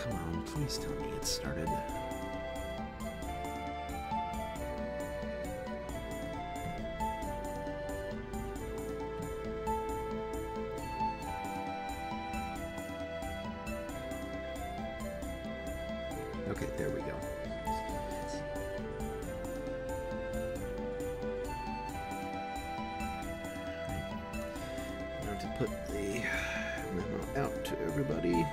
come on, please tell me it started. Okay, there we go. Now to put the memo out to everybody.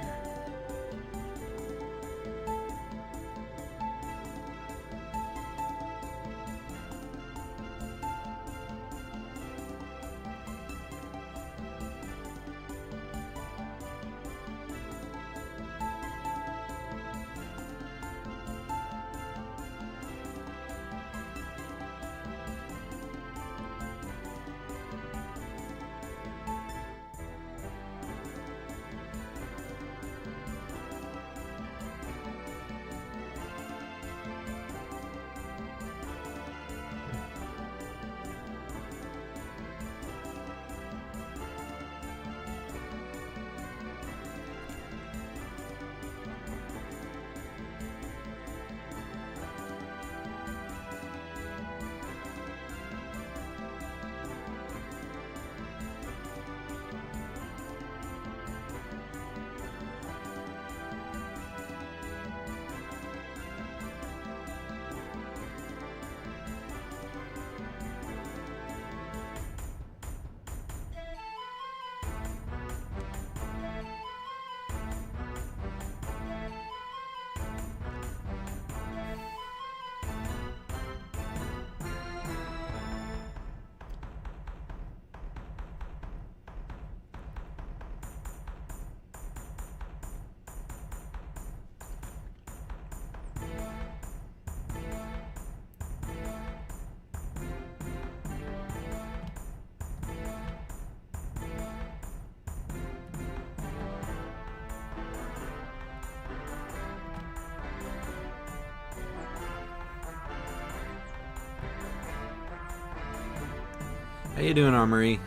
How you doing, Armory?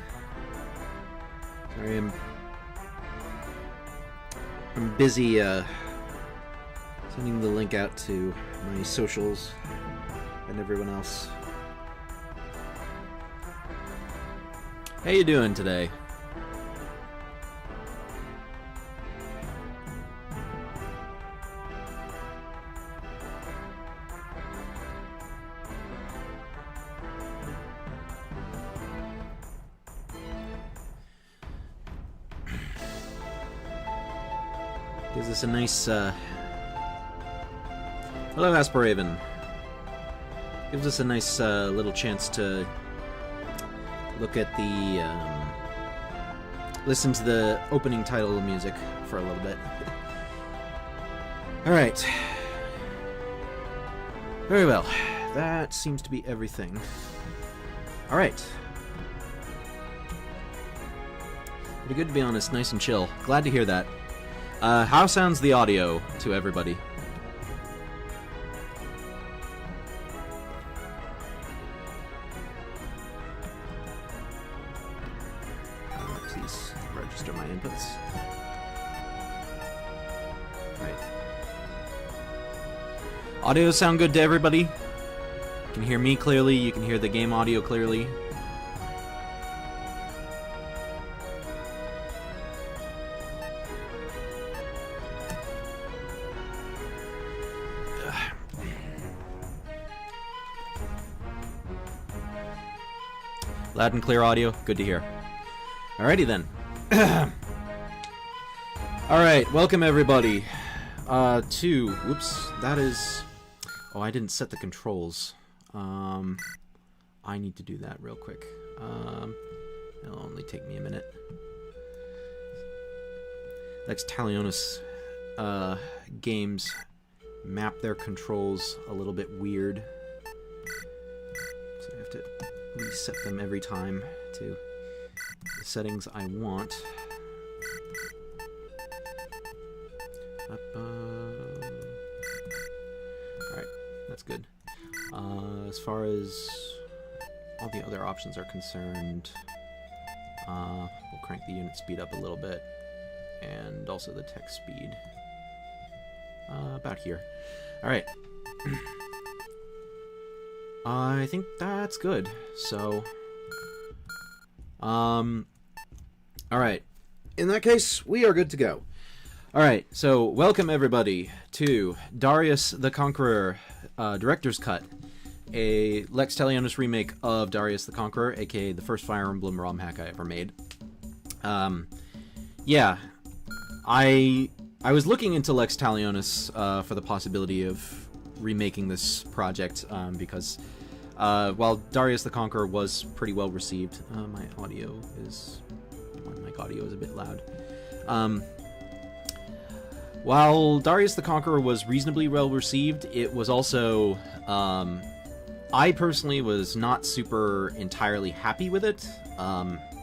Sorry, I'm busy sending the link out to my socials and everyone else. How you doing today? Gives us a nice, hello, Aspiraven. Gives us a nice little chance to look at the, listen to the opening title music for a little bit. Alright. Very well. That seems to be everything. Alright. Pretty good, to be honest. Nice and chill. Glad to hear that. How sounds the audio to everybody? Please register my inputs. Right. Audio sound good to everybody? You can hear me clearly, you can hear the game audio clearly. Loud and clear audio, good to hear. Alrighty then. Alright, welcome everybody to, whoops, that is, oh, I didn't set the controls. I need to do that real quick. It'll only take me a minute. Lex Talionis games map their controls a little bit weird. So I have to reset them every time to the settings I want. Alright, that's good. As far as all the other options are concerned, we'll crank the unit speed up a little bit, and also the text speed. about here. Alright. I think that's good. So, alright. In that case, we are good to go. Alright, so welcome everybody to Darius the Conqueror Director's Cut, a Lex Talionis remake of Darius the Conqueror, aka the first Fire Emblem ROM hack I ever made. Yeah, I was looking into Lex Talionis for the possibility of remaking this project, because while Darius the Conqueror was pretty well received, my mic audio is a bit loud. While Darius the Conqueror was reasonably well received, it was also, I personally was not super entirely happy with it,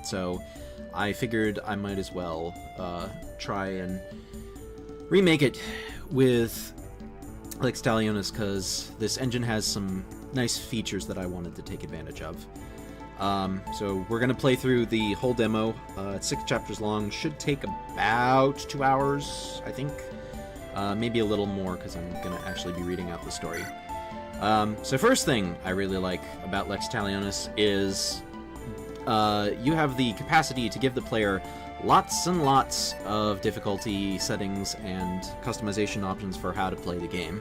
so I figured I might as well try and remake it with Lex Talionis, because this engine has some nice features that I wanted to take advantage of. So we're going to play through the whole demo. It's 6 chapters long, should take about 2 hours, I think. Maybe a little more, because I'm going to actually be reading out the story. So first thing I really like about Lex Talionis is you have the capacity to give the player lots and lots of difficulty settings and customization options for how to play the game.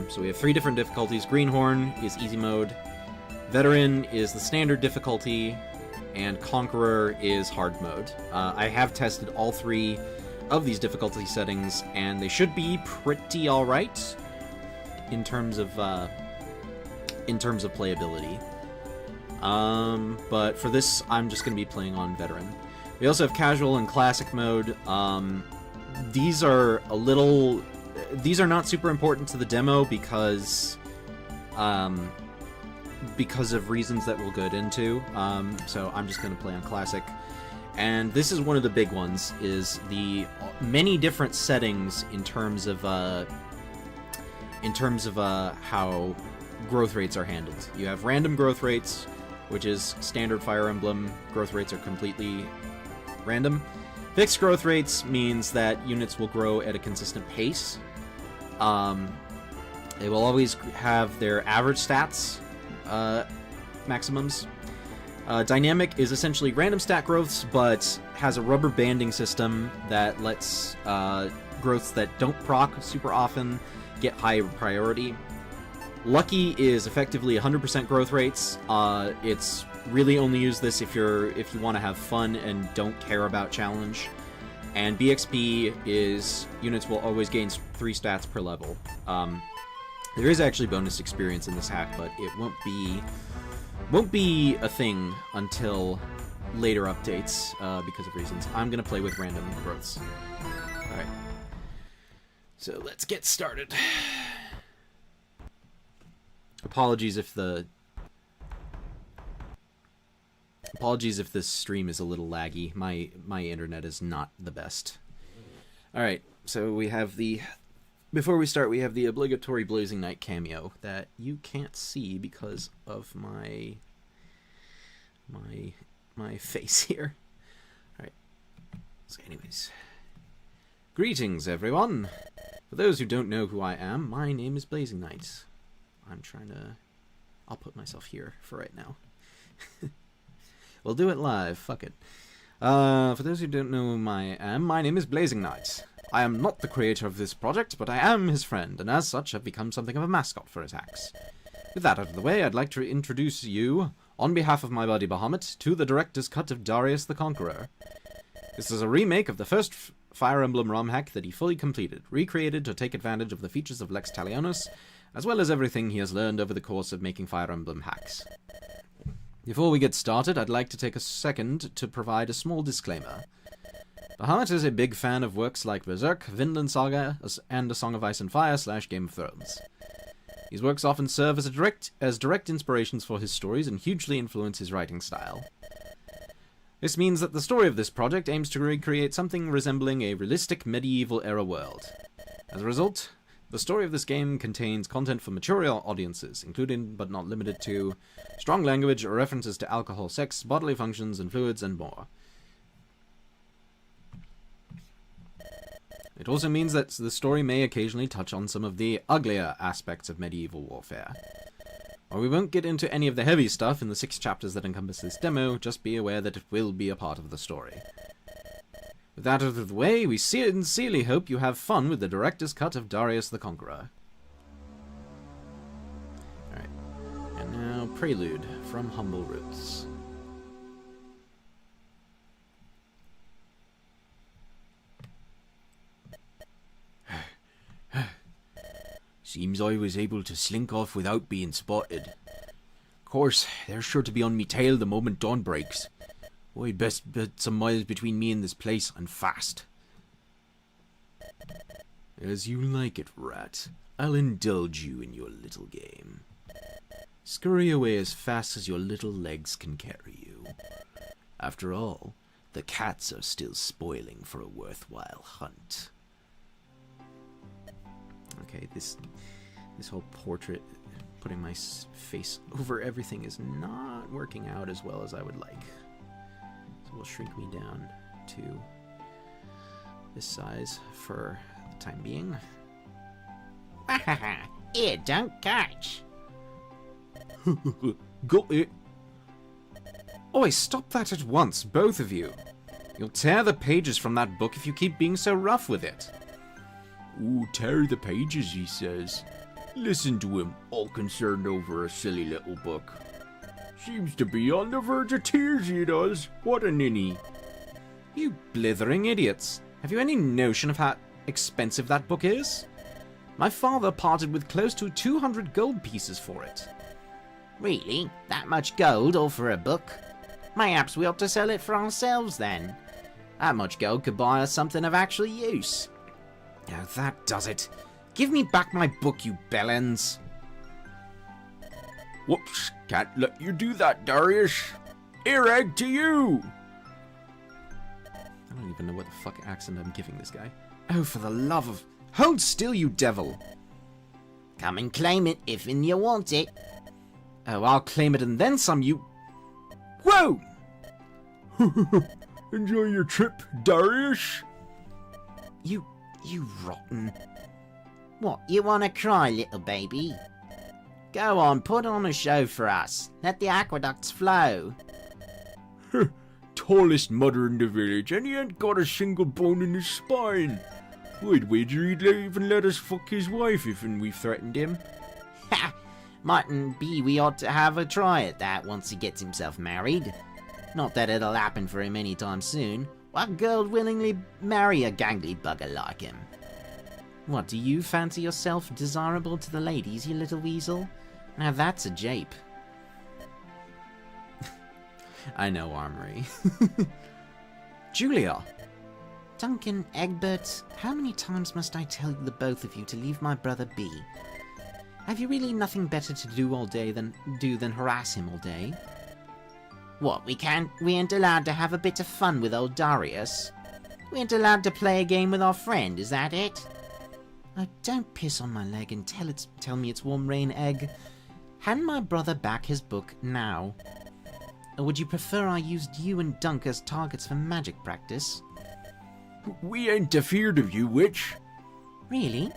So we have 3 different difficulties. Greenhorn is easy mode, Veteran is the standard difficulty, and Conqueror is hard mode. I have tested all 3 of these difficulty settings, and they should be pretty alright in terms of playability. But for this, I'm just going to be playing on Veteran. We also have Casual and Classic mode. These are not super important to the demo because of reasons that we'll get into. So I'm just going to play on Classic. And this is one of the big ones, is the many different settings in terms of how growth rates are handled. You have random growth rates, which is standard Fire Emblem. Growth rates are completely random. Fixed growth rates means that units will grow at a consistent pace. They will always have their average stats maximums. Dynamic is essentially random stat growths, but has a rubber banding system that lets growths that don't proc super often get high priority. Lucky is effectively 100% growth rates. It's really only use this if you want to have fun and don't care about challenge. And BXP is units will always gain 3 stats per level. There is actually bonus experience in this hack, but it won't be a thing until later updates because of reasons. I'm gonna play with random growths. All right. So let's get started. Apologies if this stream is a little laggy. My internet is not the best. All right, so we have before we start, we have the obligatory Blazing Knight cameo that you can't see because of my face here. All right. So anyways, greetings everyone. For those who don't know who I am, my name is Blazing Knight. I'll put myself here for right now. We'll do it live, fuck it. For those who don't know who I am, my name is Blazing Knight. I am not the creator of this project, but I am his friend, and as such have become something of a mascot for his hacks. With that out of the way, I'd like to introduce you, on behalf of my buddy Bahamut, to the director's cut of Darius the Conqueror. This is a remake of the first Fire Emblem ROM hack that he fully completed, recreated to take advantage of the features of Lex Talionis, as well as everything he has learned over the course of making Fire Emblem hacks. Before we get started, I'd like to take a second to provide a small disclaimer. Bahamut is a big fan of works like Berserk, Vinland Saga, and A Song of Ice and Fire / Game of Thrones. These works often serve as direct inspirations for his stories and hugely influence his writing style. This means that the story of this project aims to recreate something resembling a realistic medieval-era world. As a result, the story of this game contains content for mature audiences, including, but not limited to, strong language or references to alcohol, sex, bodily functions and fluids, and more. It also means that the story may occasionally touch on some of the uglier aspects of medieval warfare. While we won't get into any of the heavy stuff in the 6 chapters that encompass this demo, just be aware that it will be a part of the story. With that out of the way, we sincerely hope you have fun with the director's cut of Darius the Conqueror. Alright, and now Prelude from Humble Roots. Seems I was able to slink off without being spotted. Of course, they're sure to be on me tail the moment dawn breaks. I'd best put some miles between me and this place, and fast. As you like it, rat. I'll indulge you in your little game. Scurry away as fast as your little legs can carry you. After all, the cats are still spoiling for a worthwhile hunt. Okay, this whole portrait, putting my face over everything, is not working out as well as I would like. So we'll shrink me down to this size for the time being. Here, don't catch. Got it. Oi, stop that at once, both of you. You'll tear the pages from that book if you keep being so rough with it. Ooh, tear the pages, he says. Listen to him, all concerned over a silly little book. Seems to be on the verge of tears, he does. What a ninny. You blithering idiots. Have you any notion of how expensive that book is? My father parted with close to 200 gold pieces for it. Really? That much gold all for a book? Perhaps we ought to sell it for ourselves then. That much gold could buy us something of actual use. Now that does it. Give me back my book, you bellends. Whoops, can't let you do that, Darius. Eareg to you! I don't even know what the fuck accent I'm giving this guy. Oh, for the love of... Hold still, you devil! Come and claim it if and you want it. Oh, I'll claim it and then some, you... Whoa! Enjoy your trip, Darius. You rotten... What, you wanna cry, little baby? Go on, put on a show for us. Let the aqueducts flow. Tallest mudder in the village, and he ain't got a single bone in his spine. I'd wager he'd even let us fuck his wife if we've threatened him. Ha! Mightn't be we ought to have a try at that once he gets himself married. Not that it'll happen for him any time soon. What girl would willingly marry a gangly bugger like him? What, do you fancy yourself desirable to the ladies, you little weasel? Now that's a jape. I know, Armory. Julia! Duncan, Egbert, how many times must I tell the both of you to leave my brother be? Have you really nothing better to do all day than harass him all day? What, we ain't allowed to have a bit of fun with old Darius? We ain't allowed to play a game with our friend, is that it? Oh, don't piss on my leg and tell me it's warm rain, Egg. Hand my brother back his book now. Or would you prefer I used you and Dunk as targets for magic practice? We ain't afeard of you, witch. Really?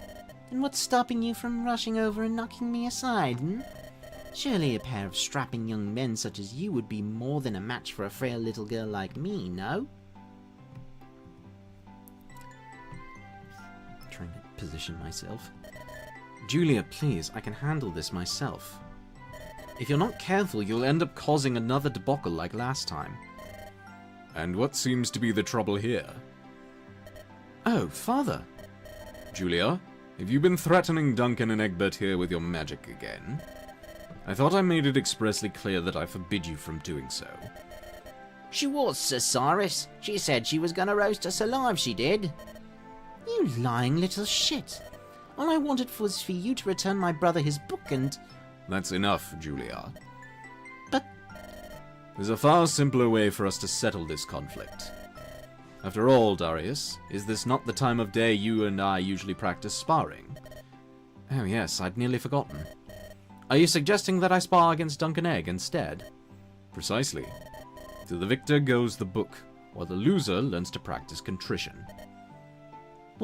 Then what's stopping you from rushing over and knocking me aside, Surely a pair of strapping young men such as you would be more than a match for a frail little girl like me, no? Trying to position myself. Julia, please, I can handle this myself. If you're not careful, you'll end up causing another debacle like last time. And what seems to be the trouble here? Oh, Father! Julia, have you been threatening Duncan and Egbert here with your magic again? I thought I made it expressly clear that I forbid you from doing so. She was, Sir Cyrus. She said she was gonna roast us alive, she did. You lying little shit. All I wanted was for you to return my brother his book and... That's enough, Julia. But... There's a far simpler way for us to settle this conflict. After all, Darius, is this not the time of day you and I usually practice sparring? Oh yes, I'd nearly forgotten. Are you suggesting that I spar against Duncan Egg instead? Precisely. To the victor goes the book, while the loser learns to practice contrition.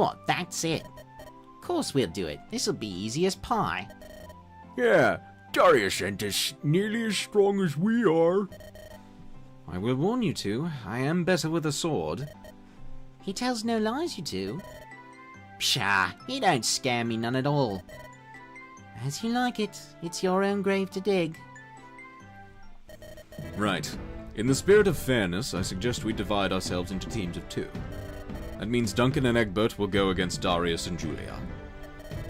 What, that's it? Of course we'll do it. This'll be easy as pie. Yeah, Darius ain't as nearly as strong as we are. I will warn you two, I am better with a sword. He tells no lies, you two. Pshaw, he don't scare me none at all. As you like it. It's your own grave to dig. Right. In the spirit of fairness, I suggest we divide ourselves into teams of 2. That means Duncan and Egbert will go against Darius and Julia.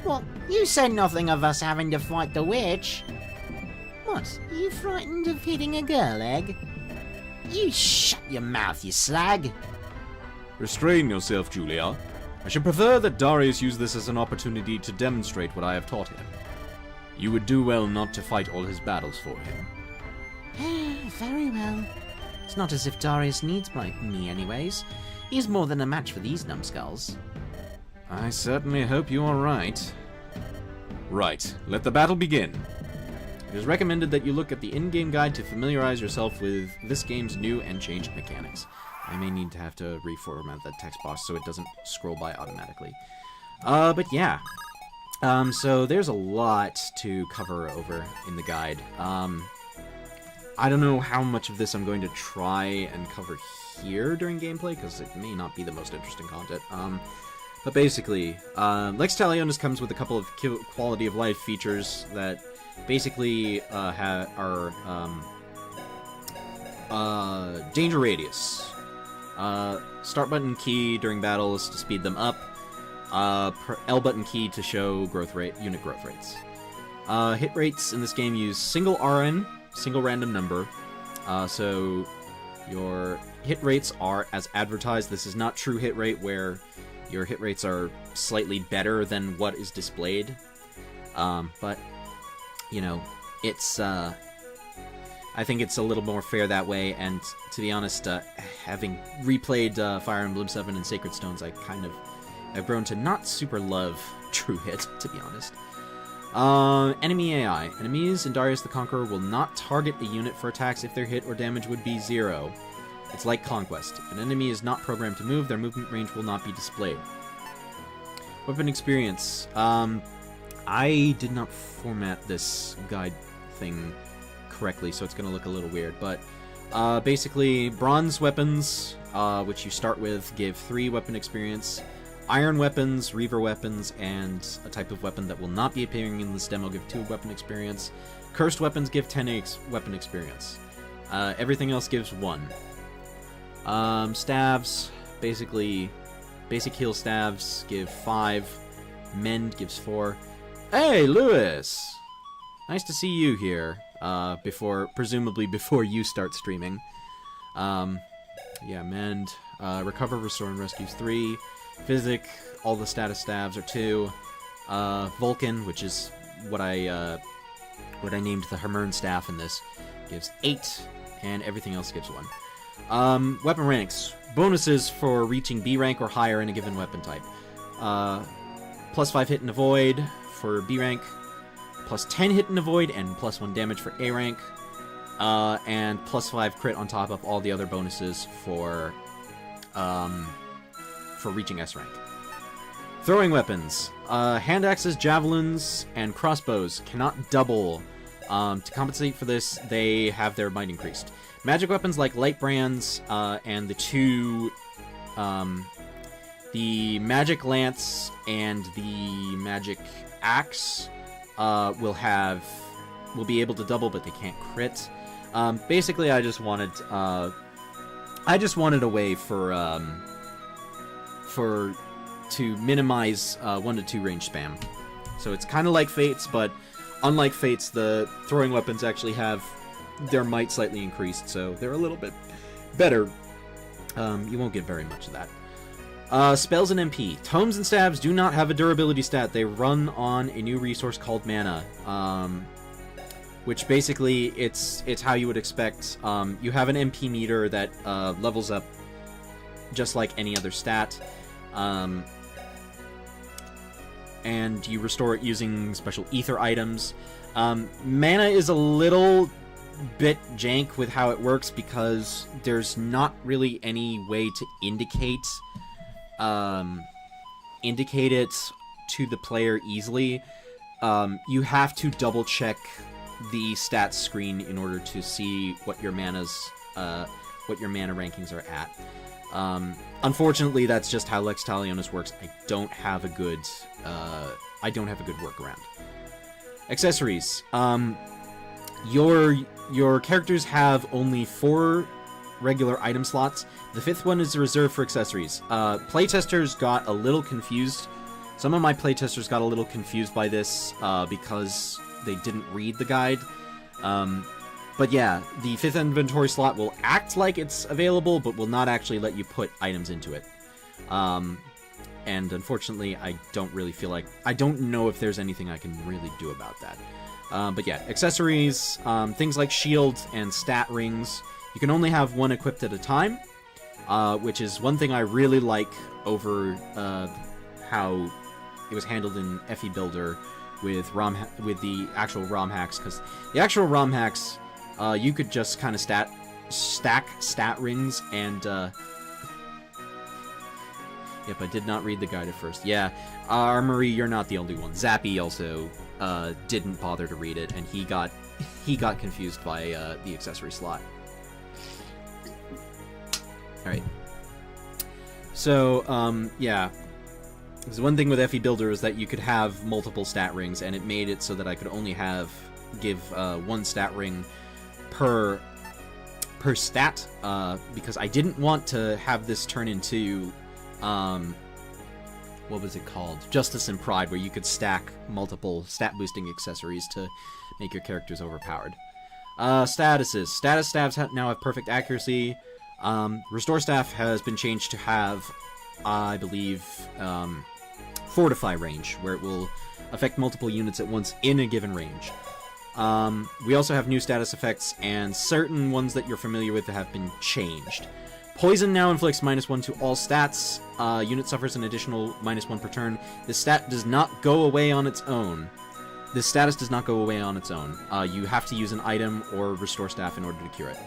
What? You said nothing of us having to fight the witch. What? Are you frightened of hitting a girl, Egg? You shut your mouth, you slag. Restrain yourself, Julia. I should prefer that Darius use this as an opportunity to demonstrate what I have taught him. You would do well not to fight all his battles for him. Very well. It's not as if Darius needs me anyways. He's more than a match for these numbskulls. I certainly hope you are right. Right, let the battle begin. It is recommended that you look at the in-game guide to familiarize yourself with this game's new and changed mechanics. I may need to have to reformat that text box so it doesn't scroll by automatically. But yeah. So there's a lot to cover over in the guide. I don't know how much of this I'm going to try and cover here during gameplay, because it may not be the most interesting content. But basically, Lex Talionis comes with a couple of quality of life features that basically are danger radius. Start button key during battles to speed them up. L button key to show unit growth rates. Hit rates in this game use single RN, single random number. So your hit rates are as advertised. This is not true hit rate where your hit rates are slightly better than what is displayed. But, you know, it's, I think it's a little more fair that way, and to be honest, having replayed Fire Emblem 7 and Sacred Stones, I've grown to not super love True Hit, to be honest. Enemy AI. Enemies in Darius the Conqueror will not target a unit for attacks if their hit or damage would be 0. It's like Conquest. If an enemy is not programmed to move, their movement range will not be displayed. Weapon experience. I did not format this guide thing correctly, so it's going to look a little weird, but basically, bronze weapons, which you start with, give 3 weapon experience. Iron weapons, Reaver weapons, and a type of weapon that will not be appearing in this demo give 2 weapon experience. Cursed weapons give 10 weapon experience. Everything else gives 1. Staves, basically, basic heal staves give 5. Mend gives 4. Hey, Lewis! Nice to see you here, presumably before you start streaming. Yeah, Mend. Recover, Restore, and Rescues 3. Physic, all the status staves are 2. Vulcan, which is what I named the Hermern staff in this, gives 8, and everything else gives 1. Weapon ranks. Bonuses for reaching B rank or higher in a given weapon type. Plus 5 hit and avoid for B rank, plus 10 hit and avoid, and plus 1 damage for A rank, and plus 5 crit on top of all the other bonuses for reaching S rank. Throwing weapons. Hand axes, javelins, and crossbows cannot double. To compensate for this, they have their might increased. Magic weapons like light brands and the magic lance and the magic axe will be able to double, but they can't crit. Basically, I just wanted a way to minimize 1 to 2 range spam. So it's kind of like Fates, but unlike Fates, the throwing weapons actually have their might slightly increased, so they're a little bit better. You won't get very much of that. Spells and MP. Tomes and stabs do not have a durability stat. They run on a new resource called mana, which basically it's how you would expect. You have an MP meter that levels up just like any other stat, and you restore it using special ether items. Mana is a little bit jank with how it works because there's not really any way to indicate indicate it to the player easily. You have to double check the stats screen in order to see what your mana rankings are at. Unfortunately, that's just how Lex Talionis works. I don't have a good workaround. Accessories. Your characters have only 4 regular item slots. The 5th one is reserved for accessories. Playtesters got a little confused. Some of my playtesters got a little confused by this because they didn't read the guide. But yeah, the 5th inventory slot will act like it's available, but will not actually let you put items into it. And unfortunately, I don't really feel like... I don't know if there's anything I can really do about that. But yeah, accessories, things like shield and stat rings. You can only have one equipped at a time, which is one thing I really like over how it was handled in FE Builder with the actual ROM hacks, because the actual ROM hacks, you could just kind of stack stat rings and... Yep, I did not read the guide at first. Yeah, Armory, you're not the only one. Zappy also didn't bother to read it, and he got confused by the accessory slot. Alright. So, yeah. Because one thing with FE Builder is that you could have multiple stat rings, and it made it so that I could only give one stat ring per stat, because I didn't want to have this turn into, what was it called? Justice and Pride, where you could stack multiple stat-boosting accessories to make your characters overpowered. Statuses. Status staffs now have perfect accuracy. Restore staff has been changed to have, I believe, Fortify range, where it will affect multiple units at once in a given range. We also have new status effects, and certain ones that you're familiar with have been changed. Poison now inflicts -1 to all stats. Unit suffers an additional -1 per turn. This stat does not go away on its own. This status does not go away on its own. You have to use an item or restore staff in order to cure it.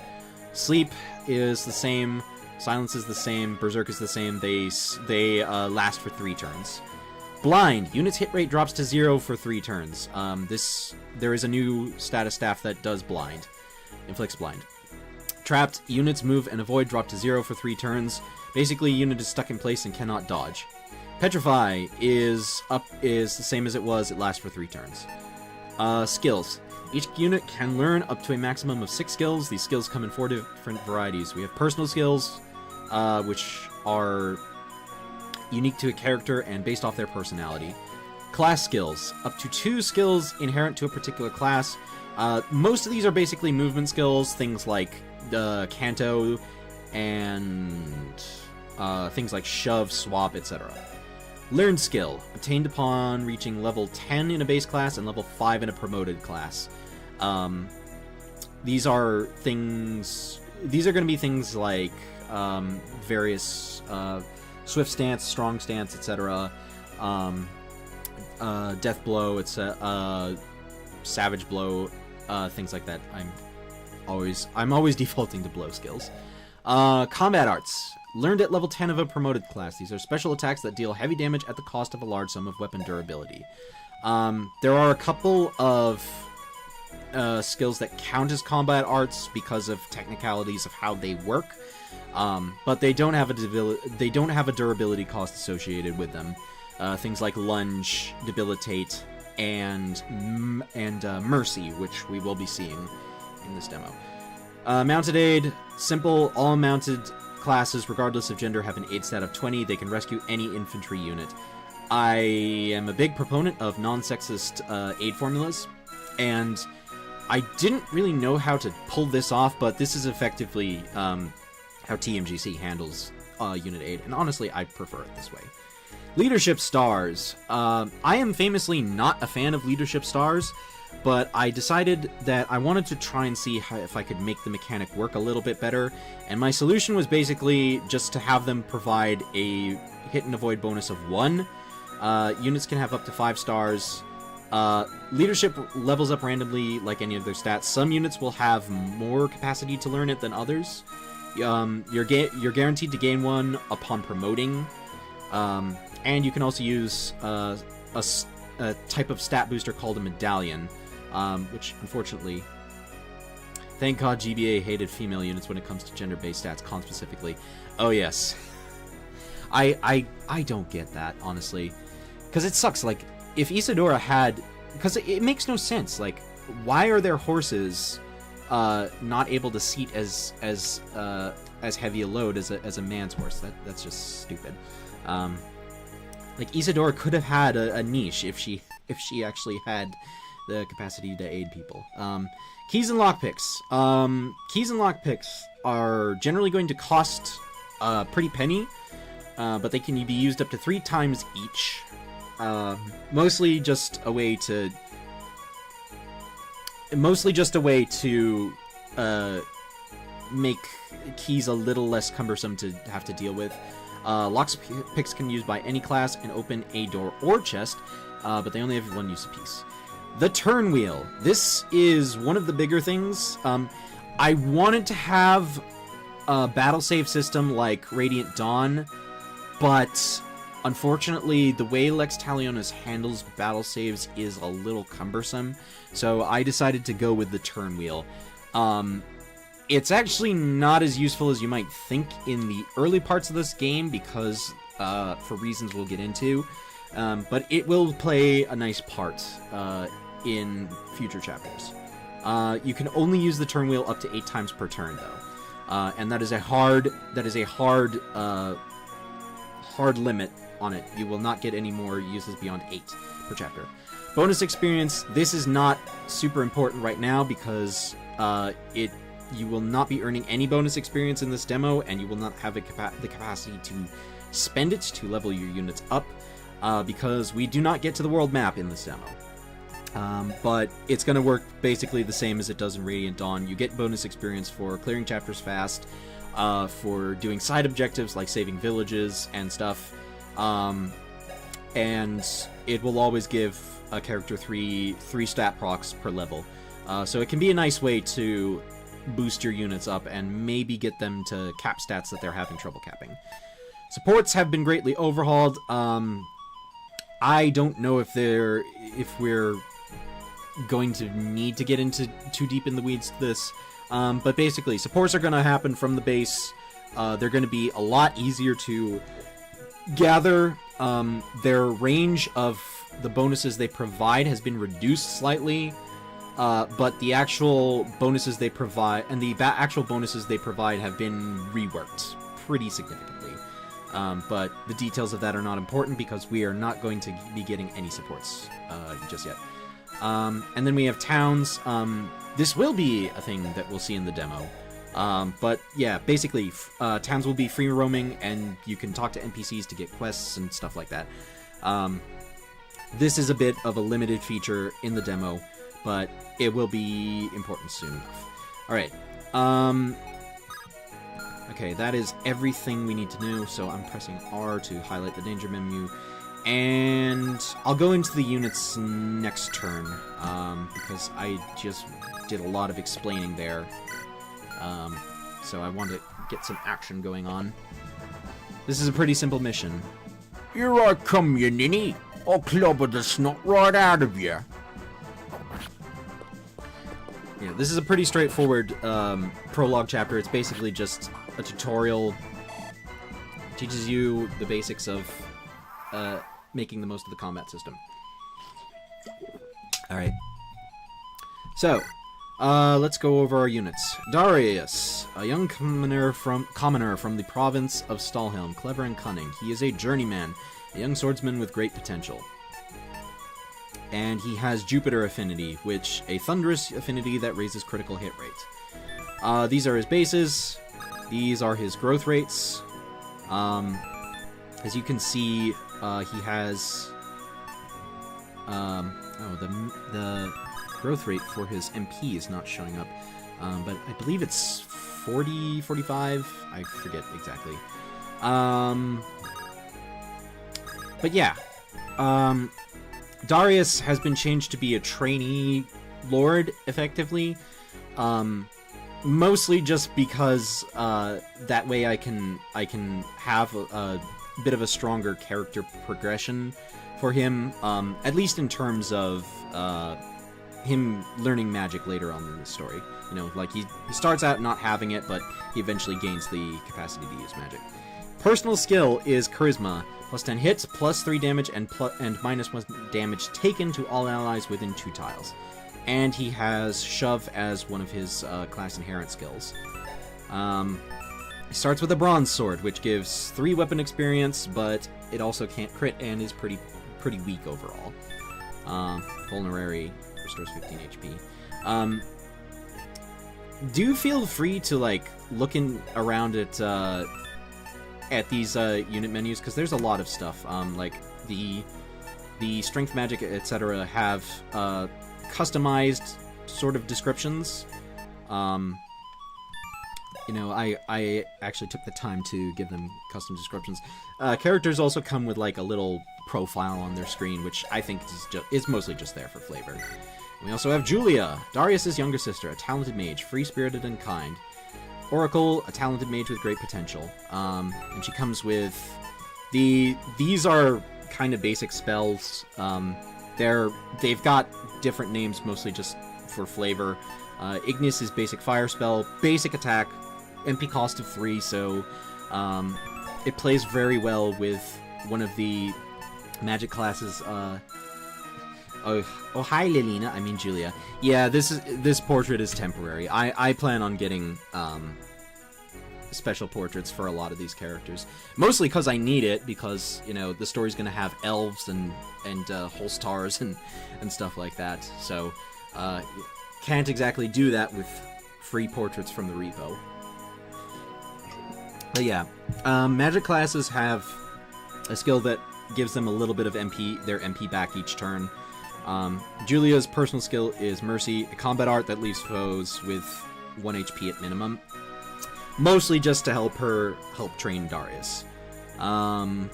Sleep is the same. Silence is the same. Berserk is the same. They last for 3 turns. Blind. Unit's hit rate drops to 0 for 3 turns. There is a new status staff that does blind. Inflicts blind. Trapped. Units move and avoid drop to 0 for 3 turns. Basically, unit is stuck in place and cannot dodge. Petrify is the same as it was. It lasts for 3 turns. Skills. Each unit can learn up to a maximum of 6 skills. These skills come in 4 different varieties. We have personal skills, which are unique to a character and based off their personality. Class skills. Up to 2 skills inherent to a particular class. Most of these are basically movement skills, things like Canto and things like shove, swap, etc. Learned skill, obtained upon reaching level 10 in a base class and level 5 in a promoted class. These are going to be things like various swift stance, strong stance, etc. Death blow, it's savage blow, things like that. I'm always defaulting to blow skills. Combat arts. Learned at level 10 of a promoted class. These are special attacks that deal heavy damage at the cost of a large sum of weapon durability. There are a couple of skills that count as combat arts because of technicalities of how they work, but they don't have a durability cost associated with them. Things like lunge, debilitate, and mercy, which we will be seeing in this demo. Mounted aid. Simple. All mounted classes, regardless of gender, have an aid stat of 20. They can rescue any infantry unit. I am a big proponent of non-sexist aid formulas, and I didn't really know how to pull this off, but this is effectively how TMGC handles unit aid, and honestly, I prefer it this way. Leadership stars. I am famously not a fan of leadership stars, but I decided that I wanted to try and see if I could make the mechanic work a little bit better, and my solution was basically just to have them provide a hit and avoid bonus of 1. Units can have up to 5 stars. Leadership levels up randomly like any of their stats. Some units will have more capacity to learn it than others. You're guaranteed to gain 1 upon promoting. and you can also use a type of stat booster called a medallion, which unfortunately, thank God GBA hated female units when it comes to gender-based stats, con specifically. Oh yes, I don't get that, honestly, because it sucks. Like, if Isadora had, because it makes no sense. Like, why are their horses not able to seat as heavy a load as a man's horse? That's just stupid. Like, Isadora could have had a niche if she actually had the capacity to aid people. Keys and lockpicks. Keys and lockpicks are generally going to cost a pretty penny, but they can be used up to 3 times each. Mostly just a way to make keys a little less cumbersome to have to deal with. Lockpicks can be used by any class and open a door or chest, but they only have 1 use apiece. The turn wheel. This is one of the bigger things. I wanted to have a battle save system like Radiant Dawn, but unfortunately, the way Lex Talionis handles battle saves is a little cumbersome, so I decided to go with the turn wheel. It's actually not as useful as you might think in the early parts of this game because, for reasons we'll get into, but it will play a nice part in future chapters. You can only use the turn wheel up to 8 times per turn, though, and that is a hard limit on it. You will not get any more uses beyond 8 per chapter. Bonus experience. This is not super important right now because you will not be earning any bonus experience in this demo, and you will not have the capacity to spend it to level your units up, because we do not get to the world map in this demo. But it's going to work basically the same as it does in Radiant Dawn. You get bonus experience for clearing chapters fast, for doing side objectives like saving villages and stuff, and it will always give a character 3 stat procs per level. So it can be a nice way to boost your units up and maybe get them to cap stats that they're having trouble capping. Supports have been greatly overhauled. I don't know if we're going to need to get into too deep in the weeds to this, but basically supports are going to happen from the base. They're going to be a lot easier to gather. Their range of the bonuses they provide has been reduced slightly, but the actual bonuses they provide have been reworked pretty significantly. But the details of that are not important because we are not going to be getting any supports just yet. And then we have towns. This will be a thing that we'll see in the demo. But yeah, basically, towns will be free roaming, and you can talk to NPCs to get quests and stuff like that. This is a bit of a limited feature in the demo, but it will be important soon enough. Alright, okay, that is everything we need to know, so I'm pressing R to highlight the danger menu, and I'll go into the units next turn, because I just did a lot of explaining there. So I want to get some action going on. This is a pretty simple mission. Here I come, you ninny. I'll clobber the snot right out of you. Yeah, this is a pretty straightforward prologue chapter. It's basically just a tutorial. It teaches you the basics of making the most of the combat system. Alright. So, let's go over our units. Darius, a young commoner from the province of Stalhelm, clever and cunning. He is a journeyman, a young swordsman with great potential. And he has Jupiter affinity, which a thunderous affinity that raises critical hit rate. These are his bases. These are his growth rates. As you can see, he has the growth rate for his MP is not showing up, but I believe it's 40, 45, I forget exactly. But yeah, Darius has been changed to be a trainee lord, effectively, mostly just because that way I can have bit of a stronger character progression for him, at least in terms of him learning magic later on in the story. You know, like he starts out not having it, but he eventually gains the capacity to use magic. Personal skill is Charisma, plus 10 hits, plus 3 damage, and minus 1 damage taken to all allies within 2 tiles. And he has Shove as one of his class inherent skills. He starts with a Bronze Sword, which gives 3 weapon experience, but it also can't crit and is pretty weak overall. Vulnerary restores 15 HP. Do feel free to like looking around at these unit menus, because there's a lot of stuff. Like the strength magic, etc., have customized sort of descriptions. You know, I actually took the time to give them custom descriptions. Characters also come with like a little profile on their screen, which I think is mostly just there for flavor. We also have Julia, Darius' younger sister, a talented mage, free-spirited and kind. Oracle, a talented mage with great potential. And she comes with these are kind of basic spells. They've got different names, mostly just for flavor. Ignis is basic fire spell, basic attack, MP cost of 3, so it plays very well with one of the magic classes. Oh, hi, Lilina. I mean, Julia. Yeah, this portrait is temporary. I plan on getting special portraits for a lot of these characters. Mostly because I need it, because, you know, the story's going to have elves and Holstars and stuff like that. So, can't exactly do that with free portraits from the repo. But yeah, magic classes have a skill that gives them a little bit of their MP back each turn. Julia's personal skill is Mercy, a combat art that leaves foes with 1 HP at minimum. Mostly just to help train Darius. And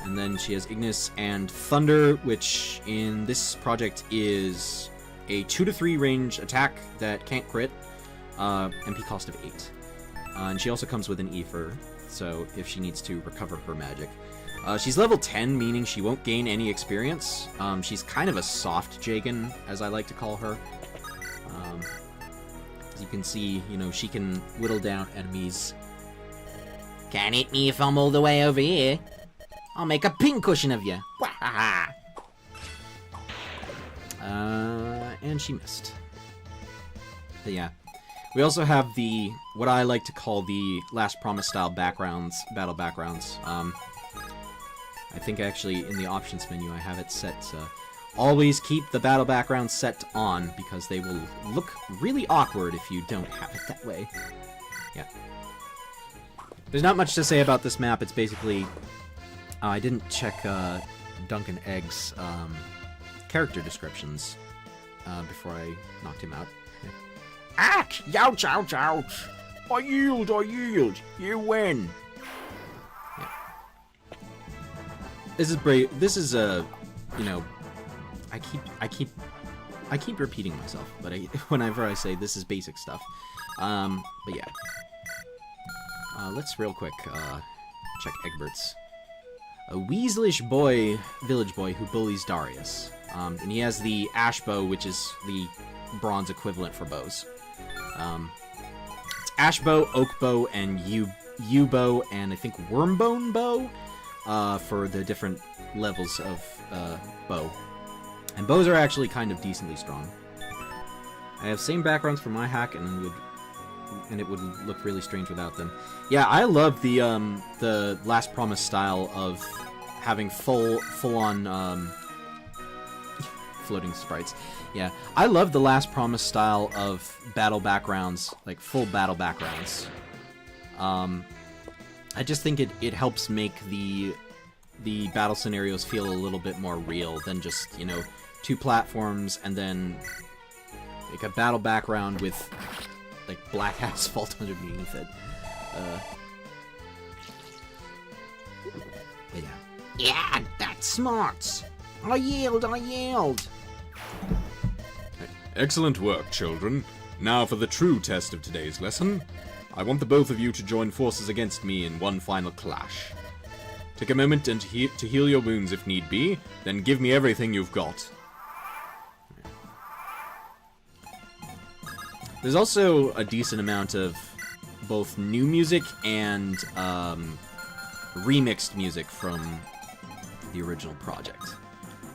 then she has Ignis and Thunder, which in this project is a 2 to 3 range attack that can't crit, MP cost of 8. And she also comes with an Ether, so if she needs to recover her magic. She's level 10, meaning she won't gain any experience. She's kind of a soft Jagan, as I like to call her. As you can see, you know, she can whittle down enemies. Can't hit me if I'm all the way over here. I'll make a pincushion of you. Wahaha! And she missed. But yeah. We also have what I like to call the Last Promise style battle backgrounds. I think actually in the options menu I have it set to always keep the battle background set on, because they will look really awkward if you don't have it that way. Yeah. There's not much to say about this map. It's basically... I didn't check Duncan Egg's character descriptions before I knocked him out. Ack! Youch, ouch, ouch! I yield, you win! Yeah. This is brave. This is you know, I keep repeating myself, but whenever I say this is basic stuff. But yeah. Let's real quick check Egbert's. A Weaselish village boy who bullies Darius. And he has the ash bow, which is the bronze equivalent for bows. It's ash bow, oak bow, and yew bow, and I think wormbone bow for the different levels of bow. And bows are actually kind of decently strong. I have same backgrounds for my hack, and it would look really strange without them. Yeah, I love the Last Promise style of having full-on floating sprites. Yeah, I love the Last Promise style of battle backgrounds, like full battle backgrounds. I just think it helps make the battle scenarios feel a little bit more real than just, you know, 2 platforms and then like a battle background with like black asphalt underneath it. But yeah. Yeah, that's smart! I yield! Excellent work, children. Now for the true test of today's lesson. I want the both of you to join forces against me in one final clash. Take a moment and to heal your wounds if need be, then give me everything you've got. There's also a decent amount of both new music and remixed music from the original project.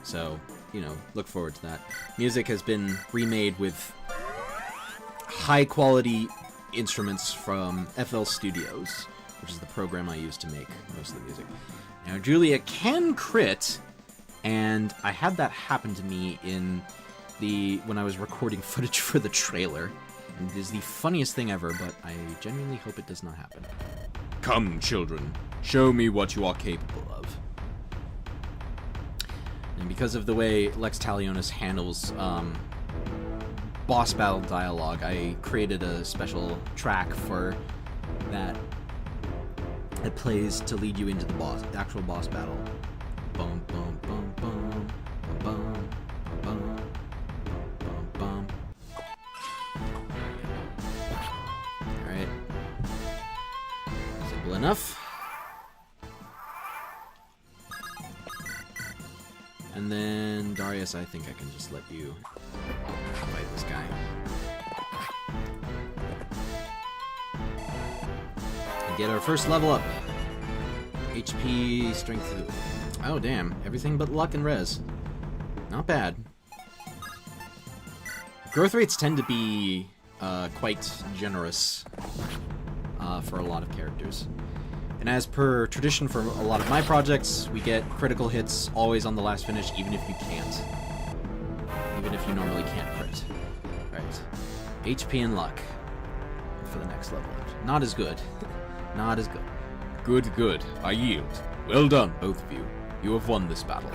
So, you know, look forward to that. Music has been remade with high-quality instruments from FL Studios, which is the program I use to make most of the music. Now, Julia can crit, and I had that happen to me when I was recording footage for the trailer. And it is the funniest thing ever, but I genuinely hope it does not happen. Come, children, show me what you are capable of. And because of the way Lex Talionis handles boss battle dialogue, I created a special track for that. It plays to lead you into the actual boss battle. Boom, boom, boom, boom, boom, boom, boom, boom. Alright. Simple enough. And then, Darius, I think I can just let you fight this guy. And get our first level up. HP, strength... Oh, damn. Everything but luck and res. Not bad. Growth rates tend to be quite generous for a lot of characters. And as per tradition for a lot of my projects, we get critical hits always on the last finish, even if you can't. Even if you normally can't crit. Alright. HP and luck for the next level. Not as good. Not as good. Good, good. I yield. Well done, both of you. You have won this battle.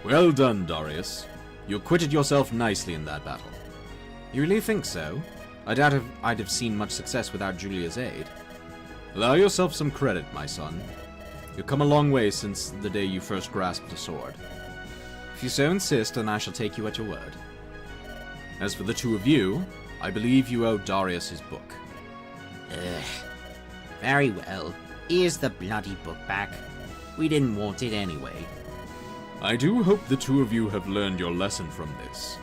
Well done, Darius. You acquitted yourself nicely in that battle. You really think so? I doubt I'd have seen much success without Julia's aid. Allow yourself some credit, my son. You've come a long way since the day you first grasped a sword. If you so insist, then I shall take you at your word. As for the two of you, I believe you owe Darius his book. Very well. Here's the bloody book back. We didn't want it anyway. I do hope the two of you have learned your lesson from this.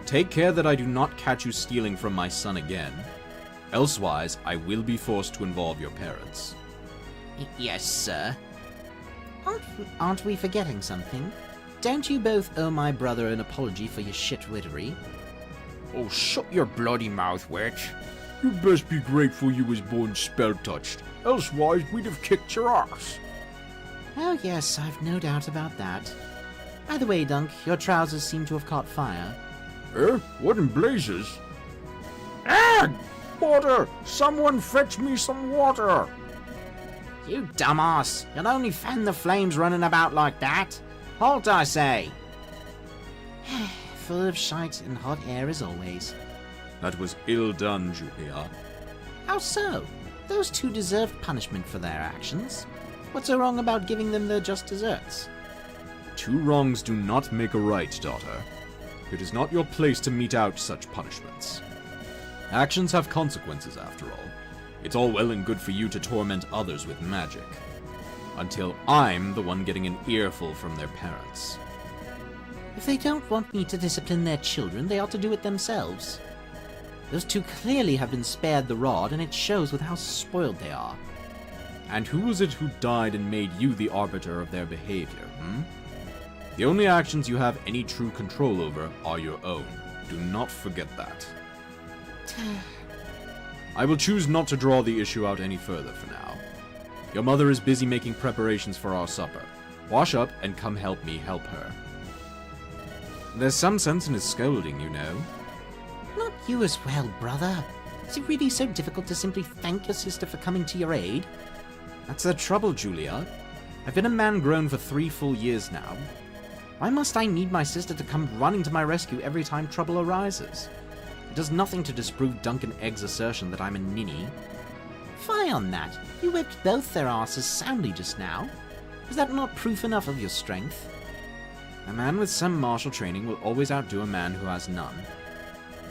Take care that I do not catch you stealing from my son again. Elsewise, I will be forced to involve your parents. Yes, sir. Aren't we forgetting something? Don't you both owe my brother an apology for your shit-wittery? Oh, shut your bloody mouth, witch. You best be grateful you was born spell-touched. Elsewise, we'd have kicked your ass. Oh yes, I've no doubt about that. By the way, Dunk, your trousers seem to have caught fire. What in blazes? Ah! Water! Someone fetch me some water! You dumbass! You'll only fan the flames running about like that. Halt, I say! Full of shite and hot air as always. That was ill done, Julia. How so? Those two deserved punishment for their actions. What's so wrong about giving them their just deserts? Two wrongs do not make a right, daughter. It is not your place to mete out such punishments. Actions have consequences, after all. It's all well and good for you to torment others with magic. Until I'm the one getting an earful from their parents. If they don't want me to discipline their children, they ought to do it themselves. Those two clearly have been spared the rod, and it shows with how spoiled they are. And who was it who died and made you the arbiter of their behavior, The only actions you have any true control over are your own. Do not forget that. I will choose not to draw the issue out any further for now. Your mother is busy making preparations for our supper. Wash up and come help me help her. There's some sense in his scolding, you know. Not you as well, brother. Is it really so difficult to simply thank your sister for coming to your aid? That's the trouble, Julia. I've been a man grown for 3 full years now. Why must I need my sister to come running to my rescue every time trouble arises? It does nothing to disprove Duncan Egg's assertion that I'm a ninny. Fie on that. You whipped both their asses soundly just now. Is that not proof enough of your strength? A man with some martial training will always outdo a man who has none.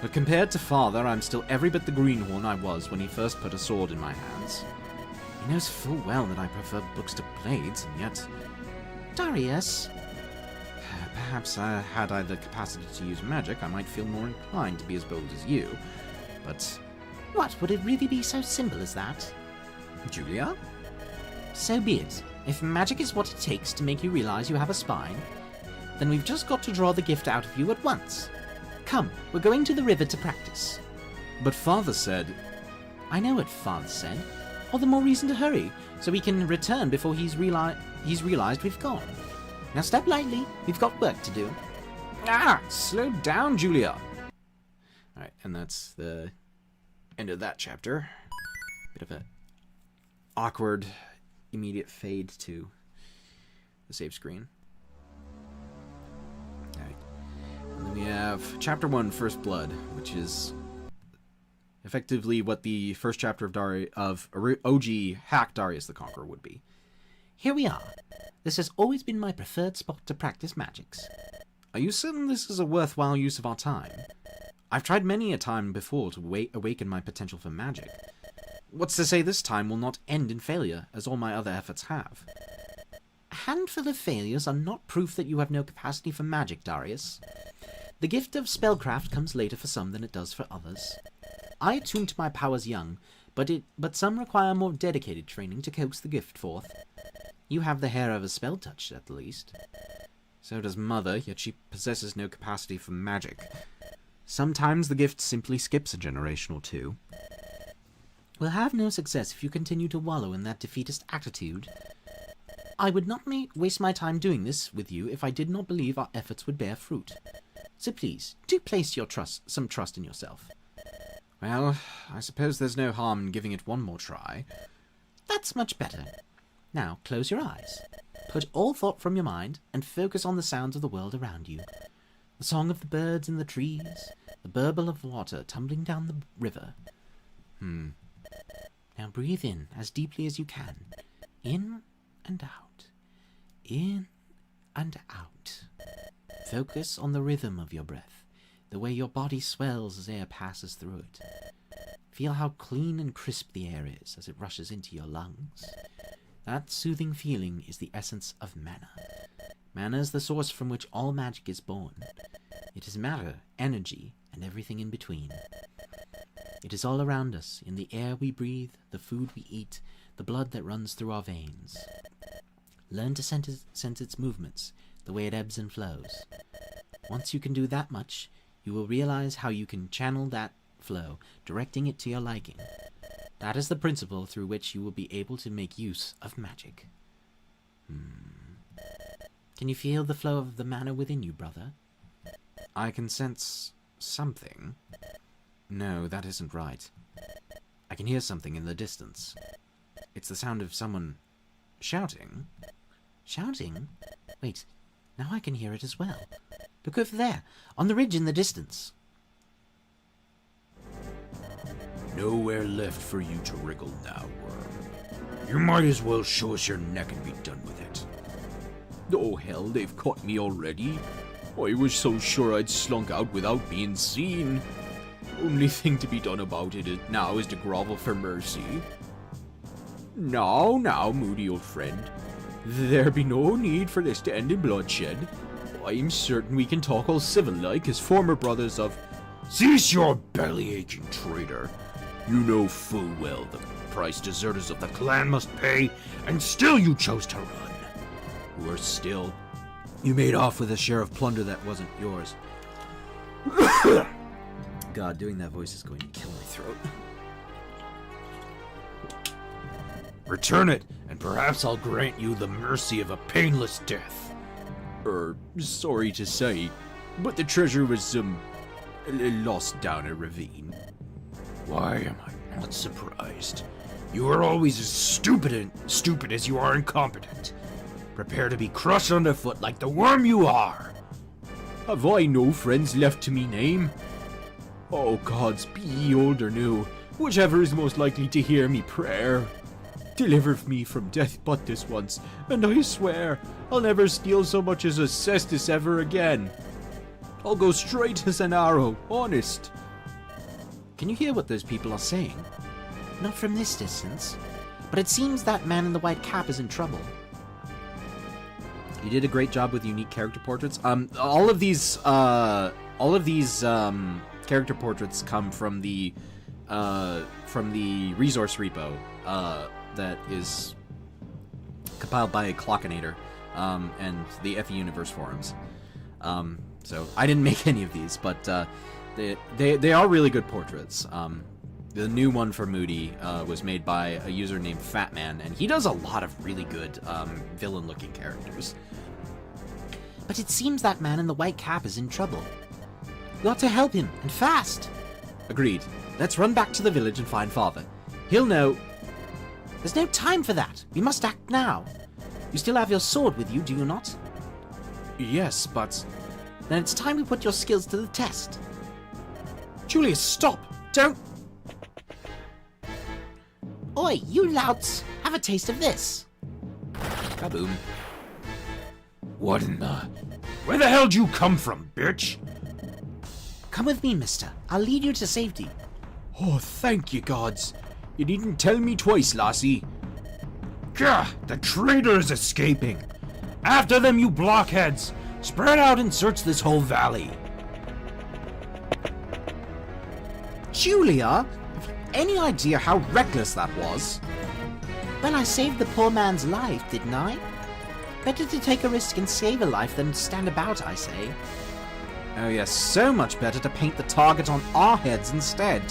But compared to father, I'm still every bit the greenhorn I was when he first put a sword in my hands. He knows full well that I prefer books to blades, and yet... Darius? Perhaps had I the capacity to use magic, I might feel more inclined to be as bold as you, but... What, would it really be so simple as that? Julia? So be it. If magic is what it takes to make you realize you have a spine, then we've just got to draw the gift out of you at once. Come, we're going to the river to practice. But father said... I know what father said. All the more reason to hurry, so we can return before he's realized we've gone. Now step lightly, we've got work to do. Ah! Slow down, Julia! Alright, and that's the end of that chapter. Bit of a awkward, immediate fade to the save screen. Alright. And then we have Chapter 1, First Blood, which is effectively what the first chapter of OG Hack Darius the Conqueror would be. Here we are. This has always been my preferred spot to practice magics. Are you certain this is a worthwhile use of our time? I've tried many a time before to awaken my potential for magic. What's to say this time will not end in failure, as all my other efforts have? A handful of failures are not proof that you have no capacity for magic, Darius. The gift of spellcraft comes later for some than it does for others. I attune to my powers young, but some require more dedicated training to coax the gift forth. You have the hair of a spell touch, at the least. So does Mother, yet she possesses no capacity for magic. Sometimes the gift simply skips a generation or two. We'll have no success if you continue to wallow in that defeatist attitude. I would not waste my time doing this with you if I did not believe our efforts would bear fruit. So please, do place some trust in yourself. Well, I suppose there's no harm in giving it one more try. That's much better. Now, close your eyes. Put all thought from your mind and focus on the sounds of the world around you. The song of the birds in the trees, the burble of water tumbling down the river. Now breathe in as deeply as you can. In and out. In and out. Focus on the rhythm of your breath, the way your body swells as air passes through it. Feel how clean and crisp the air is as it rushes into your lungs. That soothing feeling is the essence of mana. Mana is the source from which all magic is born. It is matter, energy, and everything in between. It is all around us, in the air we breathe, the food we eat, the blood that runs through our veins. Learn to sense its movements, the way it ebbs and flows. Once you can do that much, you will realize how you can channel that flow, directing it to your liking. That is the principle through which you will be able to make use of magic. Can you feel the flow of the mana within you, brother? I can sense something. No, that isn't right. I can hear something in the distance. It's the sound of someone shouting. Shouting? Wait, now I can hear it as well. Look over there, on the ridge in the distance. Nowhere left for you to wriggle now, worm. You might as well show us your neck and be done with it. Oh hell, they've caught me already. I was so sure I'd slunk out without being seen. Only thing to be done about it now is to grovel for mercy. Now, moody old friend. There be no need for this to end in bloodshed. I'm certain we can talk all civil-like as former brothers of... Cease your belly-aching traitor. You know full well the price deserters of the clan must pay, and still you chose to run. Worse still, you made off with a share of plunder that wasn't yours. God, doing that voice is going to kill my throat. Return it, and perhaps I'll grant you the mercy of a painless death. Sorry to say, but the treasure was, lost down a ravine. Why am I not surprised? You are always as stupid as you are incompetent. Prepare to be crushed underfoot like the worm you are. Have I no friends left to me name? Oh gods, be ye old or new, whichever is most likely to hear me prayer. Deliver me from death but this once, and I swear I'll never steal so much as a cestus ever again. I'll go straight as an arrow, honest. Can you hear what those people are saying? Not from this distance, but it seems that man in the white cap is in trouble. You did a great job with unique character portraits. All of these character portraits come from the resource repo that is compiled by Clockinator and the FE Universe forums. So I didn't make any of these, but they are really good portraits. The new one for Moody was made by a user named Fatman, and he does a lot of really good villain-looking characters. But it seems that man in the white cap is in trouble. We ought to help him, and fast! Agreed. Let's run back to the village and find Father. He'll know. There's no time for that. We must act now. You still have your sword with you, do you not? Yes, but... Then it's time we put your skills to the test. Julius, stop! Don't... Oi, you louts! Have a taste of this! Kaboom. What in the... Where the hell do you come from, bitch? Come with me, mister. I'll lead you to safety. Oh, thank you, gods. You needn't tell me twice, lassie. Gah, the traitor is escaping. After them, you blockheads. Spread out and search this whole valley. Julia? Have you any idea how reckless that was? Well, I saved the poor man's life, didn't I? Better to take a risk and save a life than stand about, I say. Oh yes, so much better to paint the target on our heads instead.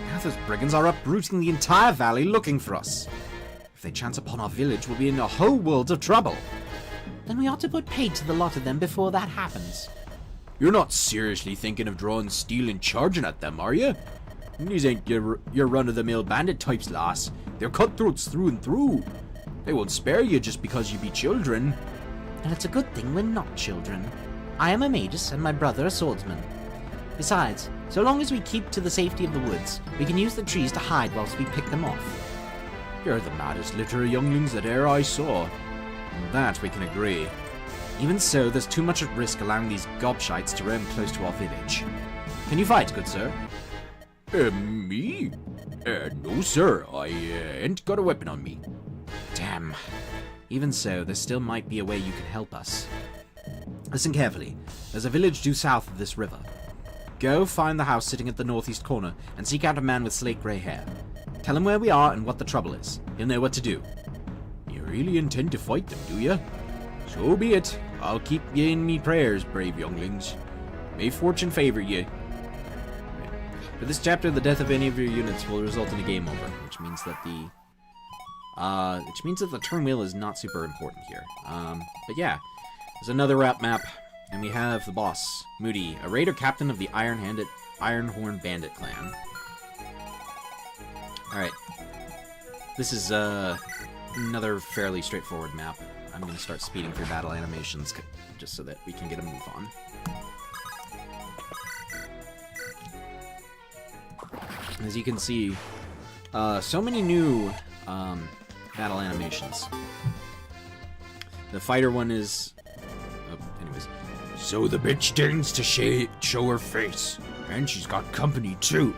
Now those brigands are uprooting the entire valley looking for us. If they chance upon our village, we'll be in a whole world of trouble. Then we ought to put paid to the lot of them before that happens. You're not seriously thinking of drawing steel and charging at them, are you? These ain't your run-of-the-mill bandit types, lass. They're cutthroats through and through. They won't spare you just because you be children. And it's a good thing we're not children. I am a magus and my brother a swordsman. Besides, so long as we keep to the safety of the woods, we can use the trees to hide whilst we pick them off. You're the maddest litter of younglings that e'er I saw. On that we can agree. Even so, there's too much at risk allowing these gobshites to roam close to our village. Can you fight, good sir? Me? No, sir. I ain't got a weapon on me. Damn. Even so, there still might be a way you can help us. Listen carefully. There's a village due south of this river. Go find the house sitting at the northeast corner and seek out a man with slate grey hair. Tell him where we are and what the trouble is. He'll know what to do. You really intend to fight them, do you? So be it. I'll keep ye in me prayers, brave younglings. May fortune favor ye. For this chapter, the death of any of your units will result in a game over, which means that the turn wheel is not super important here. But yeah, there's another rap map, and we have the boss, Moody, a raider captain of the Ironhorn Bandit clan. Alright. This is another fairly straightforward map. I'm going to start speeding through battle animations just so that we can get a move on. As you can see, so many new battle animations. The fighter one is... Oh, anyways. So the bitch deigns to show her face. And she's got company, too.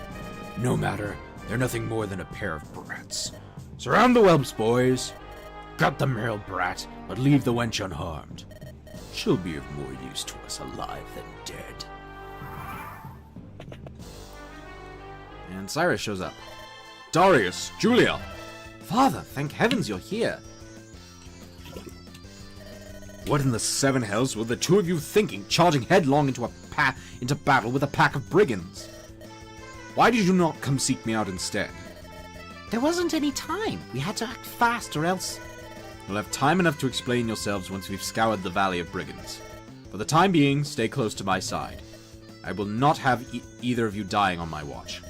No matter, they're nothing more than a pair of brats. Surround the whelps, boys. Got the male brat, but leave the wench unharmed. She'll be of more use to us alive than dead. And Cyrus shows up. Darius, Julia. Father, thank heavens you're here. What in the seven hells were the two of you thinking, charging headlong into battle with a pack of brigands? Why did you not come seek me out instead? There wasn't any time. We had to act fast or else... You'll have time enough to explain yourselves once we've scoured the Valley of Brigands. For the time being, stay close to my side. I will not have either of you dying on my watch.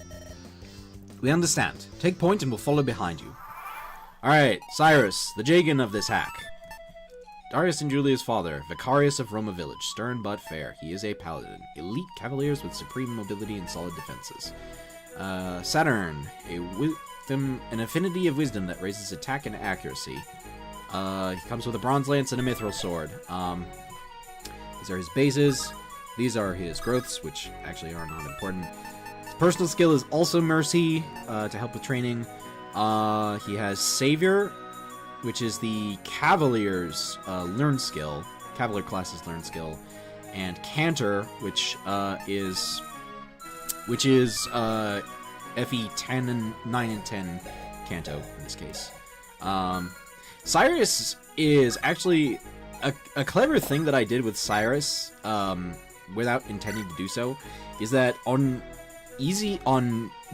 We understand. Take point and we'll follow behind you. Alright, Cyrus, the Jagan of this hack. Darius and Julia's father, Vicarius of Roma Village, stern but fair. He is a paladin. Elite cavaliers with supreme mobility and solid defenses. Saturn, an affinity of wisdom that raises attack and accuracy. He comes with a bronze lance and a mithril sword. These are his bases. These are his growths, which actually are not important. Personal skill is also Mercy, to help with training. He has Savior, which is the Cavalier's learn skill, Cavalier class's learn skill, and Cantor, which is FE 10 and 9 and 10 Canto in this case. Cyrus is actually a clever thing that I did with Cyrus, without intending to do so, is that on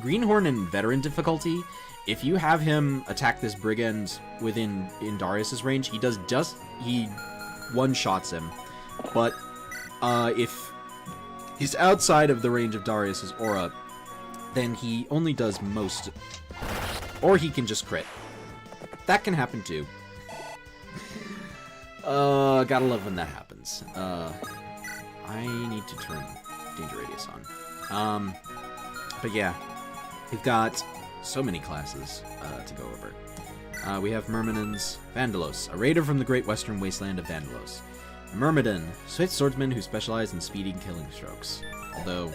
Greenhorn and Veteran difficulty, if you have him attack this brigand in Darius's range, he one-shots him. But if he's outside of the range of Darius's aura, then he only does most, or he can just crit. That can happen too. Gotta love when that happens. I need to turn Danger Radius on. But yeah, we've got so many classes to go over. We have Myrmidons, Vandalos, a raider from the Great Western Wasteland of Vandalos. Myrmidon, swift swordsman who specializes in speeding killing strokes. Although,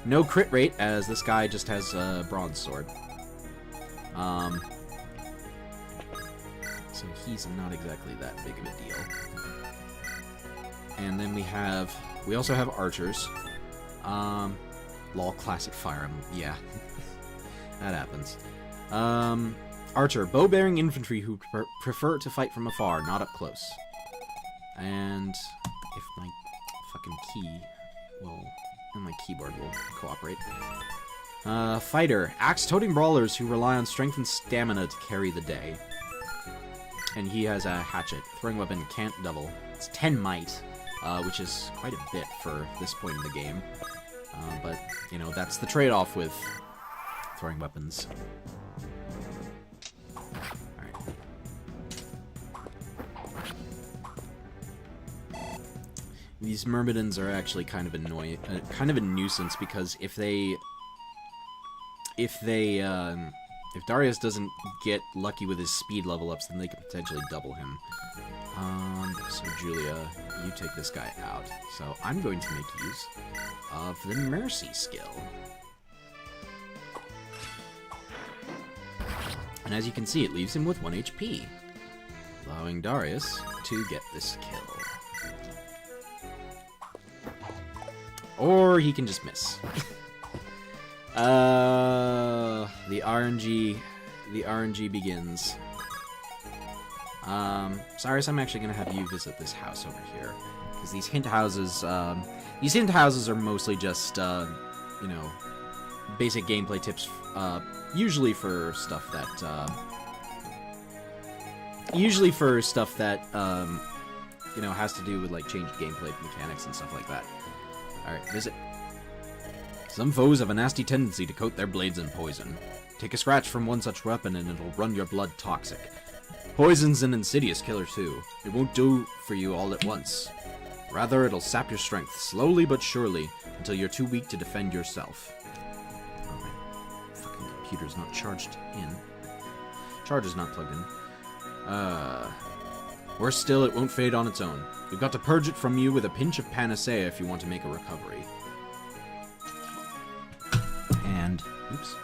no crit rate, as this guy just has a bronze sword. So he's not exactly that big of a deal. And then we also have archers. Lol, classic Fire Emblem. Yeah, that happens. Archer, bow-bearing infantry who prefer to fight from afar, not up close. And if my fucking my keyboard will cooperate. Fighter, axe-toting brawlers who rely on strength and stamina to carry the day. And he has a hatchet. Throwing weapon can't double. It's 10 might, which is quite a bit for this point in the game. But, you know, that's the trade-off with throwing weapons. Alright. These Myrmidons are actually kind of annoying, kind of a nuisance, because if Darius doesn't get lucky with his speed level ups, then they could potentially double him. So Julia, you take this guy out. So I'm going to make use of the Mercy skill. And as you can see, it leaves him with 1 HP, allowing Darius to get this kill. Or he can just miss. The RNG begins. Cyrus, I'm actually gonna have you visit this house over here, because these hint houses are mostly just, you know, basic gameplay tips, usually for stuff that, you know, has to do with, like, changed gameplay mechanics and stuff like that. Alright, visit. Some foes have a nasty tendency to coat their blades in poison. Take a scratch from one such weapon and it'll run your blood toxic. Poison's an insidious killer too. It won't do for you all at once. Rather, it'll sap your strength, slowly but surely, until you're too weak to defend yourself. Oh, my fucking computer's not charged in. Charge is not plugged in. Worse still, it won't fade on its own. You've got to purge it from you with a pinch of panacea if you want to make a recovery. And, oops,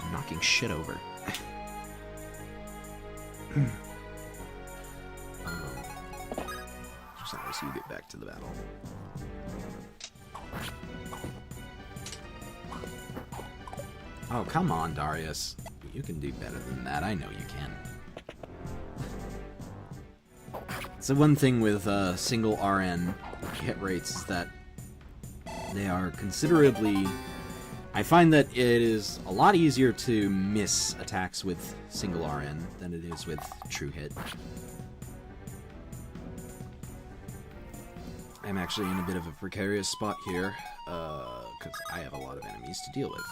I'm knocking shit over. So you get back to the battle. Oh, come on, Darius. You can do better than that. I know you can. So one thing with single RN hit rates is that they are considerably... I find that it is a lot easier to miss attacks with single RN than it is with true hit. I'm actually in a bit of a precarious spot here, because I have a lot of enemies to deal with.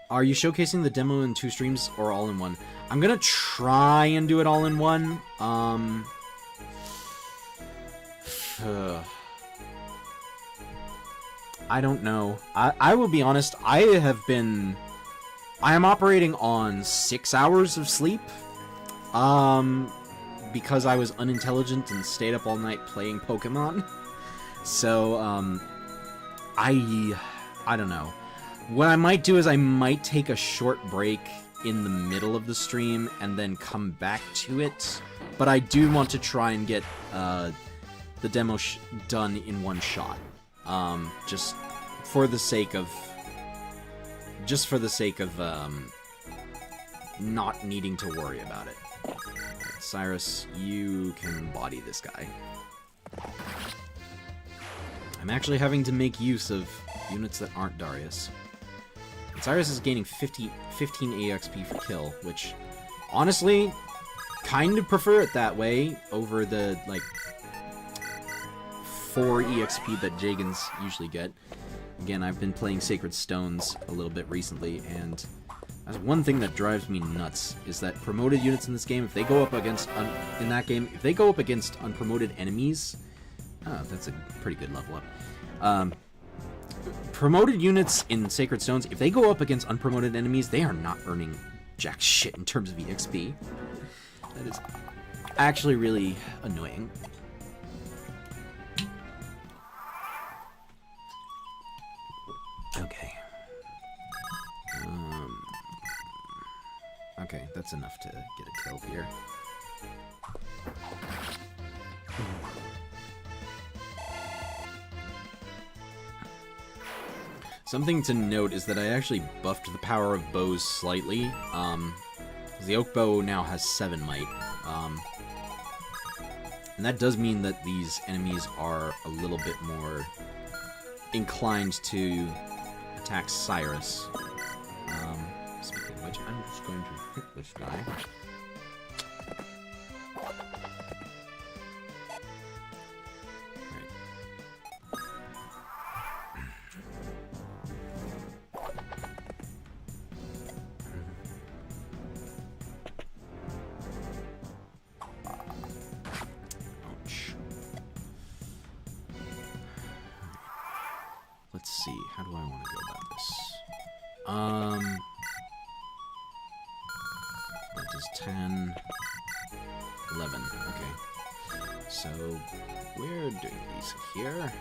Are you showcasing the demo in 2 streams or all in one? I'm gonna try and do it all in one. I don't know. I will be honest, I am operating on 6 hours of sleep. Because I was unintelligent and stayed up all night playing Pokemon. So, I don't know. What I might do is I might take a short break in the middle of the stream and then come back to it. But I do want to try and get the demo done in one shot. Just for the sake of not needing to worry about it. Right, Cyrus, you can body this guy. I'm actually having to make use of units that aren't Darius. And Cyrus is gaining 15 EXP for kill, which, honestly, kind of prefer it that way over the, like, 4 EXP that Jagans usually get. Again, I've been playing Sacred Stones a little bit recently, and that's one thing that drives me nuts, is that promoted units in this game, if they go up against, if they go up against unpromoted enemies, oh, that's a pretty good level up. Promoted units in Sacred Stones, if they go up against unpromoted enemies, they are not earning jack shit in terms of EXP. That is actually really annoying. Okay. Okay, that's enough to get a kill here. Something to note is that I actually buffed the power of bows slightly. The oak bow now has 7 might. And that does mean that these enemies are a little bit more inclined to attack Cyrus. Speaking of which, I'm just going to hit this guy. Let's see, how do I want to go about this? That does 10, 11, okay. So, we're doing these here.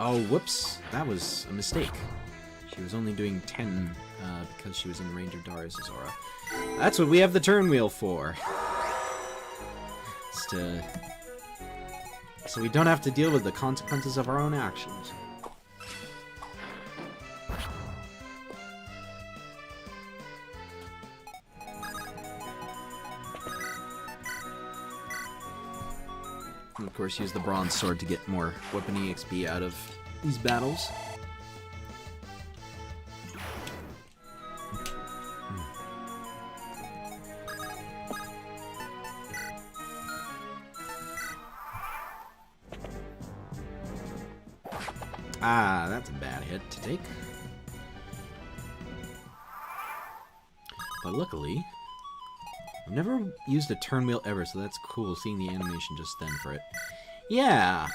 Oh, whoops, that was a mistake. She was only doing 10, because she was in range of Darius' aura. That's what we have the turn wheel for. It's to... so we don't have to deal with the consequences of our own actions. And of course, use the bronze sword to get more weapon EXP out of these battles. Ah, that's a bad hit to take. But luckily, I've never used a turn wheel ever, so that's cool seeing the animation just then for it. Yeah!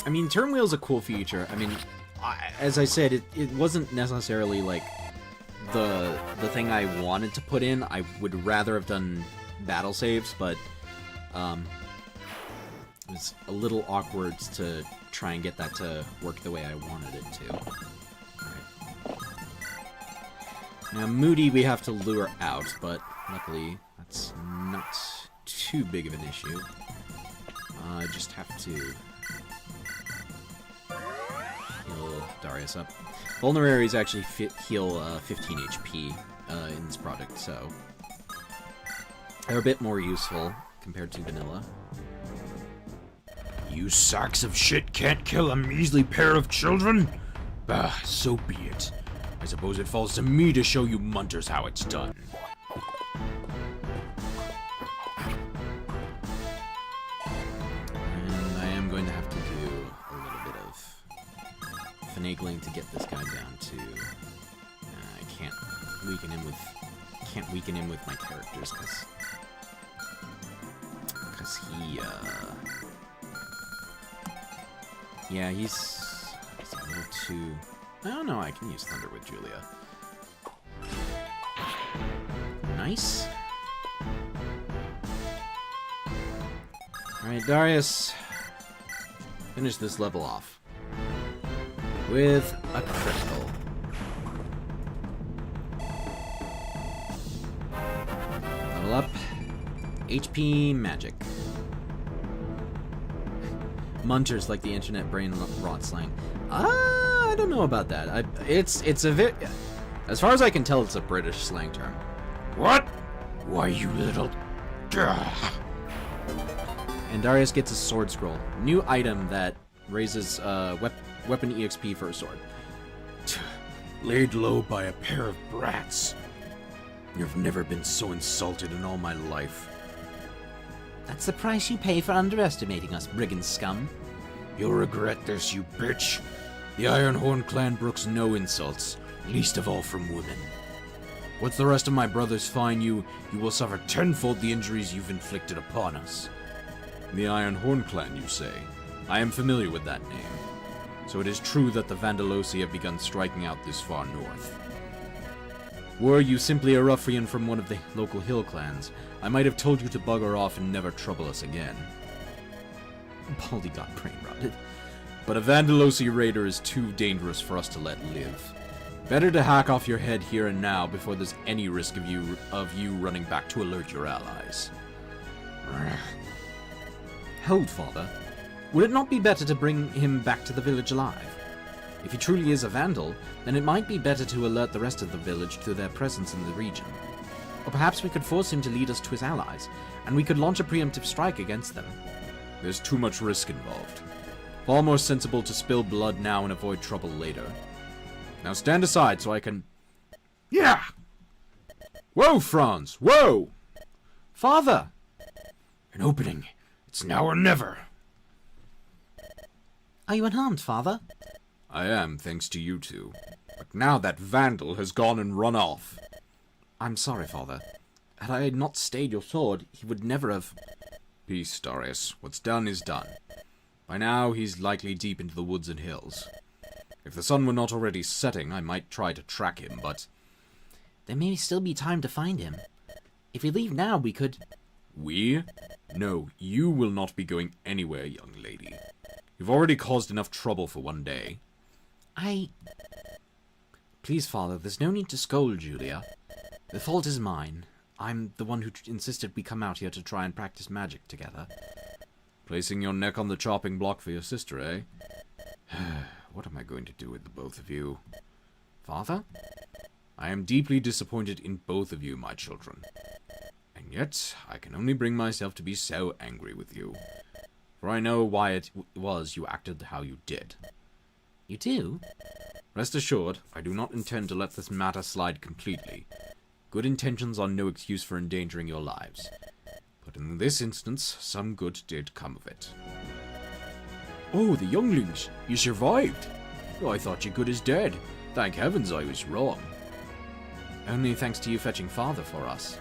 I mean, turn wheel's a cool feature. I mean, as I said, it wasn't necessarily, like, the thing I wanted to put in. I would rather have done battle saves, but, it was a little awkward to try and get that to work the way I wanted it to. Alright. Now, Moody we have to lure out, but luckily that's not too big of an issue. I just have to heal Darius up. Vulneraries actually heal 15 HP in this product, so they're a bit more useful compared to vanilla. You sacks of shit can't kill a measly pair of children? Bah, so be it. I suppose it falls to me to show you munters how it's done. And I am going to have to do a little bit of finagling to get this guy down to... I can't weaken him with my characters, because he, yeah, he's a little too... I don't know, I can use Thunder with Julia. Nice. Alright, Darius. finish this level off with a critical. Level up. HP magic. Munters like the internet brain rot slang. I don't know about that. It's a as far as I can tell, it's a British slang term. What? Why, you little... And Darius gets a sword scroll. New item that raises weapon EXP for a sword. Laid low by a pair of brats. You've never been so insulted in all my life. That's the price you pay for underestimating us, brigand scum. You'll regret this, you bitch. The Ironhorn clan brooks no insults, least of all from women. What's the rest of my brothers find you, you will suffer tenfold the injuries you've inflicted upon us. The Ironhorn clan, you say? I am familiar with that name. So it is true that the Vandalosi have begun striking out this far north. Were you simply a ruffian from one of the local hill clans, I might have told you to bugger off and never trouble us again. Baldy got brain-rotted. But a Vandalosi raider is too dangerous for us to let live. Better to hack off your head here and now before there's any risk of you running back to alert your allies. Hold, father. Would it not be better to bring him back to the village alive? If he truly is a Vandal, then it might be better to alert the rest of the village to their presence in the region. Or perhaps we could force him to lead us to his allies, and we could launch a preemptive strike against them. There's too much risk involved. Far more sensible to spill blood now and avoid trouble later. Now stand aside so I can... Yeah! Whoa, Franz! Whoa! Father! An opening. It's now or never. Are you unharmed, father? I am, thanks to you two. But now that Vandal has gone and run off. I'm sorry, father. Had I not stayed your sword, he would never have... Peace, Darius. What's done is done. By now, he's likely deep into the woods and hills. If the sun were not already setting, I might try to track him, but... There may still be time to find him. If we leave now, we could... We? No, you will not be going anywhere, young lady. You've already caused enough trouble for one day. Please, father, there's no need to scold Julia. The fault is mine. I'm the one who insisted we come out here to try and practice magic together. Placing your neck on the chopping block for your sister, eh? What am I going to do with the both of you? Father? I am deeply disappointed in both of you, my children. And yet, I can only bring myself to be so angry with you. For I know why it was you acted how you did. You do? Rest assured, I do not intend to let this matter slide completely. Good intentions are no excuse for endangering your lives. But in this instance, some good did come of it. Oh, the younglings! You survived! Oh, I thought you good as dead. Thank heavens I was wrong. Only thanks to you fetching father for us.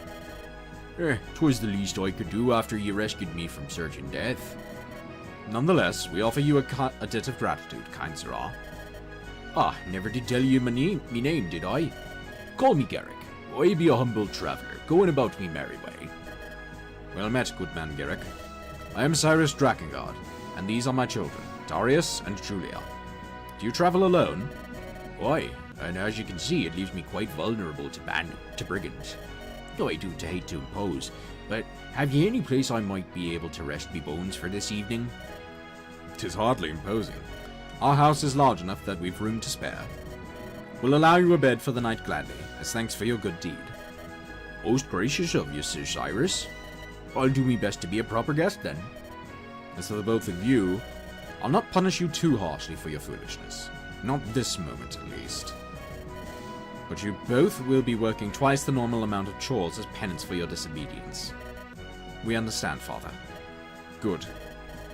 'Twas the least I could do after you rescued me from certain death. Nonetheless, we offer you a debt of gratitude, kind sirrah. Ah, never did tell you me name, did I? Call me Garrick. I be a humble traveller, going about me merry way. Well met, good man Garrick. I am Cyrus Drakengard, and these are my children, Darius and Julia. Do you travel alone? Why, and as you can see, it leaves me quite vulnerable to brigands. I do hate to impose, but have ye any place I might be able to rest me bones for this evening? 'Tis hardly imposing. Our house is large enough that we've room to spare. We'll allow you a bed for the night gladly, as thanks for your good deed. Most gracious of you, Sir Cyrus. I'll do me best to be a proper guest, then. As for the both of you, I'll not punish you too harshly for your foolishness. Not this moment, at least. But you both will be working twice the normal amount of chores as penance for your disobedience. We understand, father. Good.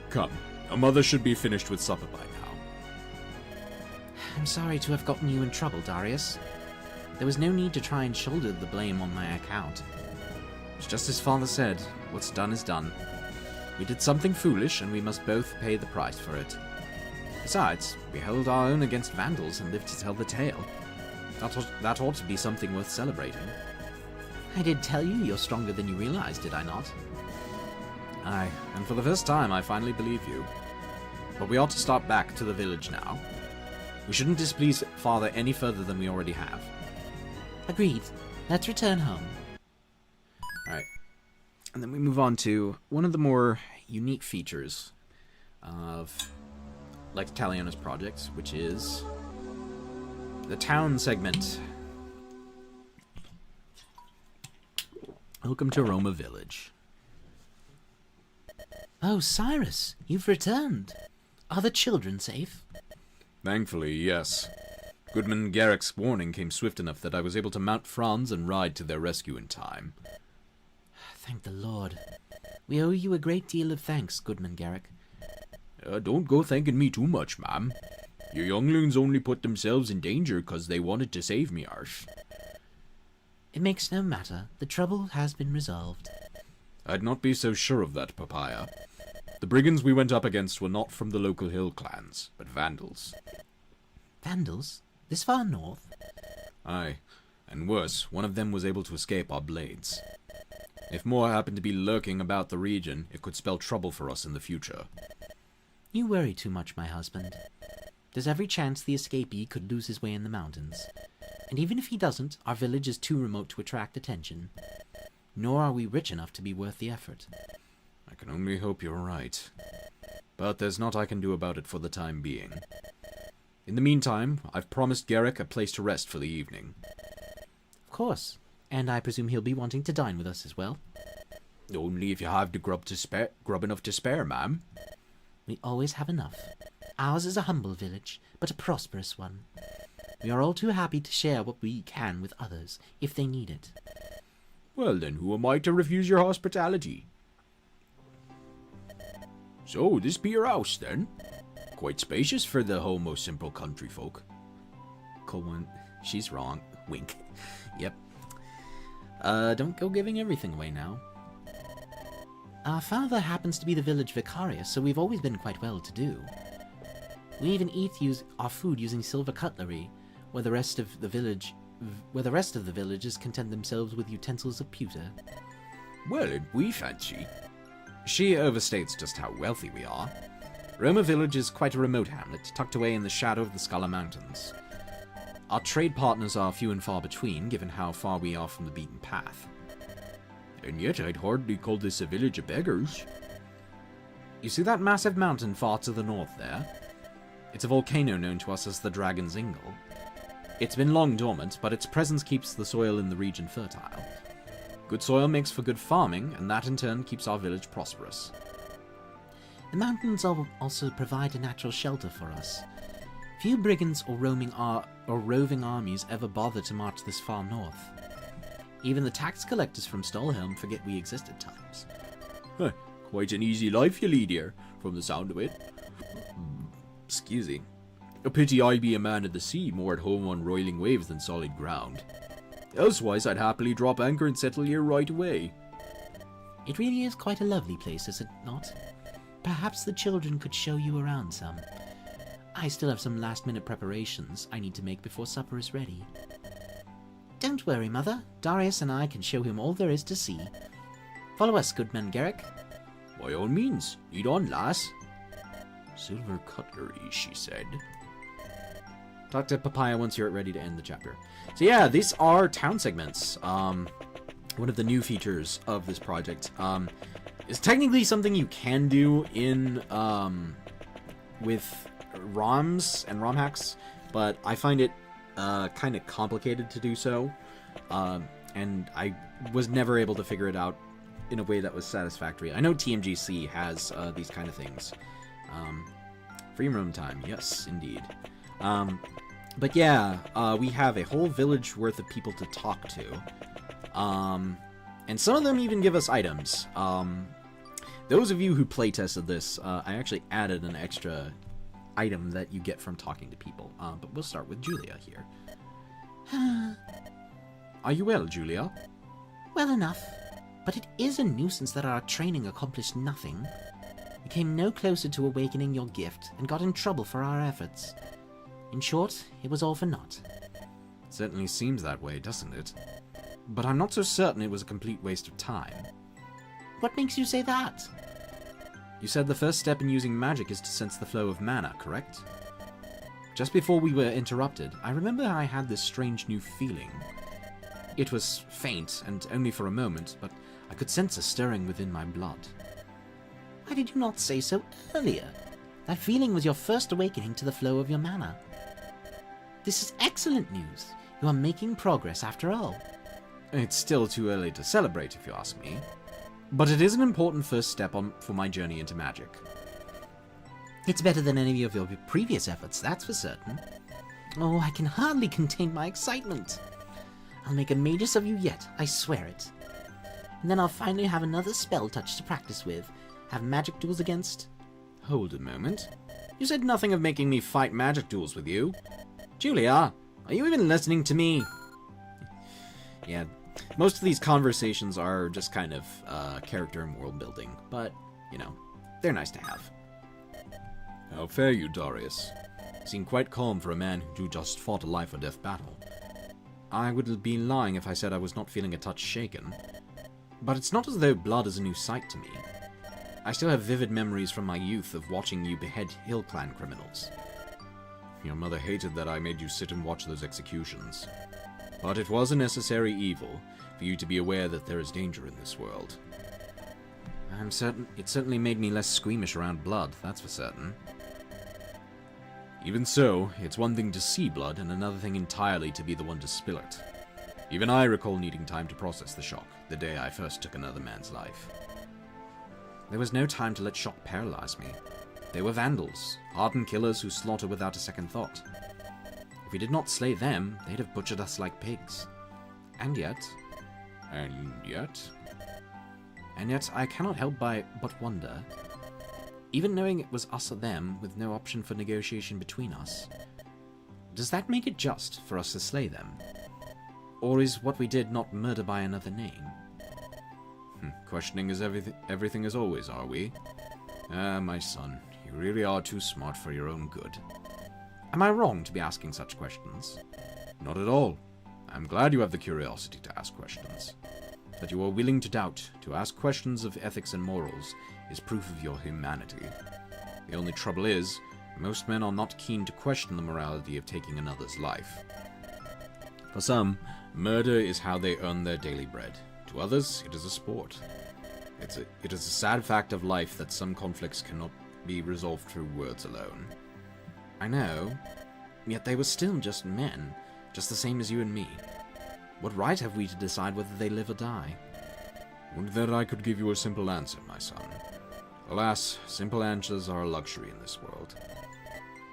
Come, your mother should be finished with supper by now. I'm sorry to have gotten you in trouble, Darius. There was no need to try and shoulder the blame on my account. It's just as father said, what's done is done. We did something foolish, and we must both pay the price for it. Besides, we held our own against Vandals and lived to tell the tale. That ought to be something worth celebrating. I did tell you you're stronger than you realized, did I not? Aye, and for the first time I finally believe you. but we ought to start back to the village now. We shouldn't displease Father any further than we already have. Agreed. Let's return home. Alright. And then we move on to one of the more unique features of Lex Talionis projects, which is the town segment. Welcome to Roma Village. Oh, Cyrus, you've returned. Are the children safe? Thankfully, yes. Goodman Garrick's warning came swift enough that I was able to mount Franz and ride to their rescue in time. Thank the Lord. We owe you a great deal of thanks, Goodman Garrick. Don't go thanking me too much, ma'am. Your younglings only put themselves in danger 'cause they wanted to save me, arsh. It makes no matter. The trouble has been resolved. I'd not be so sure of that, Papaya. The brigands we went up against were not from the local hill clans, but vandals. Vandals? This far north? Aye, and worse, one of them was able to escape our blades. If more happened to be lurking about the region, it could spell trouble for us in the future. You worry too much, my husband. There's every chance the escapee could lose his way in the mountains. And even if he doesn't, our village is too remote to attract attention. Nor are we rich enough to be worth the effort. I can only hope you're right. But there's naught I can do about it for the time being. In the meantime, I've promised Garrick a place to rest for the evening. Of course. And I presume he'll be wanting to dine with us as well. Only if you have the grub enough to spare, ma'am. We always have enough. Ours is a humble village, but a prosperous one. We are all too happy to share what we can with others, if they need it. Well then, who am I to refuse your hospitality? So, this be your house, then? Quite spacious for the homo simple country folk. Colwyn, she's wrong. Wink. Yep. Don't go giving everything away now. Our father happens to be the village vicarius, so we've always been quite well to do. We even eat our food using silver cutlery, where the rest of the villagers content themselves with utensils of pewter. Well, and we fancy. She overstates just how wealthy we are. Roma Village is quite a remote hamlet, tucked away in the shadow of the Scala Mountains. Our trade partners are few and far between, given how far we are from the beaten path. And yet I'd hardly call this a village of beggars. You see that massive mountain far to the north there? It's a volcano known to us as the Dragon's Ingle. It's been long dormant, but its presence keeps the soil in the region fertile. Good soil makes for good farming, and that in turn keeps our village prosperous. The mountains also provide a natural shelter for us. Few brigands or roving armies ever bother to march this far north. Even the tax collectors from Stolhelm forget we exist at times. Huh, quite an easy life you lead here, from the sound of it. Excuse me. A pity I be a man of the sea, more at home on roiling waves than solid ground. Elsewise, I'd happily drop anchor and settle here right away. It really is quite a lovely place, is it not? Perhaps the children could show you around some. I still have some last-minute preparations I need to make before supper is ready. Don't worry, Mother. Darius and I can show him all there is to see. Follow us, Goodman Garrick. By all means, eat on, lass. Silver cutlery, she said. Talk to Papaya once you're ready to end the chapter. So yeah, these are town segments. One of the new features of this project. It's technically something you can do in with ROMs and ROM hacks, but I find it kind of complicated to do so, and I was never able to figure it out in a way that was satisfactory. I know TMGC has these kind of things. Free roam time, yes, indeed. But yeah, we have a whole village worth of people to talk to. And some of them even give us items. Those of you who playtested this, I actually added an extra item that you get from talking to people. But we'll start with Julia here. Are you well, Julia? Well enough. But it is a nuisance that our training accomplished nothing. We came no closer to awakening your gift, and got in trouble for our efforts. In short, it was all for naught. It certainly seems that way, doesn't it? But I'm not so certain it was a complete waste of time. What makes you say that? You said the first step in using magic is to sense the flow of mana, correct? Just before we were interrupted, I remember I had this strange new feeling. It was faint, and only for a moment, but I could sense a stirring within my blood. Why did you not say so earlier? That feeling was your first awakening to the flow of your mana. This is excellent news. You are making progress after all. It's still too early to celebrate, if you ask me. But it is an important first step for my journey into magic. It's better than any of your previous efforts, that's for certain. Oh, I can hardly contain my excitement. I'll make a magus of you yet, I swear it. And then I'll finally have another spell touch to practice with. Have magic duels against... Hold a moment. You said nothing of making me fight magic duels with you. Julia, are you even listening to me? Yeah, most of these conversations are just kind of character and world building, but, you know, they're nice to have. How fare you, Darius? Seem quite calm for a man who just fought a life or death battle. I would be lying if I said I was not feeling a touch shaken. But it's not as though blood is a new sight to me. I still have vivid memories from my youth of watching you behead Hill Clan criminals. Your mother hated that I made you sit and watch those executions. But it was a necessary evil for you to be aware that there is danger in this world. I'm certain it certainly made me less squeamish around blood, that's for certain. Even so, it's one thing to see blood and another thing entirely to be the one to spill it. Even I recall needing time to process the shock the day I first took another man's life. There was no time to let shock paralyze me. They were vandals, hardened killers who slaughter without a second thought. If we did not slay them, they'd have butchered us like pigs. And yet, I cannot help but wonder, even knowing it was us or them, with no option for negotiation between us, does that make it just for us to slay them? Or is what we did not murder by another name? Questioning is everything as always, are we? Ah, my son, you really are too smart for your own good. Am I wrong to be asking such questions? Not at all. I'm glad you have the curiosity to ask questions. That you are willing to doubt, to ask questions of ethics and morals, is proof of your humanity. The only trouble is, most men are not keen to question the morality of taking another's life. For some, murder is how they earn their daily bread. To others, it is a sport. It is a sad fact of life that some conflicts cannot be resolved through words alone. I know, yet they were still just men, just the same as you and me. What right have we to decide whether they live or die? Would that I could give you a simple answer, my son. Alas, simple answers are a luxury in this world.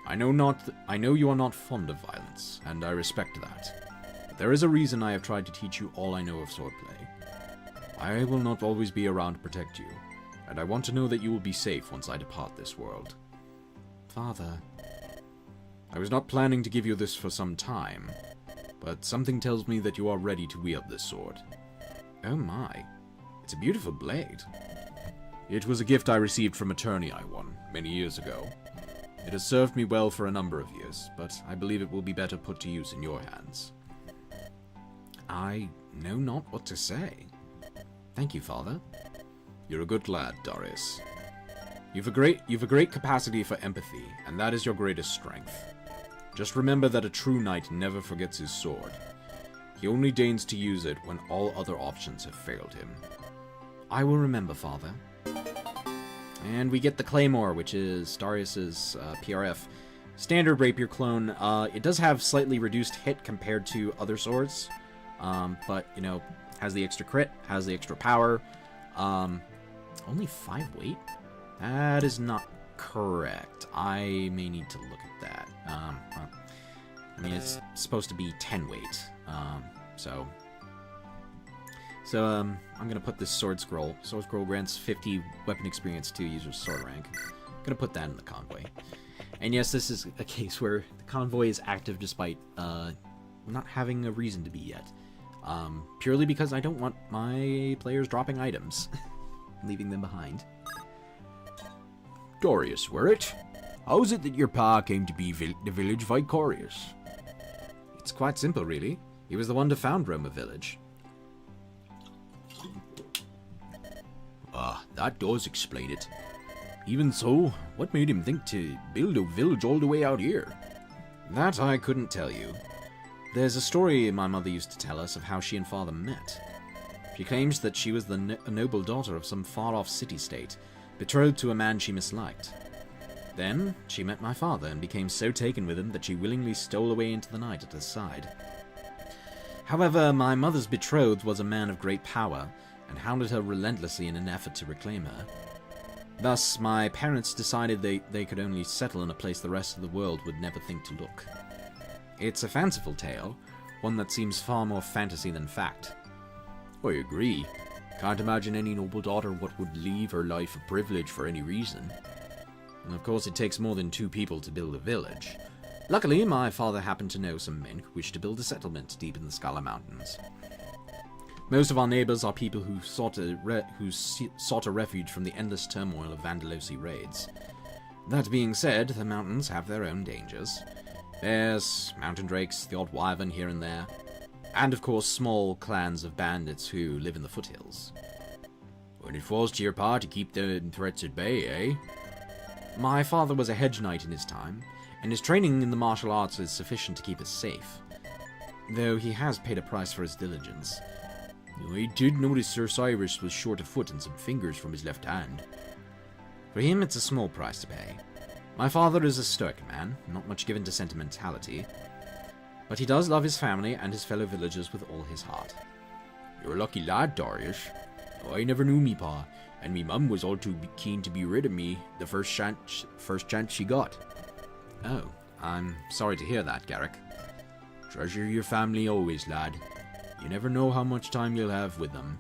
I know you are not fond of violence, and I respect that. But there is a reason I have tried to teach you all I know of swordplay. I will not always be around to protect you, and I want to know that you will be safe once I depart this world. Father, I was not planning to give you this for some time, but something tells me that you are ready to wield this sword. Oh my, it's a beautiful blade. It was a gift I received from a tourney I won many years ago. It has served me well for a number of years, but I believe it will be better put to use in your hands. I know not what to say. Thank you, Father. You're a good lad, Darius. You've a great capacity for empathy, and that is your greatest strength. Just remember that a true knight never forgets his sword. He only deigns to use it when all other options have failed him. I will remember, Father. And we get the Claymore, which is Darius's PRF. Standard rapier clone. It does have slightly reduced hit compared to other swords, but, you know, has the extra crit, has the extra power. Only 5 weight? That is not correct. I may need to look at that. I mean, it's supposed to be 10 weight. So I'm gonna put this sword scroll. Sword scroll grants 50 weapon experience to user's sword rank. I'm gonna put that in the convoy. And yes, this is a case where the convoy is active despite not having a reason to be yet. Purely because I don't want my players dropping items, leaving them behind. Darius, were it? How is it that your pa came to be the village vicarious? It's quite simple, really. He was the one to found Roma Village. Ah, that does explain it. Even so, what made him think to build a village all the way out here? That I couldn't tell you. There's a story my mother used to tell us of how she and father met. She claims that she was the noble daughter of some far-off city-state, betrothed to a man she misliked. Then, she met my father and became so taken with him that she willingly stole away into the night at his side. However, my mother's betrothed was a man of great power, and hounded her relentlessly in an effort to reclaim her. Thus, my parents decided they could only settle in a place the rest of the world would never think to look. It's a fanciful tale, one that seems far more fantasy than fact. I agree. Can't imagine any noble daughter what would leave her life of privilege for any reason. And of course, it takes more than 2 people to build a village. Luckily, my father happened to know some men who wished to build a settlement deep in the Scala Mountains. Most of our neighbors are people who sought a refuge from the endless turmoil of Vandalosi raids. That being said, the mountains have their own dangers. Bears, mountain drakes, the odd wyvern here and there, and of course small clans of bandits who live in the foothills. When it falls to your part to keep the threats at bay, eh? My father was a hedge knight in his time, and his training in the martial arts is sufficient to keep us safe. Though he has paid a price for his diligence. I did notice Sir Cyrus was short of foot and some fingers from his left hand. For him, it's a small price to pay. My father is a stoic man, not much given to sentimentality, but he does love his family and his fellow villagers with all his heart. You're a lucky lad, Darius. I never knew me pa, and me mum was all too keen to be rid of me the first chance she got. Oh, I'm sorry to hear that, Garrick. Treasure your family always, lad. You never know how much time you'll have with them.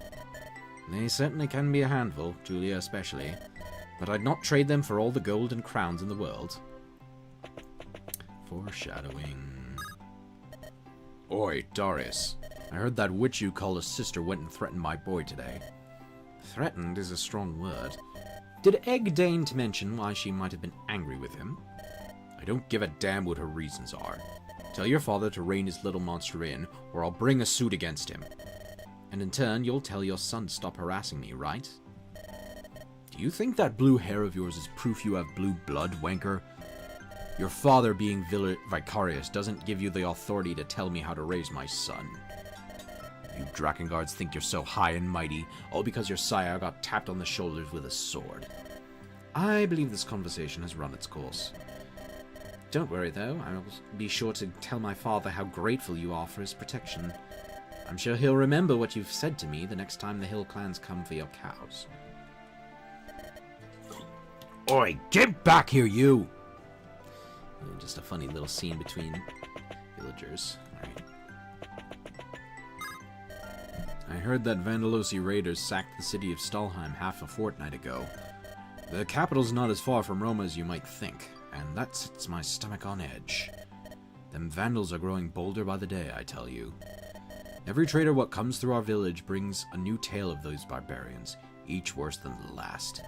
They certainly can be a handful, Julia especially, but I'd not trade them for all the gold and crowns in the world. Foreshadowing. Oi, Darius. I heard that witch you call a sister went and threatened my boy today. Threatened is a strong word. Did Egg deign to mention why she might have been angry with him? I don't give a damn what her reasons are. Tell your father to rein his little monster in, or I'll bring a suit against him. And in turn, you'll tell your son to stop harassing me, right? Do you think that blue hair of yours is proof you have blue blood, wanker? Your father being vicarious doesn't give you the authority to tell me how to raise my son. You Drakengard's think you're so high and mighty, all because your sire got tapped on the shoulders with a sword. I believe this conversation has run its course. Don't worry, though. I will be sure to tell my father how grateful you are for his protection. I'm sure he'll remember what you've said to me the next time the hill clans come for your cows. Oi, get back here, you! Just a funny little scene between villagers. Alright. I heard that Vandalosi raiders sacked the city of Stalheim half a fortnight ago. The capital's not as far from Roma as you might think, and that sets my stomach on edge. Them Vandals are growing bolder by the day, I tell you. Every trader what comes through our village brings a new tale of those barbarians, each worse than the last.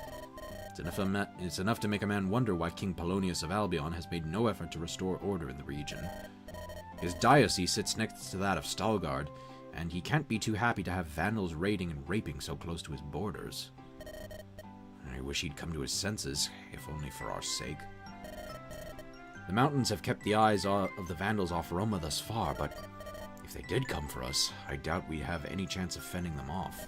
It's enough to make a man wonder why King Polonius of Albion has made no effort to restore order in the region. His diocese sits next to that of Stalgard, and he can't be too happy to have Vandals raiding and raping so close to his borders. I wish he'd come to his senses, if only for our sake. The mountains have kept the eyes of the Vandals off Roma thus far, but if they did come for us, I doubt we have any chance of fending them off.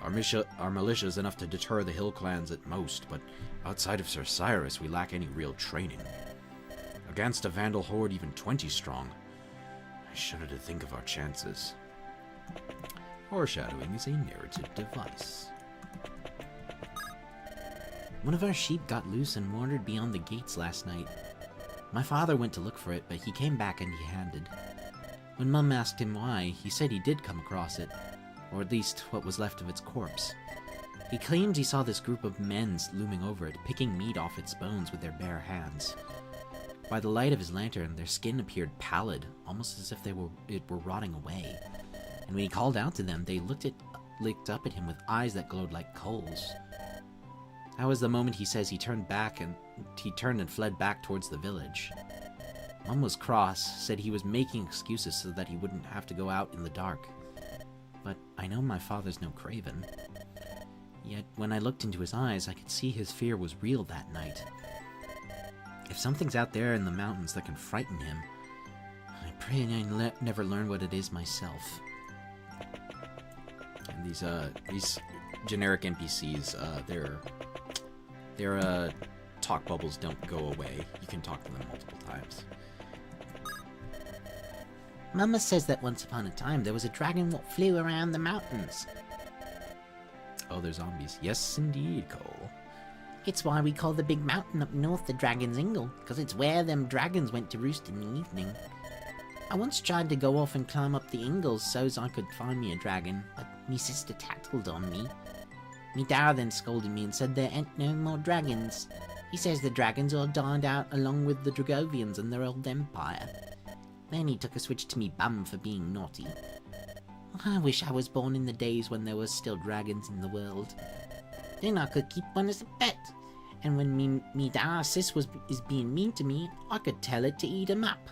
Our militia is enough to deter the hill clans at most, but outside of Sir Cyrus, we lack any real training. Against a Vandal horde even 20 strong, I shudder to think of our chances. Foreshadowing is a narrative device. One of our sheep got loose and wandered beyond the gates last night. My father went to look for it, but he came back empty-handed. When Mum asked him why, he said he did come across it, or at least what was left of its corpse. He claimed he saw this group of men looming over it, picking meat off its bones with their bare hands. By the light of his lantern, their skin appeared pallid, almost as if it were rotting away. And when he called out to them, they looked up at him with eyes that glowed like coals. That was the moment he says he turned and fled back towards the village. Mum was cross, said he was making excuses so that he wouldn't have to go out in the dark. But I know my father's no craven. Yet, when I looked into his eyes, I could see his fear was real that night. If something's out there in the mountains that can frighten him, I pray I never learn what it is myself. And these generic NPCs, their talk bubbles don't go away. You can talk to them multiple times. Mama says that once upon a time there was a dragon that flew around the mountains. Oh, they're zombies. Yes, indeed, Cole. It's why we call the big mountain up north the Dragon's Ingle, because it's where them dragons went to roost in the evening. I once tried to go off and climb up the Ingles so's I could find me a dragon, but me sister tattled on me. Me dad then scolded me and said there ain't no more dragons. He says the dragons all died out along with the Dragovians and their old empire. Then he took a switch to me bum for being naughty. I wish I was born in the days when there was still dragons in the world. Then I could keep one as a pet. And when me Darius is being mean to me, I could tell it to eat him up.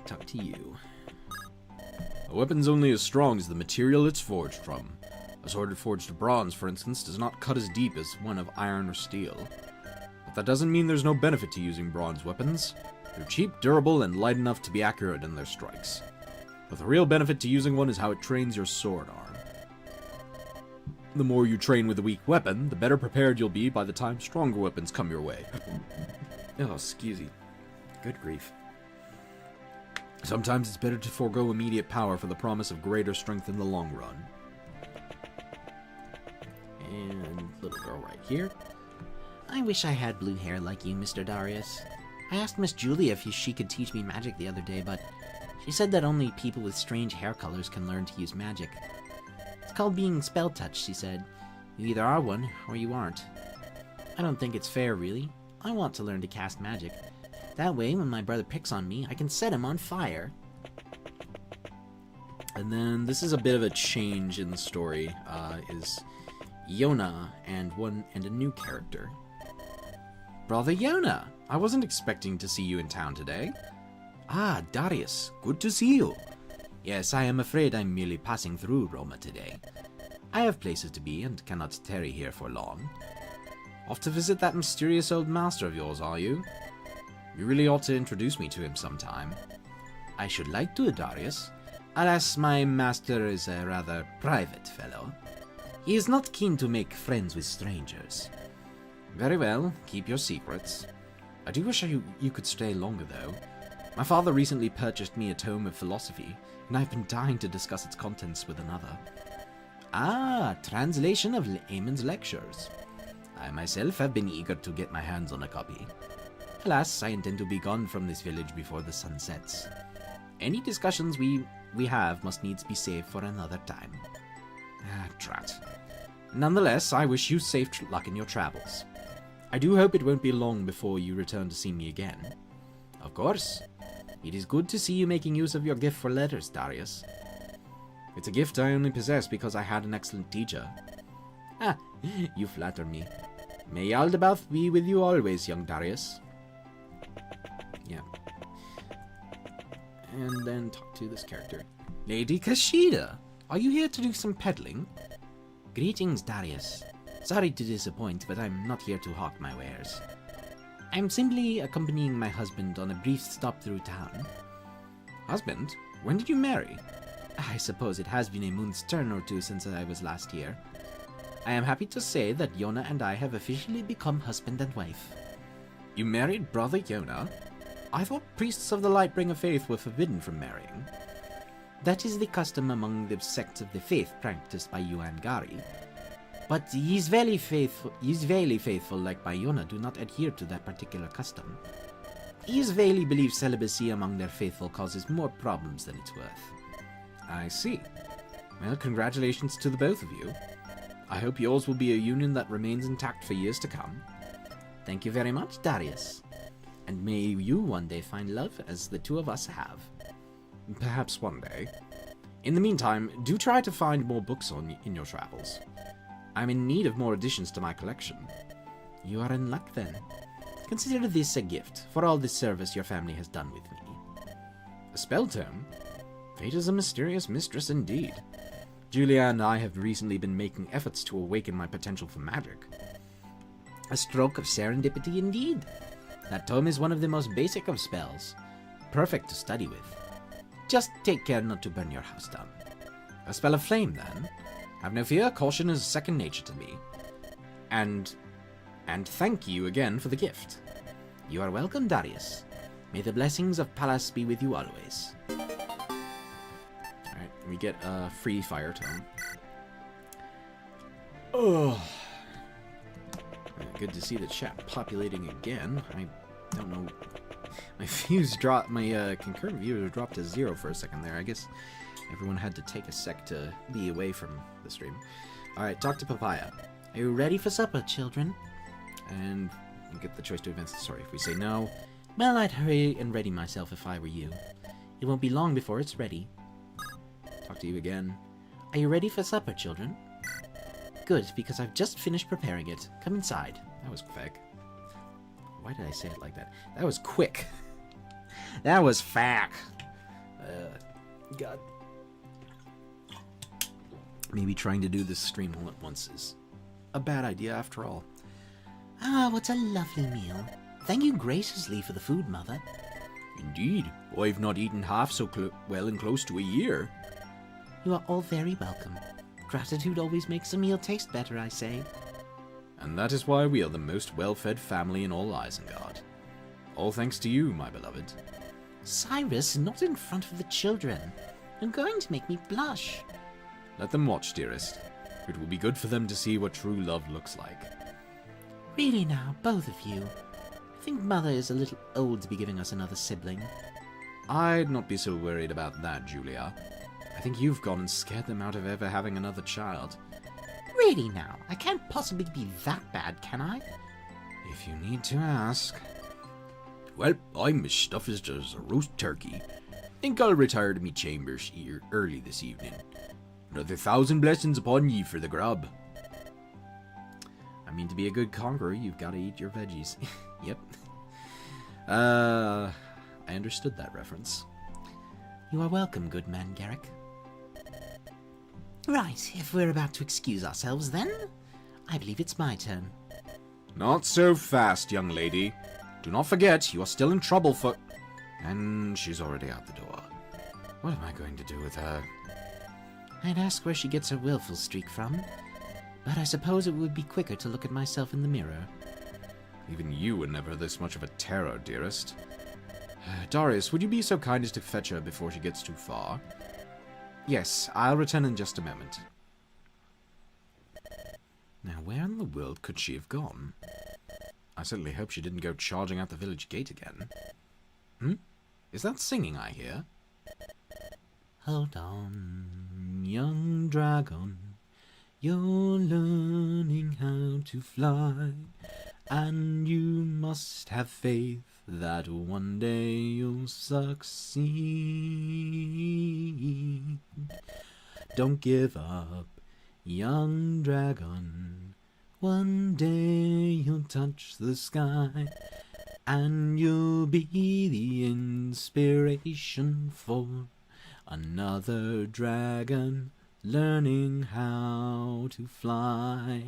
Talk to you. A weapon's only as strong as the material it's forged from. A sword forged of bronze, for instance, does not cut as deep as one of iron or steel. But that doesn't mean there's no benefit to using bronze weapons. They're cheap, durable, and light enough to be accurate in their strikes. But the real benefit to using one is how it trains your sword arm. The more you train with a weak weapon, the better prepared you'll be by the time stronger weapons come your way. Oh, excuse me. Good grief. Sometimes it's better to forego immediate power for the promise of greater strength in the long run. And little girl right here. I wish I had blue hair like you, Mr. Darius. I asked Miss Julia if she could teach me magic the other day, but she said that only people with strange hair colors can learn to use magic. It's called being spell-touched, she said. You either are one, or you aren't. I don't think it's fair, really. I want to learn to cast magic. That way, when my brother picks on me, I can set him on fire. And then this is a bit of a change in the story, is Yona and a new character. Brother Yona, I wasn't expecting to see you in town today. Ah, Darius, good to see you. Yes, I am afraid I'm merely passing through Roma today. I have places to be and cannot tarry here for long. Off to visit that mysterious old master of yours, are you? You really ought to introduce me to him sometime. I should like to, Darius. Alas, my master is a rather private fellow. He is not keen to make friends with strangers. Very well, keep your secrets. I do wish you could stay longer, though. My father recently purchased me a tome of philosophy, and I've been dying to discuss its contents with another. Ah, translation of Eamon's lectures. I myself have been eager to get my hands on a copy. Alas, I intend to be gone from this village before the sun sets. Any discussions we have must needs be saved for another time. Ah, drat. Nonetheless, I wish you safe luck in your travels. I do hope it won't be long before you return to see me again. Of course. It is good to see you making use of your gift for letters, Darius. It's a gift I only possess because I had an excellent teacher. Ah, you flatter me. May Aldebaoth be with you always, young Darius. Yeah. And then talk to this character. Lady Kashida, are you here to do some peddling? Greetings, Darius. Sorry to disappoint, but I'm not here to hawk my wares. I'm simply accompanying my husband on a brief stop through town. Husband? When did you marry? I suppose it has been a moon's turn or two since I was last here. I am happy to say that Yona and I have officially become husband and wife. You married Brother Yona? I thought priests of the Lightbringer faith were forbidden from marrying. That is the custom among the sects of the faith practiced by Yuan Gari. But ye's very faithful like by Yona do not adhere to that particular custom. Ye's veily believe celibacy among their faithful causes more problems than it's worth. I see. Well, congratulations to the both of you. I hope yours will be a union that remains intact for years to come. Thank you very much, Darius. And may you one day find love as the two of us have. Perhaps one day. In the meantime, do try to find more books in your travels. I'm in need of more additions to my collection. You are in luck then. Consider this a gift for all the service your family has done with me. A spell tome? Fate is a mysterious mistress indeed. Julia and I have recently been making efforts to awaken my potential for magic. A stroke of serendipity indeed. That tome is one of the most basic of spells. Perfect to study with. Just take care not to burn your house down. A spell of flame, then? Have no fear, caution is second nature to me. And thank you again for the gift. You are welcome, Darius. May the blessings of Pallas be with you always. Alright, we get a free fire tome. Oh. Good to see the chat populating again. I don't know. My views dropped, my concurrent views dropped to 0 for a second there. I guess everyone had to take a sec to be away from the stream. Alright, talk to Papaya. Are you ready for supper, children? And you get the choice to advance the story. If we say no, Well, I'd hurry and ready myself if I were you. It won't be long before it's ready. talk to you again. Are you ready for supper, children? Good, because I've just finished preparing it. Come inside. That was quick. Why did I say it like that? That was quick. That was fack. God. Maybe trying to do this stream all at once is a bad idea after all. Ah, what a lovely meal. Thank you graciously for the food, Mother. Indeed. I've not eaten half so well in close to a year. You are all very welcome. Gratitude always makes a meal taste better, I say. And that is why we are the most well-fed family in all Isengard. All thanks to you, my beloved. Cyrus, not in front of the children. You're going to make me blush. Let them watch, dearest. It will be good for them to see what true love looks like. Really now, both of you. I think Mother is a little old to be giving us another sibling. I'd not be so worried about that, Julia. I think you've gone and scared them out of ever having another child. Really now, I can't possibly be that bad, can I? If you need to ask. Well, I'm as stuffed as a roast turkey. Think I'll retire to me chambers here early this evening. Another 1,000 blessings upon ye for the grub. I mean, to be a good conqueror, you've got to eat your veggies. Yep. I understood that reference. You are welcome, good man, Garrick. Right, if we're about to excuse ourselves then, I believe it's my turn. Not so fast, young lady. Do not forget, you are still in trouble for... And she's already out the door. What am I going to do with her? I'd ask where she gets her willful streak from, but I suppose it would be quicker to look at myself in the mirror. Even you were never this much of a terror, dearest. Darius, would you be so kind as to fetch her before she gets too far? Yes, I'll return in just a moment. Now, where in the world could she have gone? I certainly hope she didn't go charging out the village gate again. Is that singing I hear? Hold on, young dragon, you're learning how to fly, and you must have faith that one day you'll succeed. Don't give up, young dragon, one day you'll touch the sky, and you'll be the inspiration for another dragon learning how to fly.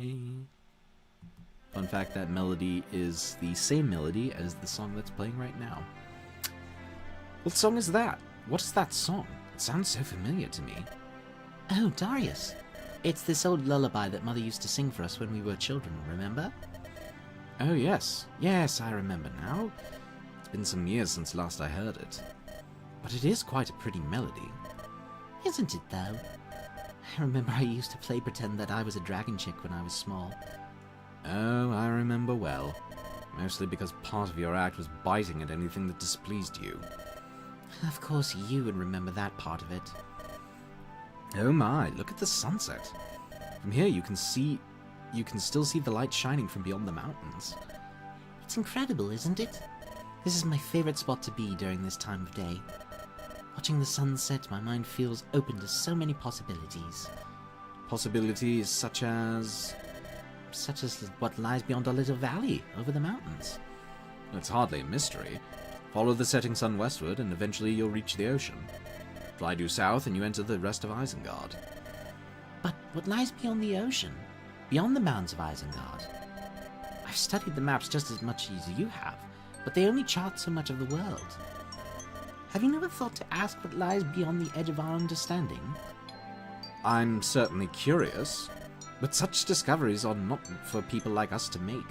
Fun fact, that melody is the same melody as the song that's playing right now. What song is that? What is that song? It sounds so familiar to me. Oh, Darius. It's this old lullaby that Mother used to sing for us when we were children, remember? Oh, yes. Yes, I remember now. It's been some years since last I heard it. But it is quite a pretty melody. Isn't it, though? I remember I used to play pretend that I was a dragon chick when I was small. Oh, I remember well. Mostly because part of your act was biting at anything that displeased you. Of course you would remember that part of it. Oh my, look at the sunset. From here you can still see the light shining from beyond the mountains. It's incredible, isn't it? This is my favorite spot to be during this time of day. Watching the sunset, my mind feels open to so many possibilities. Possibilities such as what lies beyond our little valley over the mountains. It's hardly a mystery. Follow the setting sun westward and eventually you'll reach the ocean. Fly due south and you enter the rest of Isengard. But what lies beyond the ocean, beyond the mountains of Isengard? I've studied the maps just as much as you have, but they only chart so much of the world. Have you never thought to ask what lies beyond the edge of our understanding? I'm certainly curious, but such discoveries are not for people like us to make.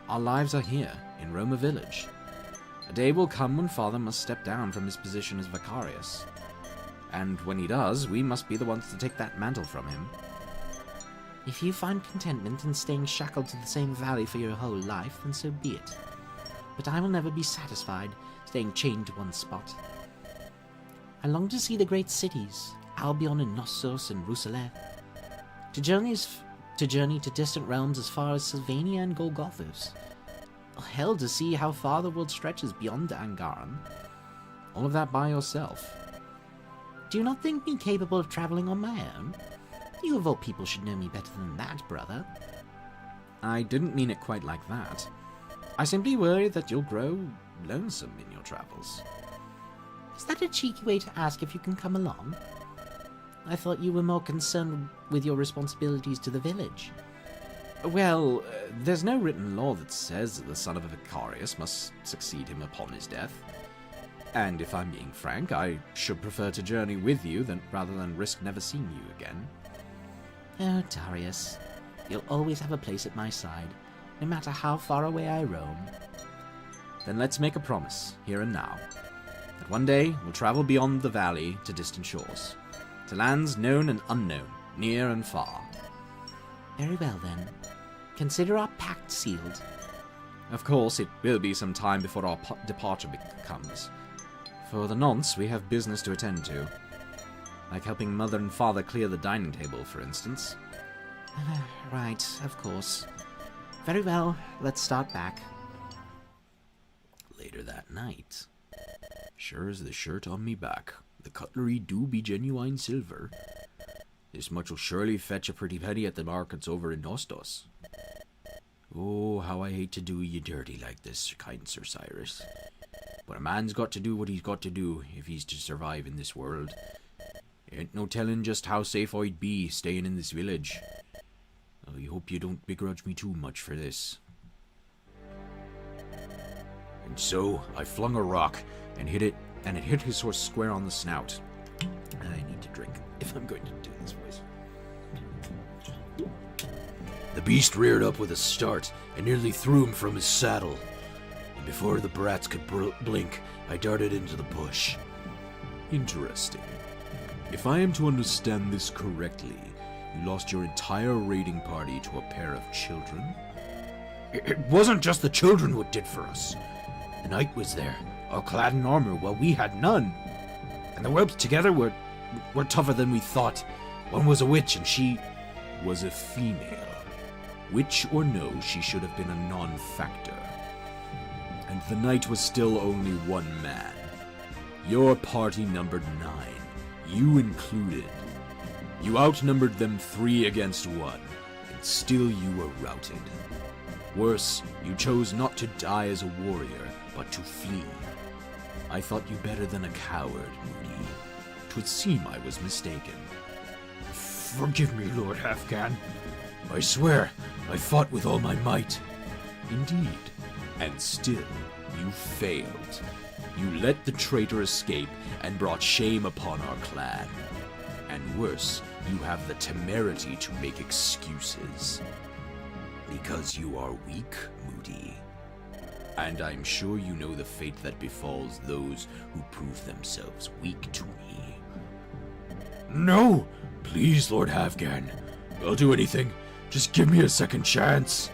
Our lives are here, in Roma Village. A day will come when Father must step down from his position as Vicarius. And when he does, we must be the ones to take that mantle from him. If you find contentment in staying shackled to the same valley for your whole life, then so be it. But I will never be satisfied staying chained to one spot. I long to see the great cities, Albion and Knossos and Rousselet. To journey to distant realms as far as Sylvania and Golgothos. Or hell, to see how far the world stretches beyond Angaran. All of that by yourself. Do you not think me capable of traveling on my own? You of all people should know me better than that, brother. I didn't mean it quite like that. I simply worry that you'll grow lonesome in your travels. Is that a cheeky way to ask if you can come along? I thought you were more concerned with your responsibilities to the village. Well, there's no written law that says that the son of a Vicarius must succeed him upon his death. And if I'm being frank, I should prefer to journey with you rather than risk never seeing you again. Oh, Darius, you'll always have a place at my side, no matter how far away I roam. Then let's make a promise, here and now, that one day we'll travel beyond the valley to distant shores, to lands known and unknown, near and far. Very well, then. Consider our pact sealed. Of course, it will be some time before our departure comes. For the nonce, we have business to attend to. Like helping Mother and Father clear the dining table, for instance. Right, of course. Very well, let's start back. Later that night. Sure as the shirt on me back, the cutlery do be genuine silver. This much'll surely fetch a pretty penny at the markets over in Nostos. Oh, how I hate to do ye dirty like this, kind Sir Cyrus. But a man's got to do what he's got to do if he's to survive in this world. Ain't no telling just how safe I'd be staying in this village. I hope you don't begrudge me too much for this. And so, I flung a rock and hit it, and it hit his horse square on the snout. I need to drink if I'm going to do this voice. The beast reared up with a start and nearly threw him from his saddle. And before the brats could blink, I darted into the bush. Interesting. If I am to understand this correctly, you lost your entire raiding party to a pair of children? It wasn't just the children who did for us. The knight was there, all clad in armor, while we had none. And the whelps together were tougher than we thought. One was a witch, and she was a female. Witch or no, she should have been a non-factor. And the knight was still only one man. Your party numbered 9, you included. You outnumbered them 3 against 1, and still you were routed. Worse, you chose not to die as a warrior, but to flee. I thought you better than a coward, Moody. 'Twould seem I was mistaken. Forgive me, Lord Halfgan. I swear, I fought with all my might. Indeed. And still, you failed. You let the traitor escape and brought shame upon our clan. And worse, you have the temerity to make excuses. Because you are weak, Moody. And I'm sure you know the fate that befalls those who prove themselves weak to me. No! Please, Lord Halfgan. I'll do anything. Just give me a second chance.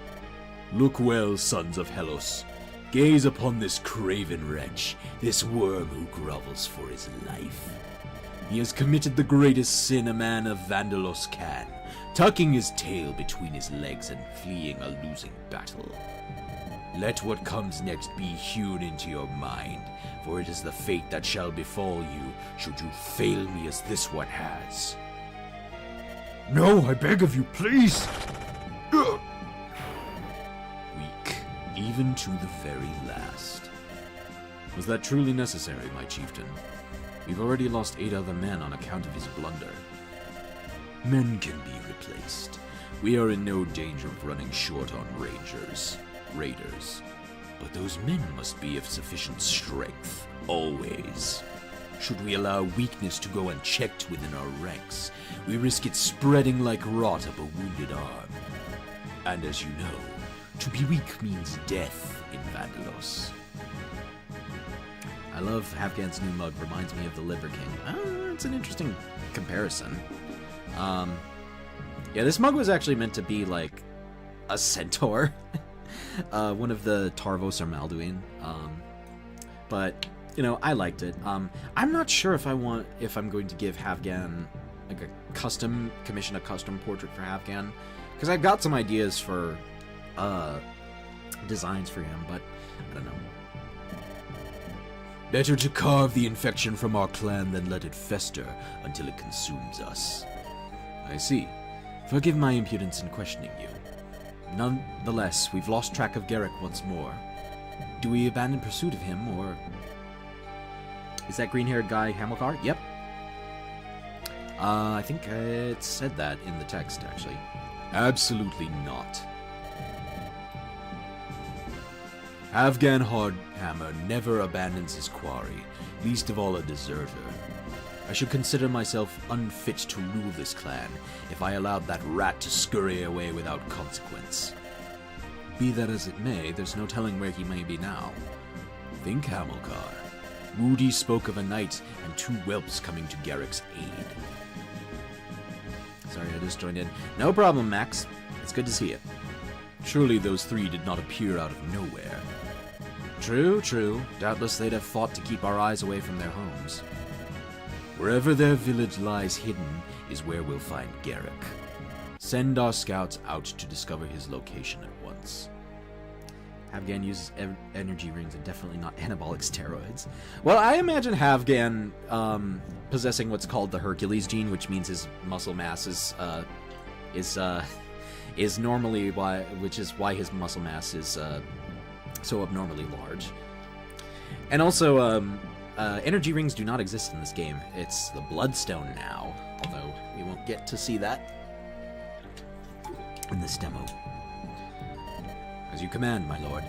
Look well, sons of Hellas. Gaze upon this craven wretch, this worm who grovels for his life. He has committed the greatest sin a man of Vandalos can, tucking his tail between his legs and fleeing a losing battle. Let what comes next be hewn into your mind, for it is the fate that shall befall you should you fail me as this one has. No, I beg of you, please! Weak, even to the very last. Was that truly necessary, my chieftain? We've already lost 8 other men on account of his blunder. Men can be replaced. We are in no danger of running short on raiders. But those men must be of sufficient strength, always. Should we allow weakness to go unchecked within our ranks, we risk it spreading like rot up a wounded arm. And as you know, to be weak means death in Vandalos. I love Afghan's new mug. Reminds me of the Liver King. It's an interesting comparison. Yeah, this mug was actually meant to be like a centaur. One of the Tarvos or Malduin. But, you know, I liked it. I'm not sure if I'm going to give Afghan like commission a custom portrait for Afghan. Because I've got some ideas for designs for him, but I don't know. Better to carve the infection from our clan than let it fester until it consumes us. I see. Forgive my impudence in questioning you. Nonetheless, we've lost track of Garrick once more. Do we abandon pursuit of him, or... Is that green-haired guy Hamilcar? Yep. I think it said that in the text, actually. Absolutely not. Afghan Hardhammer never abandons his quarry, least of all a deserter. I should consider myself unfit to rule this clan if I allowed that rat to scurry away without consequence. Be that as it may, there's no telling where he may be now. Think Hamilcar. Moody spoke of a knight and 2 whelps coming to Garrick's aid. Sorry, I just joined in. No problem, Max. It's good to see you. Surely those 3 did not appear out of nowhere. True. Doubtless they'd have fought to keep our eyes away from their homes. Wherever their village lies hidden is where we'll find Garrick. Send our scouts out to discover his location at once. Afghan uses energy rings and definitely not anabolic steroids. Well, I imagine Afghan possessing what's called the Hercules gene, which means his muscle mass is normally which is why his muscle mass is so abnormally large. And also, energy rings do not exist in this game. It's the Bloodstone now, although we won't get to see that in this demo. As you command, my lord.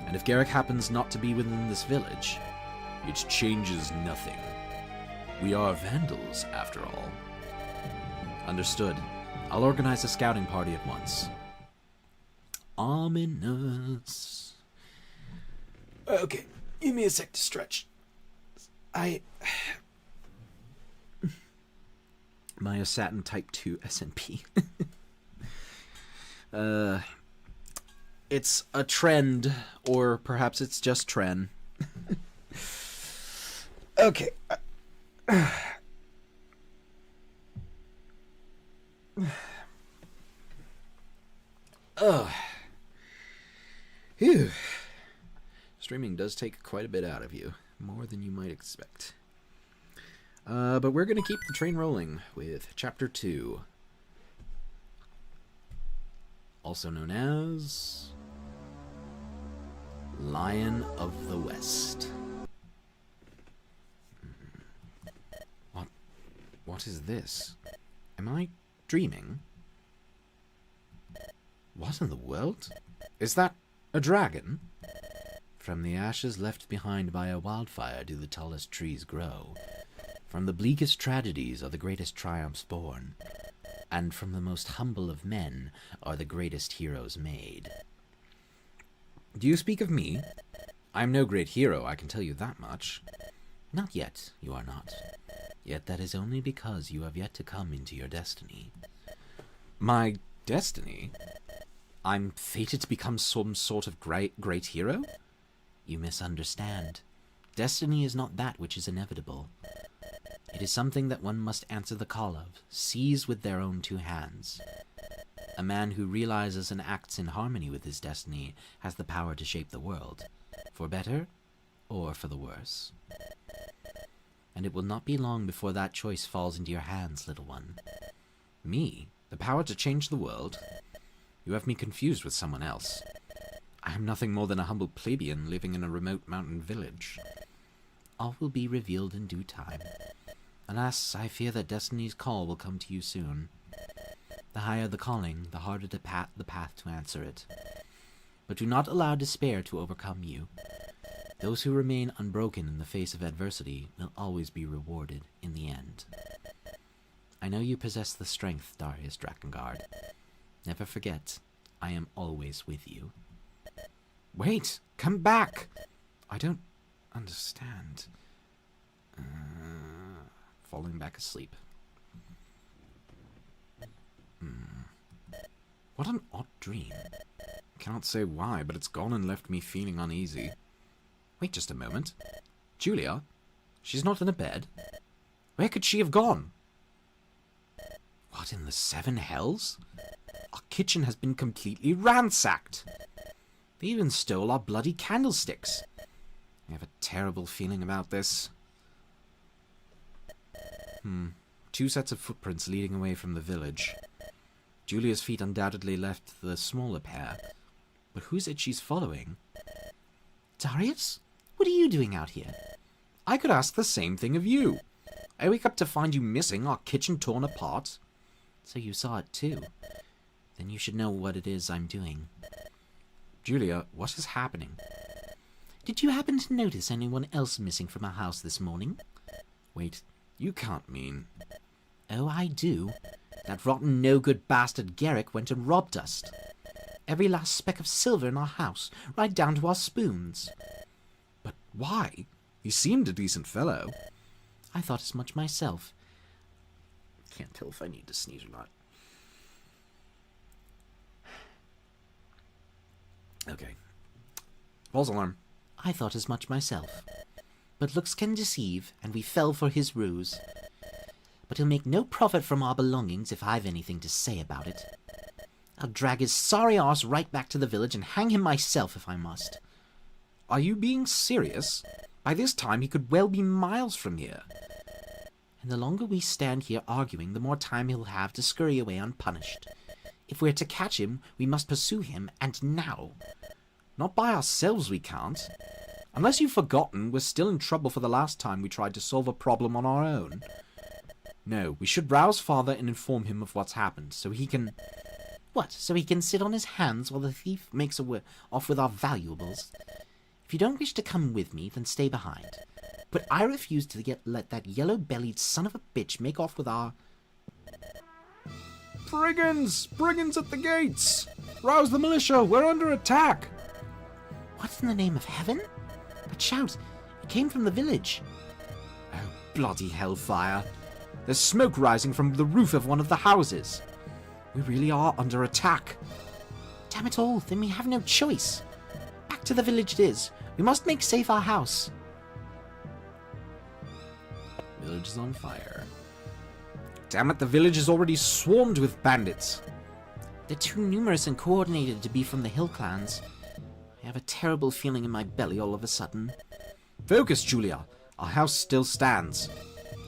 And if Garrick happens not to be within this village... It changes nothing. We are Vandals, after all. Understood. I'll organize a scouting party at once. Ominous. Okay, give me a sec to stretch. Myostatin type 2 SNP. It's a trend, or perhaps it's just Tren. Okay. Phew. Streaming does take quite a bit out of you, more than you might expect. But we're going to keep the train rolling with Chapter 2. Also known as... Lion of the West. What is this? Am I dreaming? What in the world? Is that a dragon? From the ashes left behind by a wildfire do the tallest trees grow. From the bleakest tragedies are the greatest triumphs born. And from the most humble of men are the greatest heroes made. Do you speak of me? I am no great hero, I can tell you that much. Not yet, you are not. Yet that is only because you have yet to come into your destiny. My destiny? I'm fated to become some sort of great hero? You misunderstand. Destiny is not that which is inevitable. It is something that one must answer the call of, seize with their own 2 hands. A man who realizes and acts in harmony with his destiny has the power to shape the world, for better or for the worse. And it will not be long before that choice falls into your hands, little one. Me? The power to change the world? You have me confused with someone else. I am nothing more than a humble plebeian living in a remote mountain village. All will be revealed in due time. Alas, I fear that destiny's call will come to you soon. The higher the calling, the harder the path to answer it. But do not allow despair to overcome you. Those who remain unbroken in the face of adversity will always be rewarded in the end. I know you possess the strength, Darius Drakengard. Never forget, I am always with you. Wait! Come back! I don't understand. Falling back asleep. What an odd dream. Cannot say why, but it's gone and left me feeling uneasy. Wait just a moment. Julia? She's not in a bed? Where could she have gone? What in the seven hells? Our kitchen has been completely ransacked. They even stole our bloody candlesticks. I have a terrible feeling about this. 2 sets of footprints leading away from the village. Julia's feet undoubtedly left the smaller pair. But who's it she's following? Darius? What are you doing out here? I could ask the same thing of you. I wake up to find you missing, our kitchen torn apart. So you saw it too. Then you should know what it is I'm doing. Julia, what is happening? Did you happen to notice anyone else missing from our house this morning? Wait, you can't mean... Oh, I do. That rotten no-good bastard Garrick went and robbed us. Every last speck of silver in our house, right down to our spoons. But why? He seemed a decent fellow. I thought as much myself. Can't tell if I need to sneeze or not. Okay. False alarm. I thought as much myself. But looks can deceive, and we fell for his ruse. But he'll make no profit from our belongings if I've anything to say about it. I'll drag his sorry arse right back to the village and hang him myself if I must. Are you being serious? By this time he could well be miles from here. And the longer we stand here arguing, the more time he'll have to scurry away unpunished. If we're to catch him, we must pursue him, and now. Not by ourselves we can't. Unless you've forgotten, we're still in trouble for the last time we tried to solve a problem on our own. No, we should rouse Father and inform him of what's happened, so he can... What, so he can sit on his hands while the thief makes off with our valuables? If you don't wish to come with me, then stay behind. But I refuse to let that yellow-bellied son of a bitch make off with our... Brigands! Brigands at the gates! Rouse the militia! We're under attack! What in the name of heaven? That shout, it came from the village. Oh, bloody hellfire. There's smoke rising from the roof of one of the houses. We really are under attack. Damn it all, then we have no choice. Back to the village it is. We must make safe our house. Village is on fire. Damn it, the village is already swarmed with bandits. They're too numerous and coordinated to be from the hill clans. I have a terrible feeling in my belly all of a sudden. Focus, Julia. Our house still stands.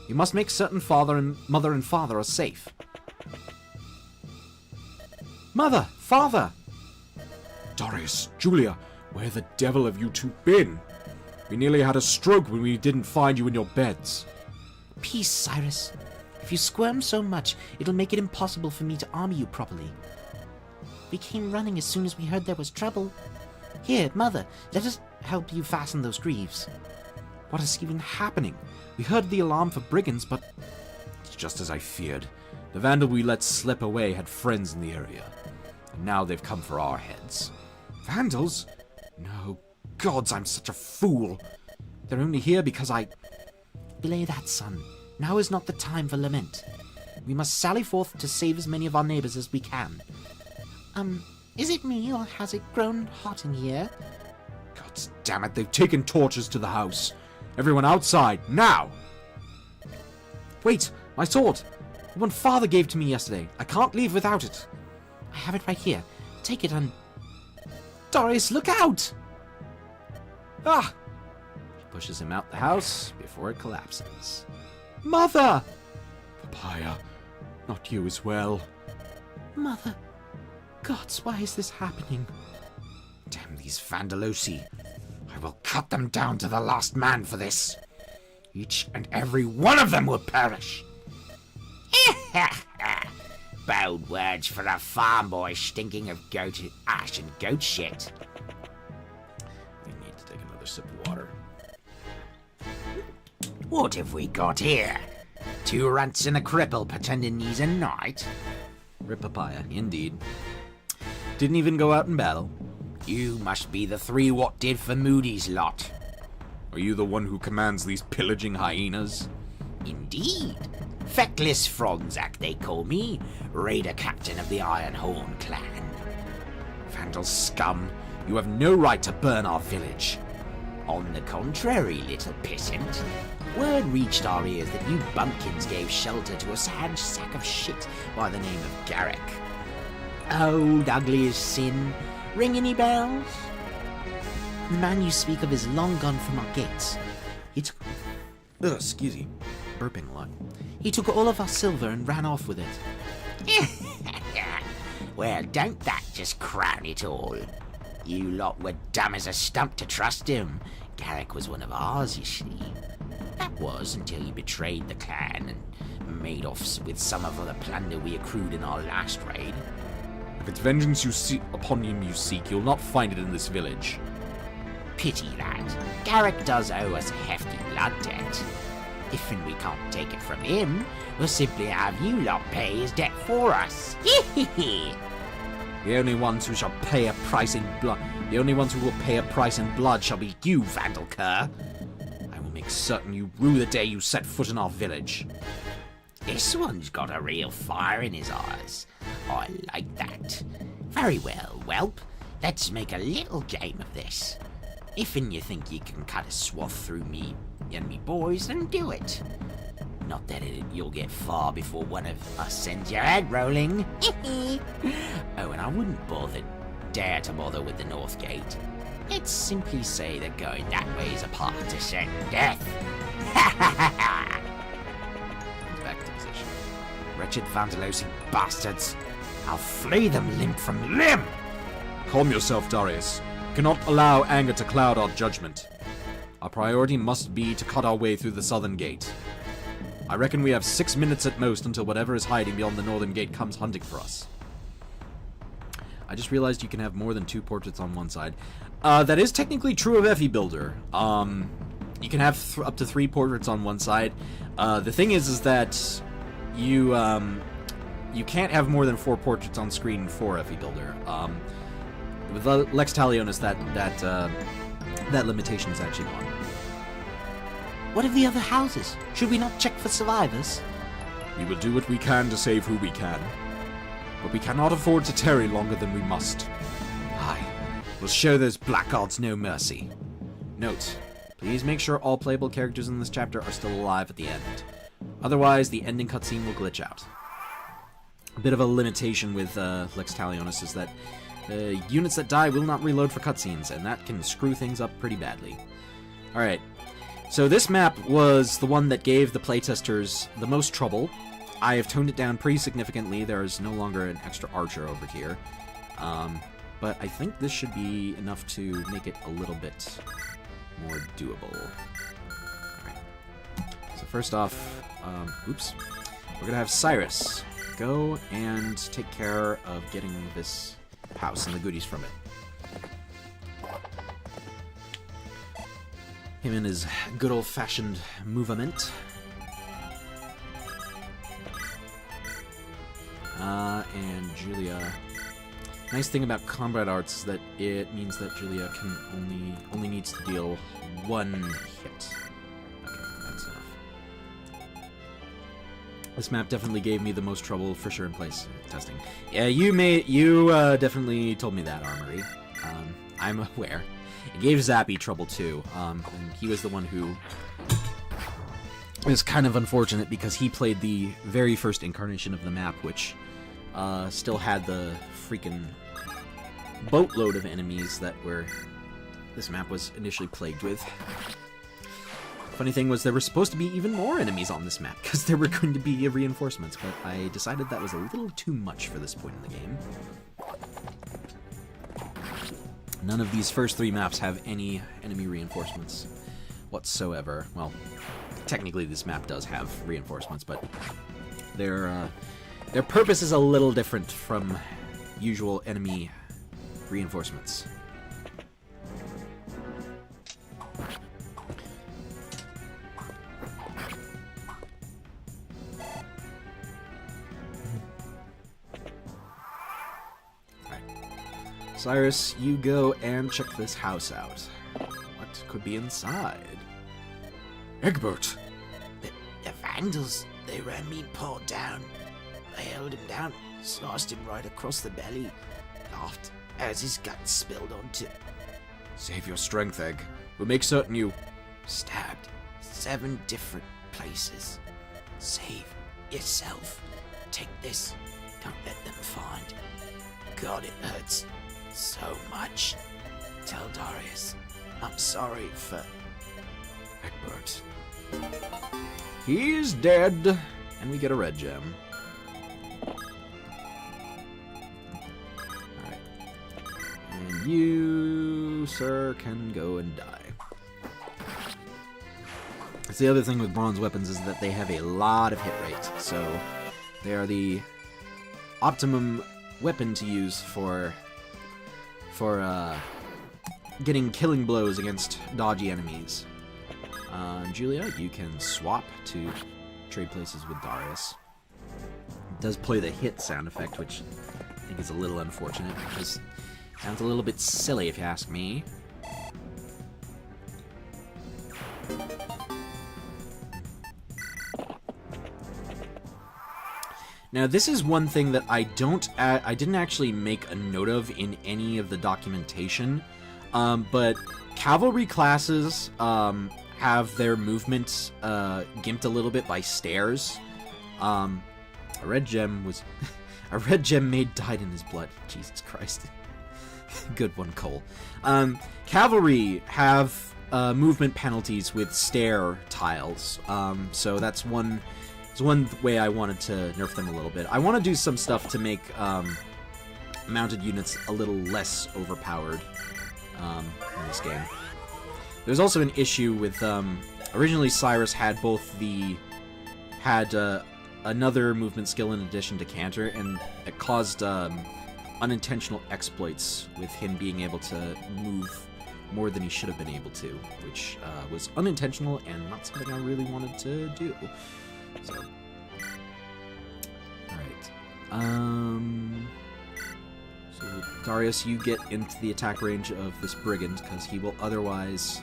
You must make certain Mother and Father are safe. Mother! Father! Darius, Julia, where the devil have you two been? We nearly had a stroke when we didn't find you in your beds. Peace, Cyrus. If you squirm so much, it'll make it impossible for me to armor you properly. We came running as soon as we heard there was trouble. Here, Mother, let us help you fasten those greaves. What is even happening? We heard the alarm for brigands, but... It's just as I feared. The vandal we let slip away had friends in the area. And now they've come for our heads. Vandals? No. Gods, I'm such a fool. They're only here because I... Belay that, son. Now is not the time for lament. We must sally forth to save as many of our neighbors as we can. Is it me, or has it grown hot in here? God damn it, they've taken torches to the house. Everyone outside, now! Wait, my sword! The one Father gave to me yesterday. I can't leave without it. I have it right here. Take it and... Darius, look out! Ah! She pushes him out the house before it collapses. Mother! Papaya, not you as well. Mother... Gods, why is this happening? Damn these Vandalosi. I will cut them down to the last man for this. Each and every one of them will perish. Bold words for a farm boy stinking of goat ash and goat shit. I need to take another sip of water. What have we got here? 2 runts and a cripple pretending he's a knight? Rip papaya, indeed. Didn't even go out in battle. You must be the 3 what did for Moody's lot. Are you the one who commands these pillaging hyenas? Indeed. Feckless Fronzak, they call me, raider captain of the Ironhorn clan. Vandal scum, you have no right to burn our village. On the contrary, little pissant. Word reached our ears that you bumpkins gave shelter to a sad sack of shit by the name of Garrick. Old ugly as sin. Ring any bells? The man you speak of is long gone from our gates. He took... Excuse me. Burping a lot. He took all of our silver and ran off with it. Well, don't that just crown it all? You lot were dumb as a stump to trust him. Garrick was one of ours, you see. That was until he betrayed the clan and made off with some of the plunder we accrued in our last raid. If it's vengeance upon him you seek, you'll not find it in this village. Pity that. Garrick does owe us a hefty blood debt. If and we can't take it from him, we'll simply have you lot pay his debt for us. The only ones who shall pay a price in blood. The only ones who will pay a price in blood shall be you, Vandal Cur. I will make certain you rue the day you set foot in our village. This one's got a real fire in his eyes. I like that. Very well, whelp. Let's make a little game of this. If and you think you can cut a swath through me and me boys, then do it. Not that you'll get far before one of us sends your head rolling. Oh, and I wouldn't dare to bother with the North Gate. Let's simply say that going that way is a path to certain death. Back to position. Wretched Vandalosi bastards. I'll flay them limb from limb. Calm yourself, Darius. You cannot allow anger to cloud our judgment. Our priority must be to cut our way through the southern gate. I reckon we have 6 minutes at most until whatever is hiding beyond the northern gate comes hunting for us. I just realized you can have more than 2 portraits on one side. That is technically true of Effie Builder. You can have up to 3 portraits on one side. The thing is that you can't have more than 4 portraits on screen for Effie Builder. With Lex Talionis, that limitation is actually gone. What of the other houses? Should we not check for survivors? We will do what we can to save who we can. But we cannot afford to tarry longer than we must. Aye. We'll show those blackguards no mercy. Note, please make sure all playable characters in this chapter are still alive at the end. Otherwise, the ending cutscene will glitch out. A bit of a limitation with Lex Talionis is that units that die will not reload for cutscenes, and that can screw things up pretty badly. Alright, so this map was the one that gave the playtesters the most trouble. I have toned it down pretty significantly. There is no longer an extra archer over here. But I think this should be enough to make it a little bit more doable. Alright, so first off, oops, we're gonna have Cyrus go and take care of getting this house and the goodies from it. Him and his good old-fashioned movement. And Julia. Nice thing about combat arts is that it means that Julia can only needs to deal 1 hit. Okay, that's enough. This map definitely gave me the most trouble for sure in place testing. Yeah, you definitely told me that, Armory. I'm aware. It gave Zappy trouble too, and he was the one who is kind of unfortunate because he played the very first incarnation of the map, which still had the freaking boatload of enemies that this map was initially plagued with. Funny thing was there were supposed to be even more enemies on this map because there were going to be reinforcements, but I decided that was a little too much for this point in the game. None of these first 3 maps have any enemy reinforcements whatsoever. Well, technically this map does have reinforcements, but their purpose is a little different from usual enemy reinforcements. Cyrus, you go and check this house out. What could be inside? Egbert! The vandals, they ran me paw down. I held him down, sliced him right across the belly, laughed as his guts spilled onto. Save your strength, Egg. We'll make certain you... Stabbed 7 different places. Save yourself. Take this. Don't let them find. God, it hurts so much. Tell Darius I'm sorry for... Egbert. He's dead, and we get a red gem. Alright. And you, sir, can go and die. That's the other thing with bronze weapons is that they have a lot of hit rate, so they are the optimum weapon to use for getting killing blows against dodgy enemies. Julia, you can swap to trade places with Darius. It does play the hit sound effect, which I think is a little unfortunate, because it sounds a little bit silly if you ask me. Now, this is one thing that I didn't actually make a note of in any of the documentation, but cavalry classes have their movement gimped a little bit by stairs. A red gem was... a red gem made died in his blood. Jesus Christ. Good one, Cole. Cavalry have movement penalties with stair tiles, so that's one way I wanted to nerf them a little bit. I want to do some stuff to make mounted units a little less overpowered in this game. There's also an issue with originally Cyrus had another movement skill in addition to Canter, and it caused unintentional exploits with him being able to move more than he should have been able to, which was unintentional and not something I really wanted to do. So, alright. So, Darius, you get into the attack range of this brigand, because he will otherwise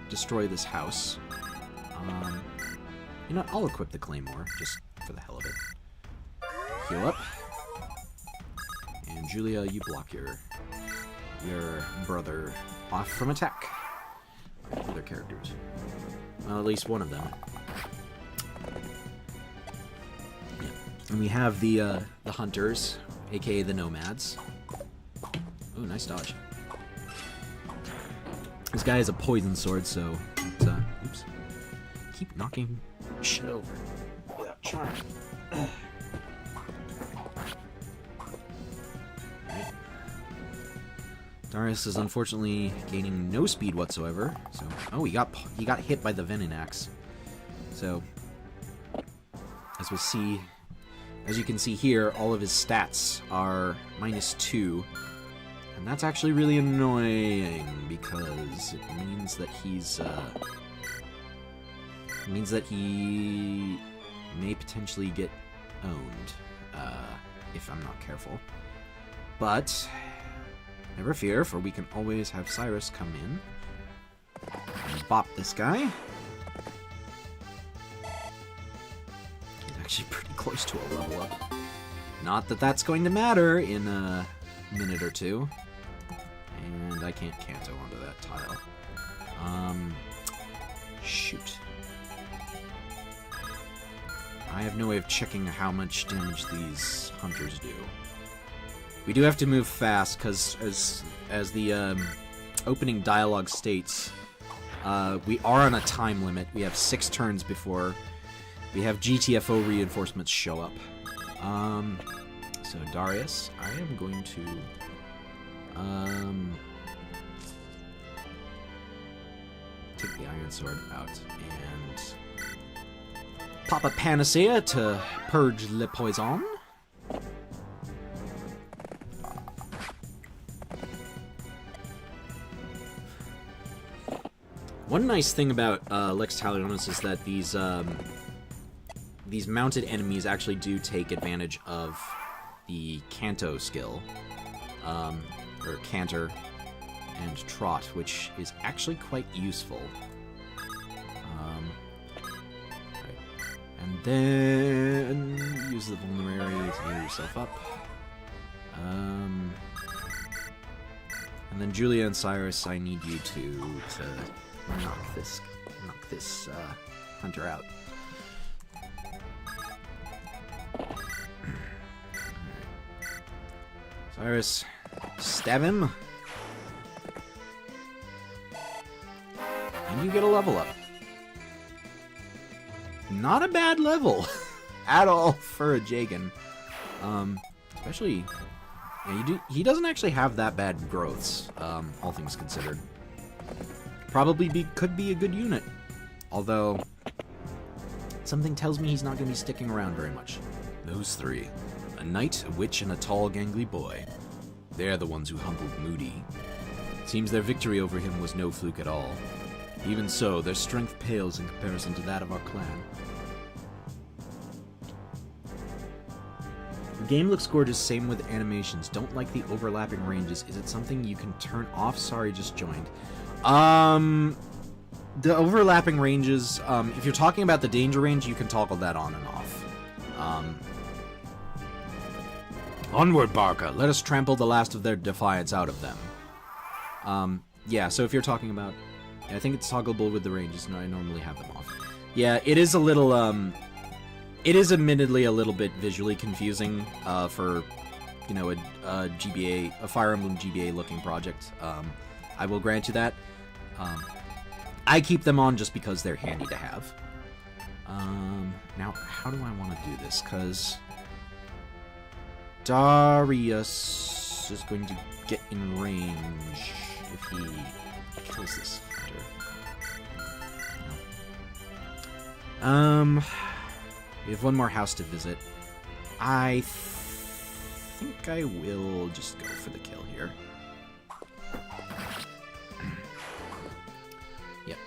destroy this house. You know what, I'll equip the claymore, just for the hell of it. Heal up. And Julia, you block your brother off from attack. Other characters. Well, at least one of them. And we have the hunters, aka the nomads. Oh, nice dodge. This guy has a poison sword, so oops. Keep knocking shit over without trying. Right. Darius is unfortunately gaining no speed whatsoever. So, oh, he got hit by the venom axe. So, as you can see here, all of his stats are -2, and that's actually really annoying because it means that he may potentially get owned if I'm not careful. But never fear, for we can always have Cyrus come in and bop this guy. Actually pretty close to a level up. Not that that's going to matter in a minute or two. And I can't canto onto that tile. Shoot. I have no way of checking how much damage these hunters do. We do have to move fast, because as the opening dialogue states, we are on a time limit. We have 6 turns before we have GTFO reinforcements show up. So Darius, I am going to take the iron sword out and Pop a panacea to purge le poison. One nice thing about Lex Talionis is that these mounted enemies actually do take advantage of the Canto skill, or Canter and Trot, which is actually quite useful. Right. And then use the vulnerary to heal yourself up. And then Julia and Cyrus, I need you to knock this hunter out. Cyrus, stab him. And you get a level up. Not a bad level at all for a Jagan. Especially, yeah, he doesn't actually have that bad growths, all things considered. Probably could be a good unit. Although, something tells me he's not going to be sticking around very much. Those three. A knight, a witch, and a tall, gangly boy. They're the ones who humbled Moody. Seems their victory over him was no fluke at all. Even so, their strength pales in comparison to that of our clan. The game looks gorgeous, same with animations. Don't like the overlapping ranges. Is it something you can turn off? Sorry, just joined. The overlapping ranges, if you're talking about the danger range, you can toggle that on and off. Onward, Barca! Let us trample the last of their defiance out of them. Yeah, so if you're talking about... I think it's toggleable with the ranges, and I normally have them off. Yeah, it is a little, it is admittedly a little bit visually confusing, for, you know, a GBA, a Fire Emblem GBA-looking project. I will grant you that. I keep them on just because they're handy to have. Now, how do I want to do this? Because Darius is going to get in range if he kills this hunter. No. We have one more house to visit. I think I will just go for the kill here. Yep.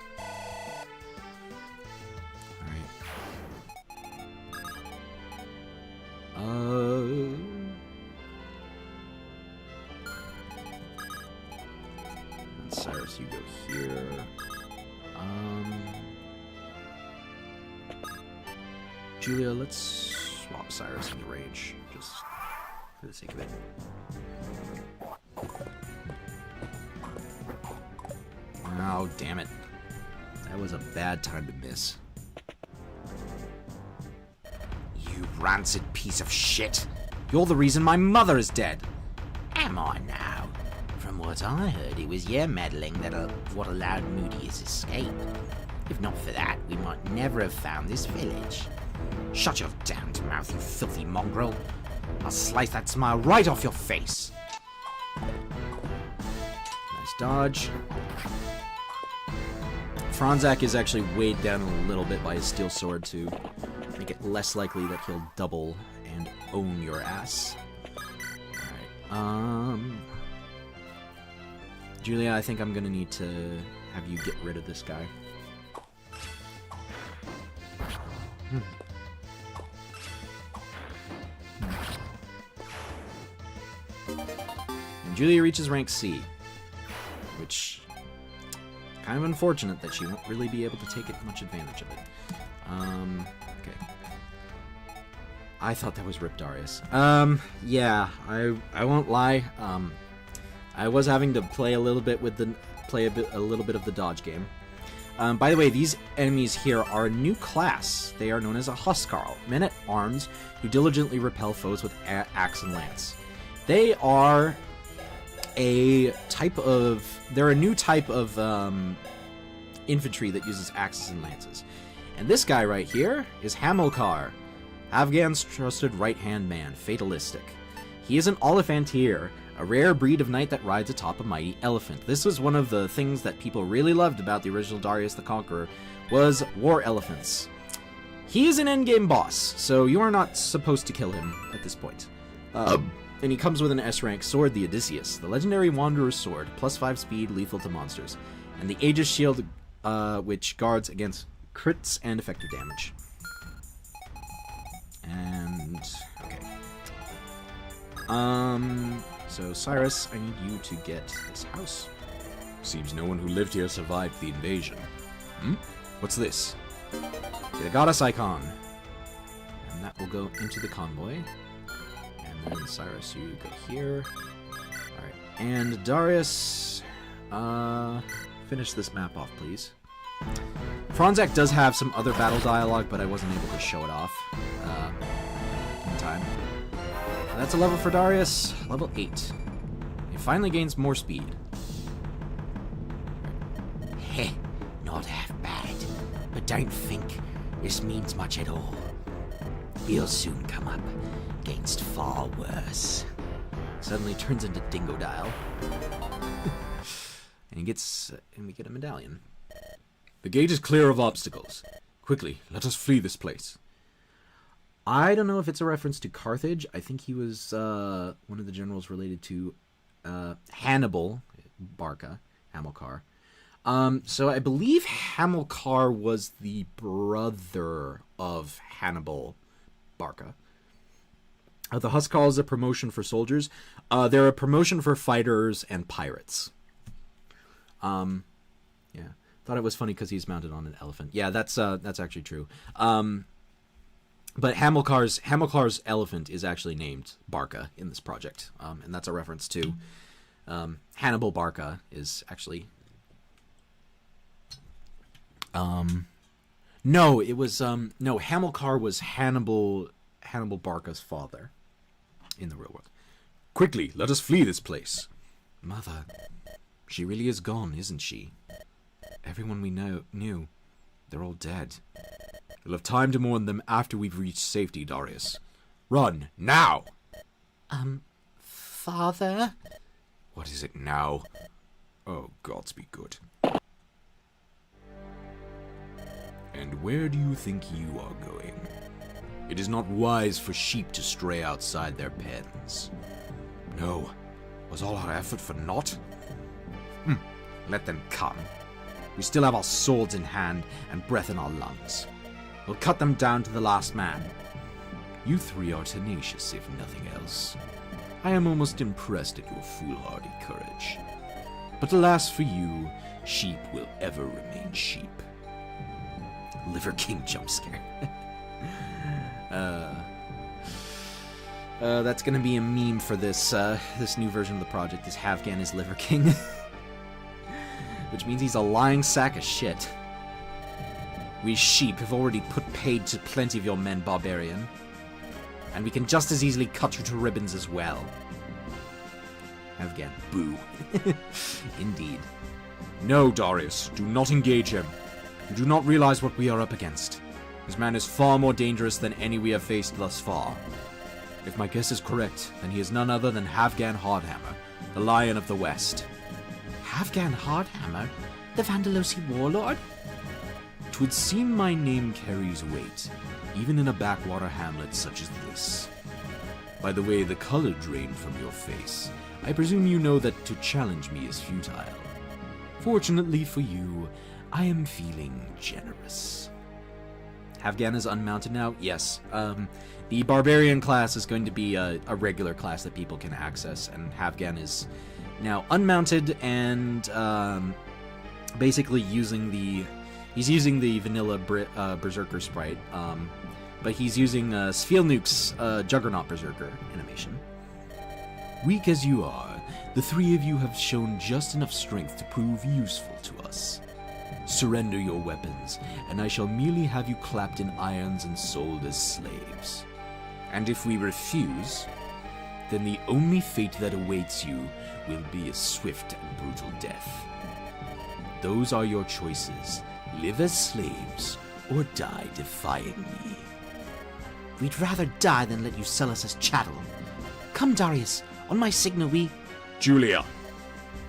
Alright. Cyrus, you go here. Julia, let's swap Cyrus into range, just for the sake of it. Oh, damn it. That was a bad time to miss. You rancid piece of shit. You're the reason my mother is dead. Am I now? From what I heard, it was your meddling that what allowed Moody's escape. If not for that, we might never have found this village. Shut your damned mouth, you filthy mongrel. I'll slice that smile right off your face. Nice dodge. Franzak is actually weighed down a little bit by his steel sword to make it less likely that he'll double and own your ass. Alright, Julia, I think I'm gonna need to have you get rid of this guy. And Julia reaches rank C, which kind of unfortunate that she won't really be able to take much advantage of it. Okay. I thought that was Rip Darius. Yeah, I won't lie. I was having to play a little bit with the a little bit of the dodge game. By the way, these enemies here are a new class. They are known as a Huskarl, men-at-arms who diligently repel foes with axe and lance. They are a type of... They're a new type of infantry that uses axes and lances. And this guy right here is Hamilcar, Afghan's trusted right-hand man, fatalistic. He is an Olyphantier, a rare breed of knight that rides atop a mighty elephant. This was one of the things that people really loved about the original Darius the Conqueror, was war elephants. He is an endgame boss, so you are not supposed to kill him at this point. And he comes with an S-rank sword, the Odysseus, the legendary Wanderer's Sword, +5 speed, lethal to monsters, and the Aegis Shield, which guards against crits and effective damage. And okay. So Cyrus, I need you to get this house. Seems no one who lived here survived the invasion. What's this? The goddess icon, and that will go into the convoy. And then Cyrus, you go here. All right, and Darius, finish this map off, please. Franzak does have some other battle dialogue, but I wasn't able to show it off in time. That's a level for Darius, level 8. He finally gains more speed. Heh, not half bad. But don't think this means much at all. We'll soon come up against far worse. Suddenly turns into Dingodile. And we get a medallion. The gate is clear of obstacles. Quickly, let us flee this place. I don't know if it's a reference to Carthage. I think he was one of the generals related to Hannibal, Barca, Hamilcar. So I believe Hamilcar was the brother of Hannibal Barca. The Huskal is a promotion for soldiers. They're a promotion for fighters and pirates. Yeah. Thought it was funny because he's mounted on an elephant. Yeah, that's actually true. But Hamilcar's elephant is actually named Barca in this project, and that's a reference to Hannibal Barca is actually. No, it was no. Hamilcar was Hannibal Barca's father in the real world. Quickly, let us flee this place. Mother, she really is gone, isn't she? Everyone we knew, they're all dead. We'll have time to mourn them after we've reached safety, Darius. Run, now! Father? What is it now? Oh, gods be good. And where do you think you are going? It is not wise for sheep to stray outside their pens. No, was all our effort for naught? Let them come. We still have our swords in hand and breath in our lungs. We'll cut them down to the last man. You three are tenacious, if nothing else. I am almost impressed at your foolhardy courage. But alas for you, sheep will ever remain sheep. Liver King jump scare. That's gonna be a meme for this new version of the project. Is Havgan is Liver King, which means he's a lying sack of shit. We sheep have already put paid to plenty of your men, barbarian, and we can just as easily cut you to ribbons as well. Havgan, boo. Indeed. No, Darius, do not engage him. You do not realize what we are up against. This man is far more dangerous than any we have faced thus far. If my guess is correct, then he is none other than Havgan Hardhammer, the Lion of the West. Havgan Hardhammer? The Vandalosi warlord? 'Twould seem my name carries weight, even in a backwater hamlet such as this. By the way the color drained from your face, I presume you know that to challenge me is futile. Fortunately for you, I am feeling generous. Havgan is unmounted now? Yes. The Barbarian class is going to be a regular class that people can access, and Havgan is now unmounted and basically using the vanilla Berserker sprite, but he's using Svilnuk's Juggernaut Berserker animation. Weak as you are, the three of you have shown just enough strength to prove useful to us. Surrender your weapons, and I shall merely have you clapped in irons and sold as slaves. And if we refuse, then the only fate that awaits you will be a swift and brutal death. Those are your choices. Live as slaves, or die defying me. We'd rather die than let you sell us as chattel. Come, Darius. On my signal, we... Julia!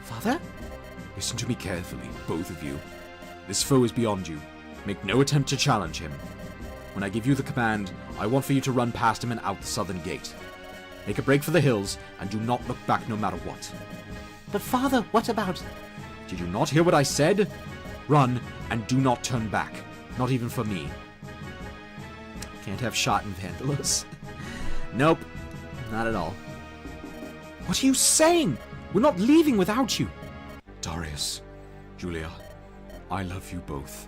Father? Listen to me carefully, both of you. This foe is beyond you. Make no attempt to challenge him. When I give you the command, I want for you to run past him and out the southern gate. Make a break for the hills, and do not look back no matter what. But father, what about... Did you not hear what I said? Run, and do not turn back. Not even for me. Can't have shot in Vandalos. Nope, not at all. What are you saying? We're not leaving without you. Darius, Julia, I love you both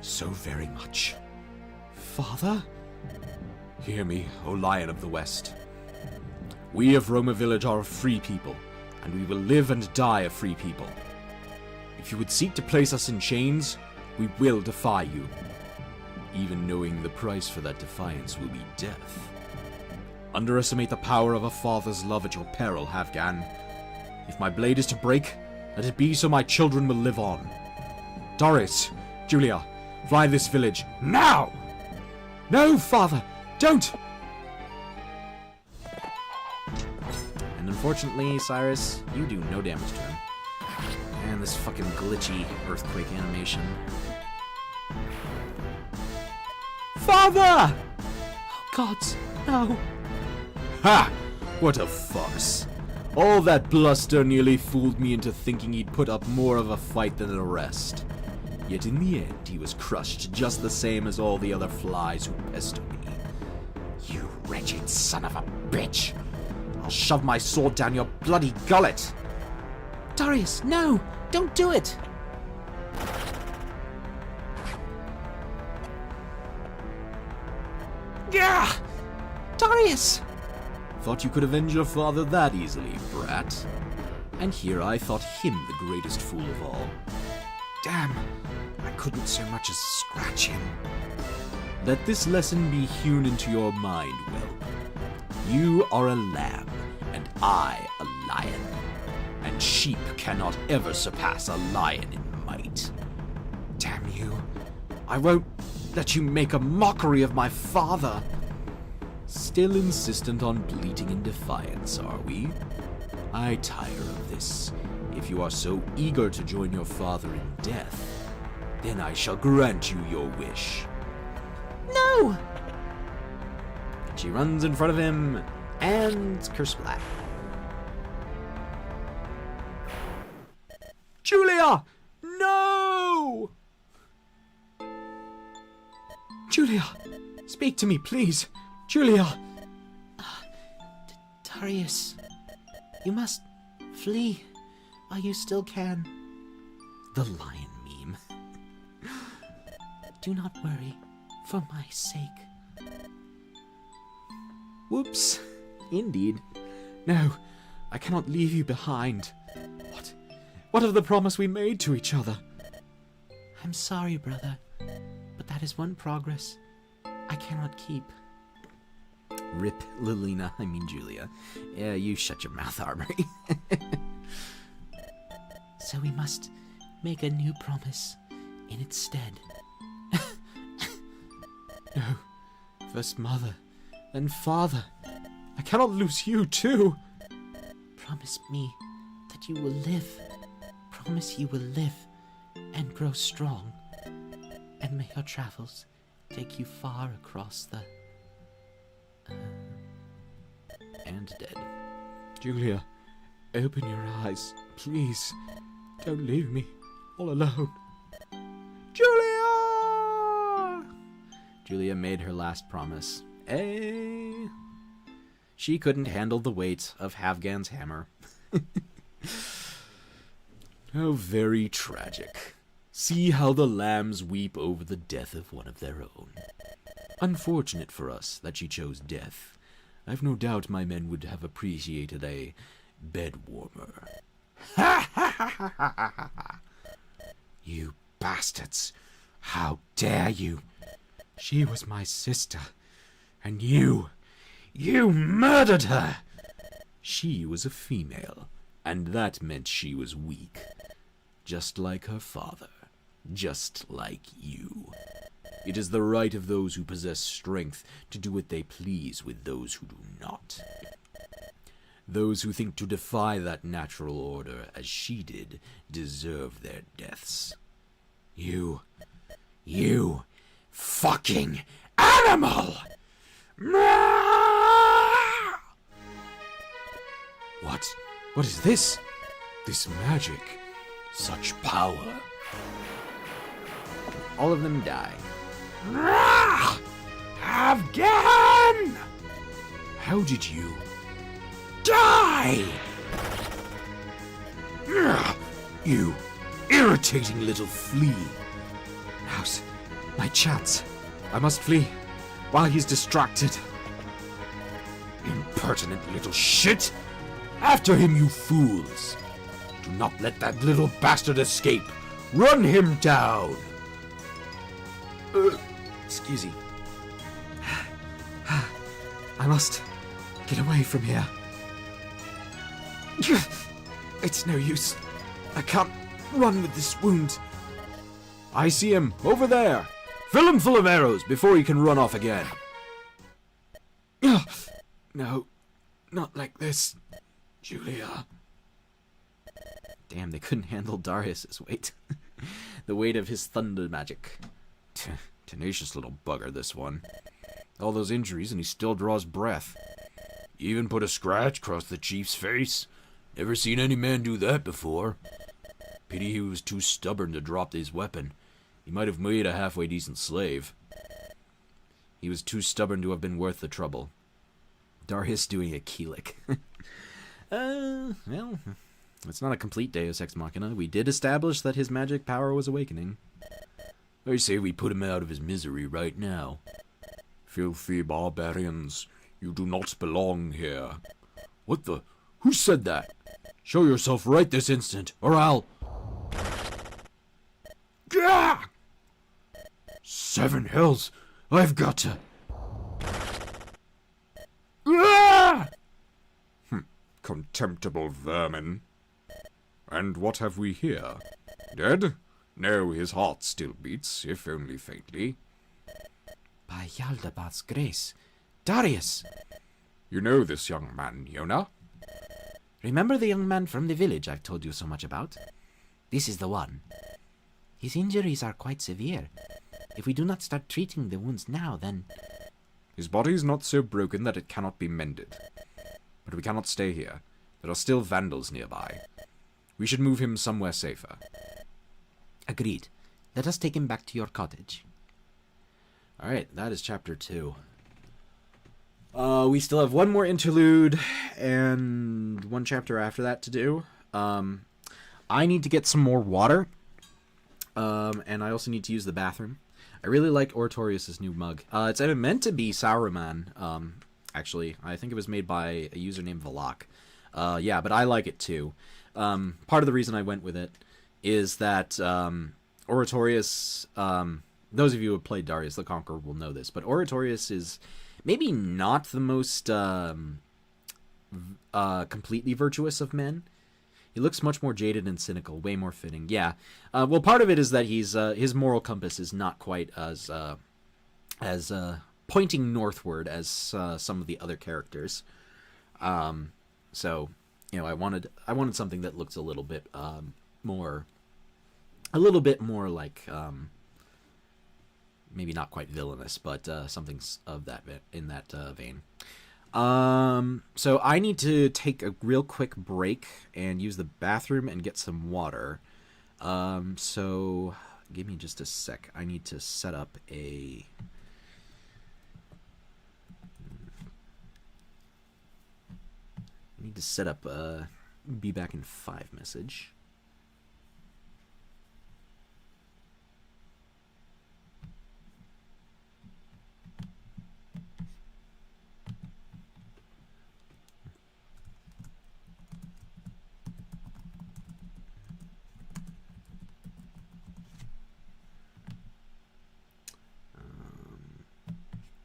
so very much. Father? Hear me, O Lion of the West. We of Roma Village are a free people, and we will live and die a free people. If you would seek to place us in chains, we will defy you. Even knowing the price for that defiance will be death. Underestimate the power of a father's love at your peril, Afghan. If my blade is to break, let it be so my children will live on. Darius, Julia, fly this village, now! No, father, don't! And unfortunately, Cyrus, you do no damage to him. And this fucking glitchy earthquake animation. Father! Oh, gods, no. Ha! What a farce. All that bluster nearly fooled me into thinking he'd put up more of a fight than the rest. Yet in the end, he was crushed just the same as all the other flies who pester me. You wretched son of a bitch! I'll shove my sword down your bloody gullet! Darius, no! Don't do it! Gah! Darius! Thought you could avenge your father that easily, brat. And here I thought him the greatest fool of all. Damn, I couldn't so much as scratch him. Let this lesson be hewn into your mind, whelp. You are a lamb, and I a lion. And sheep cannot ever surpass a lion in might. Damn you. I won't let you make a mockery of my father. Still insistent on bleating in defiance, are we? I tire of this. If you are so eager to join your father in death, then I shall grant you your wish. No! She runs in front of him, and curse splat. Julia! No! Julia! Speak to me, please! Julia! Darius, you must flee while you still can. The lion meme. Do not worry, for my sake. Whoops. Indeed. No, I cannot leave you behind. What of the promise we made to each other? I'm sorry, brother, but that is one progress I cannot keep. Rip Lilina, I mean Julia. Yeah, you shut your mouth, Armory. So we must make a new promise in its stead. No, first mother, then father. I cannot lose you too. Promise me that you will live. Promise you will live and grow strong. And may your travels take you far across the... And dead. Julia, open your eyes, please. Don't leave me all alone. Julia! Julia made her last promise. She couldn't handle the weight of Havgan's hammer. How very tragic. See how the lambs weep over the death of one of their own. Unfortunate for us that she chose death. I've no doubt my men would have appreciated a bed warmer. Ha ha ha ha ha ha! You bastards! How dare you! She was my sister, and you murdered her! She was a female, and that meant she was weak. Just like her father. Just like you. It is the right of those who possess strength to do what they please with those who do not. Those who think to defy that natural order, as she did, deserve their deaths. You fucking Animal! What? What is this? This magic. Such power. All of them die. Afghan! How did you die? You irritating little flea. Now's my chance. I must flee while he's distracted. Impertinent little shit! After him, you fools! Do not let that little bastard escape! Run him down! Excuse me. I must get away from here. It's no use. I can't run with this wound. I see him over there. Fill him full of arrows before he can run off again. No, not like this, Julia. Damn, they couldn't handle Darius's weight. The weight of his thunder magic. Tenacious little bugger, this one. All those injuries and he still draws breath. Even put a scratch across the chief's face. Never seen any man do that before. Pity he was too stubborn to drop his weapon. He might have made a halfway decent slave. He was too stubborn to have been worth the trouble. Darius doing a key lick. Well, it's not a complete Deus Ex Machina. We did establish that his magic power was awakening. I say we put him out of his misery right now. Filthy barbarians, you do not belong here. What the? Who said that? Show yourself right this instant, or I'll... Gah! 7 hells! I've got to... Ah! Contemptible vermin. And what have we here? Dead? No, his heart still beats, if only faintly. By Yaldabaoth's grace. Darius! You know this young man, Yona? Remember the young man from the village I've told you so much about? This is the one. His injuries are quite severe. If we do not start treating the wounds now, then... His body is not so broken that it cannot be mended. But we cannot stay here. There are still vandals nearby. We should move him somewhere safer. Agreed. Let us take him back to your cottage. Alright, that is chapter 2. We still have one more interlude and one chapter after that to do. I need to get some more water. And I also need to use the bathroom. I really like Oratorius' new mug. It's meant to be Sauroman, actually. I think it was made by a user named Valak. Yeah, but I like it too. Part of the reason I went with it is that Oratorius... those of you who have played Darius the Conqueror will know this, but Oratorius is maybe not the most completely virtuous of men. He looks much more jaded and cynical, way more fitting. Yeah. Well, part of it is that he's his moral compass is not quite as pointing northward as some of the other characters. So, you know, I wanted something that looks a little bit more like maybe not quite villainous, but something of that in that vein. So I need to take a real quick break and use the bathroom and get some water. So give me just a sec. I need to set up a... I need to set up a be back in 5 message.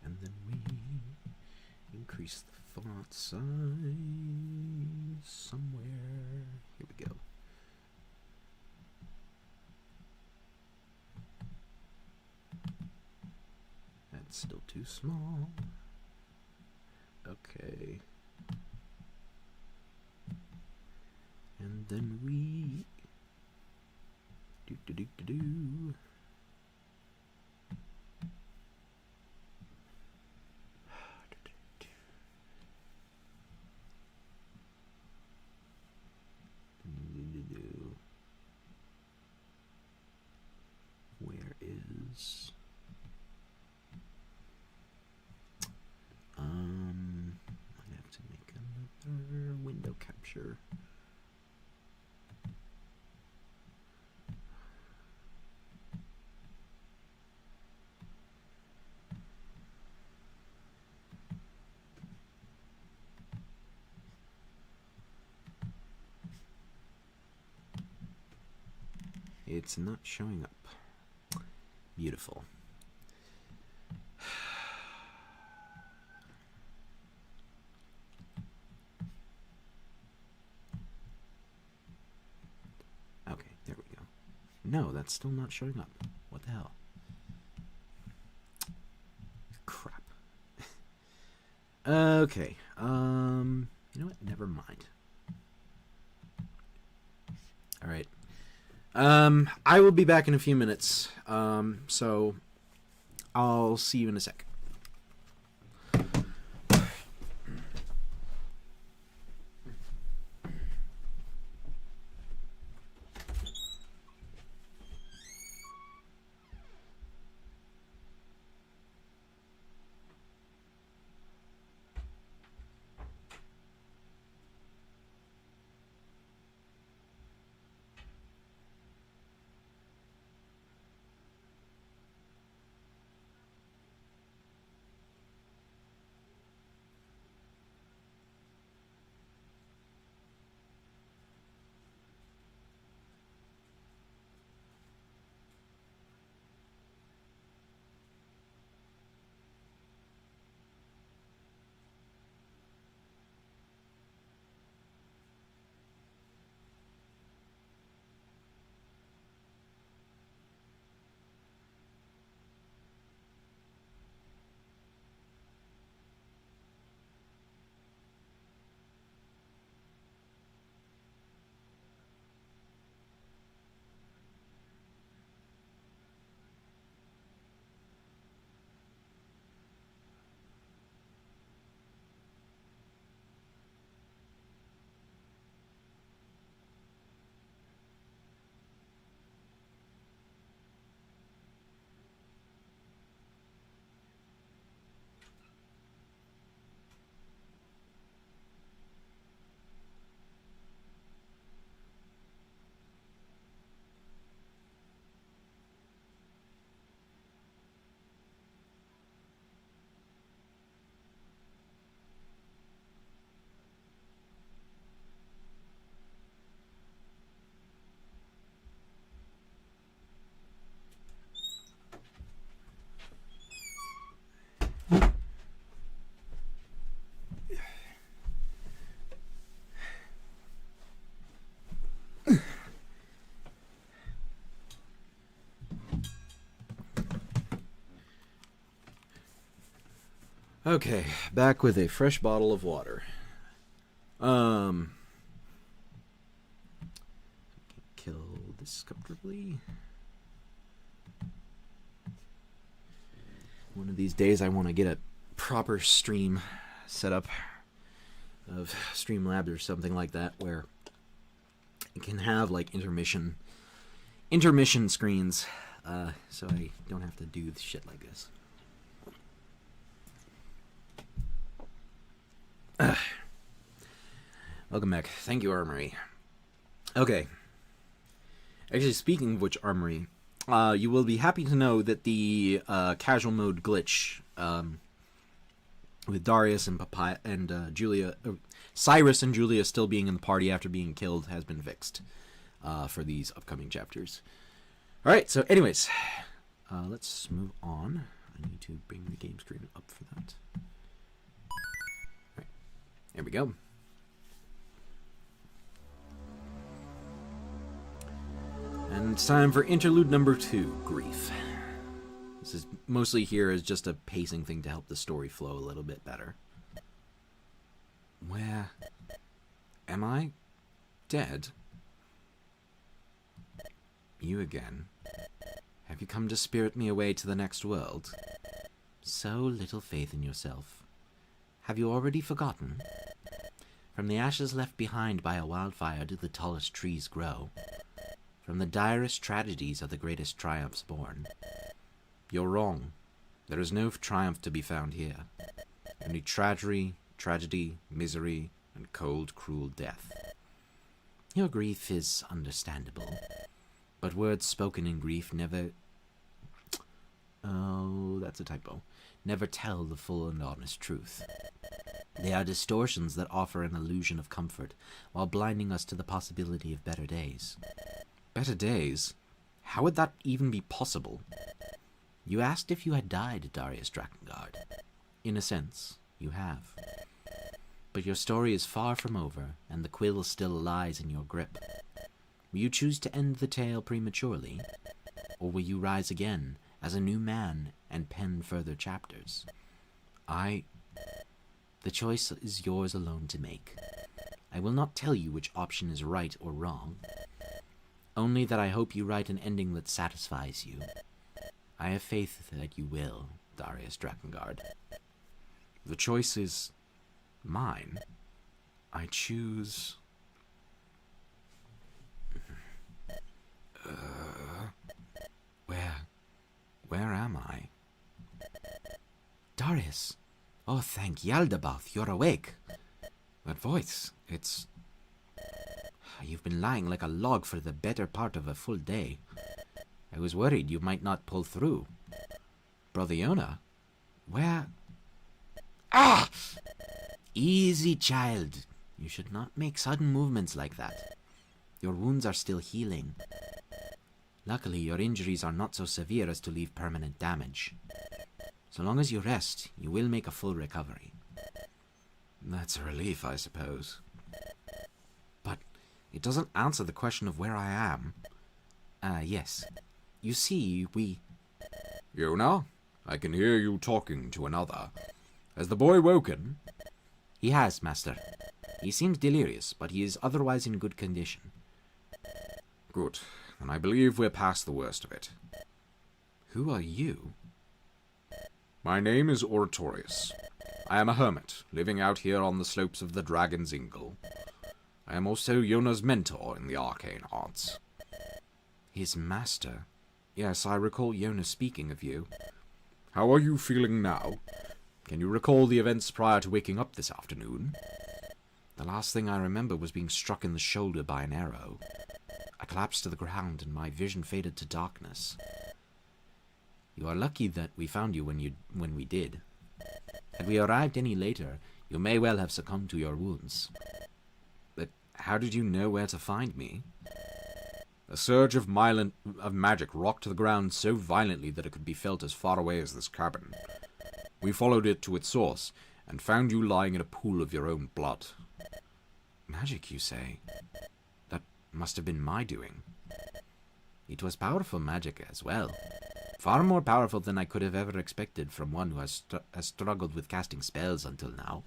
And then we increase the font size somewhere. Here we go. That's still too small. Okay. And then we do. is. I have to make another window capture. It's not showing up. Beautiful. Okay, there we go. No, that's still not showing up. What the hell? Crap. Okay. You know what? Never mind. All right. I will be back in a few minutes. So I'll see you in a sec. Okay, back with a fresh bottle of water. Kill this comfortably. One of these days I want to get a proper stream set up of Streamlabs or something like that where it can have like intermission screens, so I don't have to do shit like this. Welcome back. Thank you, Armory. Okay. Actually, speaking of which, Armory, you will be happy to know that the casual mode glitch with Darius and Papaya and Julia, Cyrus and Julia still being in the party after being killed has been fixed for these upcoming chapters. All right. So, anyways, let's move on. I need to bring the game screen up for that. All right. There we go. And it's time for interlude number 2, Grief. This is mostly here as just a pacing thing to help the story flow a little bit better. Where am I? Dead? You again? Have you come to spirit me away to the next world? So little faith in yourself. Have you already forgotten? From the ashes left behind by a wildfire do the tallest trees grow. From the direst tragedies are the greatest triumphs born. You're wrong. There is no triumph to be found here. Only tragedy, misery, and cold, cruel death. Your grief is understandable. But words spoken in grief never... Oh, that's a typo. Never tell the full and honest truth. They are distortions that offer an illusion of comfort, while blinding us to the possibility of better days. Better days? How would that even be possible? You asked if you had died, Darius Drakengard. In a sense, you have. But your story is far from over, and the quill still lies in your grip. Will you choose to end the tale prematurely, or will you rise again as a new man and pen further chapters? The choice is yours alone to make. I will not tell you which option is right or wrong, only that I hope you write an ending that satisfies you. I have faith that you will, Darius Drakengard. The choice is mine. I choose... Where am I? Darius! Oh, thank Yaldabaoth, you're awake. That voice, it's... You've been lying like a log for the better part of a full day. I was worried you might not pull through. Brother Yona? Where... Ah! Easy, child. You should not make sudden movements like that. Your wounds are still healing. Luckily, your injuries are not so severe as to leave permanent damage. So long as you rest, you will make a full recovery. That's a relief, I suppose. But it doesn't answer the question of where I am. Yes. You see, we... Yona, I can hear you talking to another. Has the boy woken? He has, master. He seems delirious, but he is otherwise in good condition. Good. Then I believe we're past the worst of it. Who are you? My name is Oratorius. I am a hermit, living out here on the slopes of the Dragon's Ingle. I am also Yona's mentor in the arcane arts. His master? Yes, I recall Yona speaking of you. How are you feeling now? Can you recall the events prior to waking up this afternoon? The last thing I remember was being struck in the shoulder by an arrow. I collapsed to the ground and my vision faded to darkness. You are lucky that we found you when we did. Had we arrived any later, you may well have succumbed to your wounds. But how did you know where to find me? A surge of magic rocked the ground so violently that it could be felt as far away as this cabin. We followed it to its source, and found you lying in a pool of your own blood. Magic, you say? That must have been my doing. It was powerful magic as well. Far more powerful than I could have ever expected from one who has struggled with casting spells until now.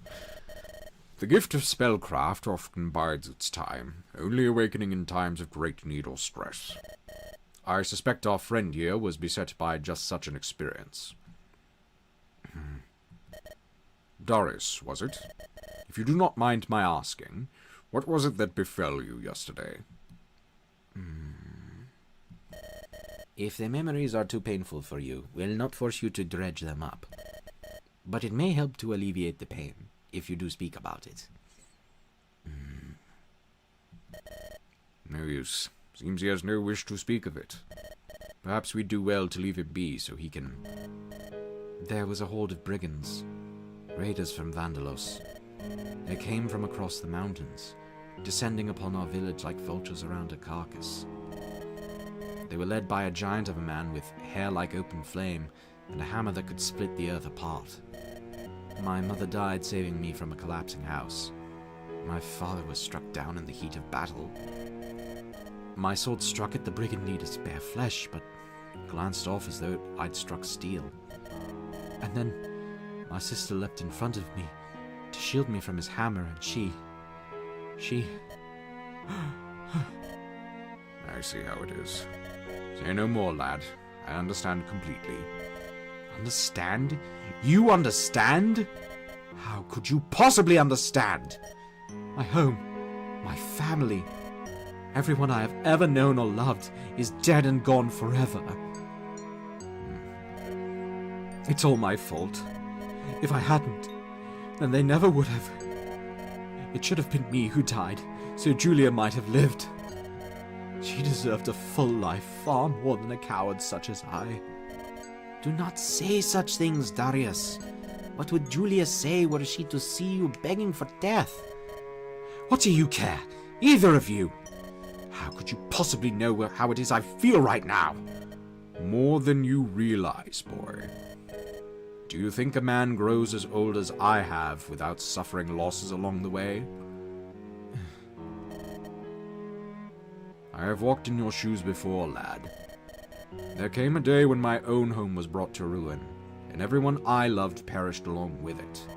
The gift of spellcraft often bides its time, only awakening in times of great need or stress. I suspect our friend here was beset by just such an experience. Darius, was it? If you do not mind my asking, what was it that befell you yesterday? If the memories are too painful for you, we'll not force you to dredge them up. But it may help to alleviate the pain, if you do speak about it. No use. Seems he has no wish to speak of it. Perhaps we'd do well to leave him be so he can... There was a horde of brigands, raiders from Vandalos. They came from across the mountains, descending upon our village like vultures around a carcass. They were led by a giant of a man with hair like open flame and a hammer that could split the earth apart. My mother died saving me from a collapsing house. My father was struck down in the heat of battle. My sword struck at the brigand leader's bare flesh, but glanced off as though I'd struck steel. And then my sister leapt in front of me to shield me from his hammer, and she... I see how it is. Say no more, lad. I understand completely. Understand? You understand? How could you possibly understand? My home, my family, everyone I have ever known or loved is dead and gone forever. It's all my fault. If I hadn't, then they never would have. It should have been me who died, so Julia might have lived. She deserved a full life far more than a coward such as I. Do not say such things, Darius. What would Julia say were she to see you begging for death? What do you care? Either of you? How could you possibly know how it is I feel right now? More than you realize, boy. Do you think a man grows as old as I have without suffering losses along the way? I have walked in your shoes before, lad. There came a day when my own home was brought to ruin, and everyone I loved perished along with it.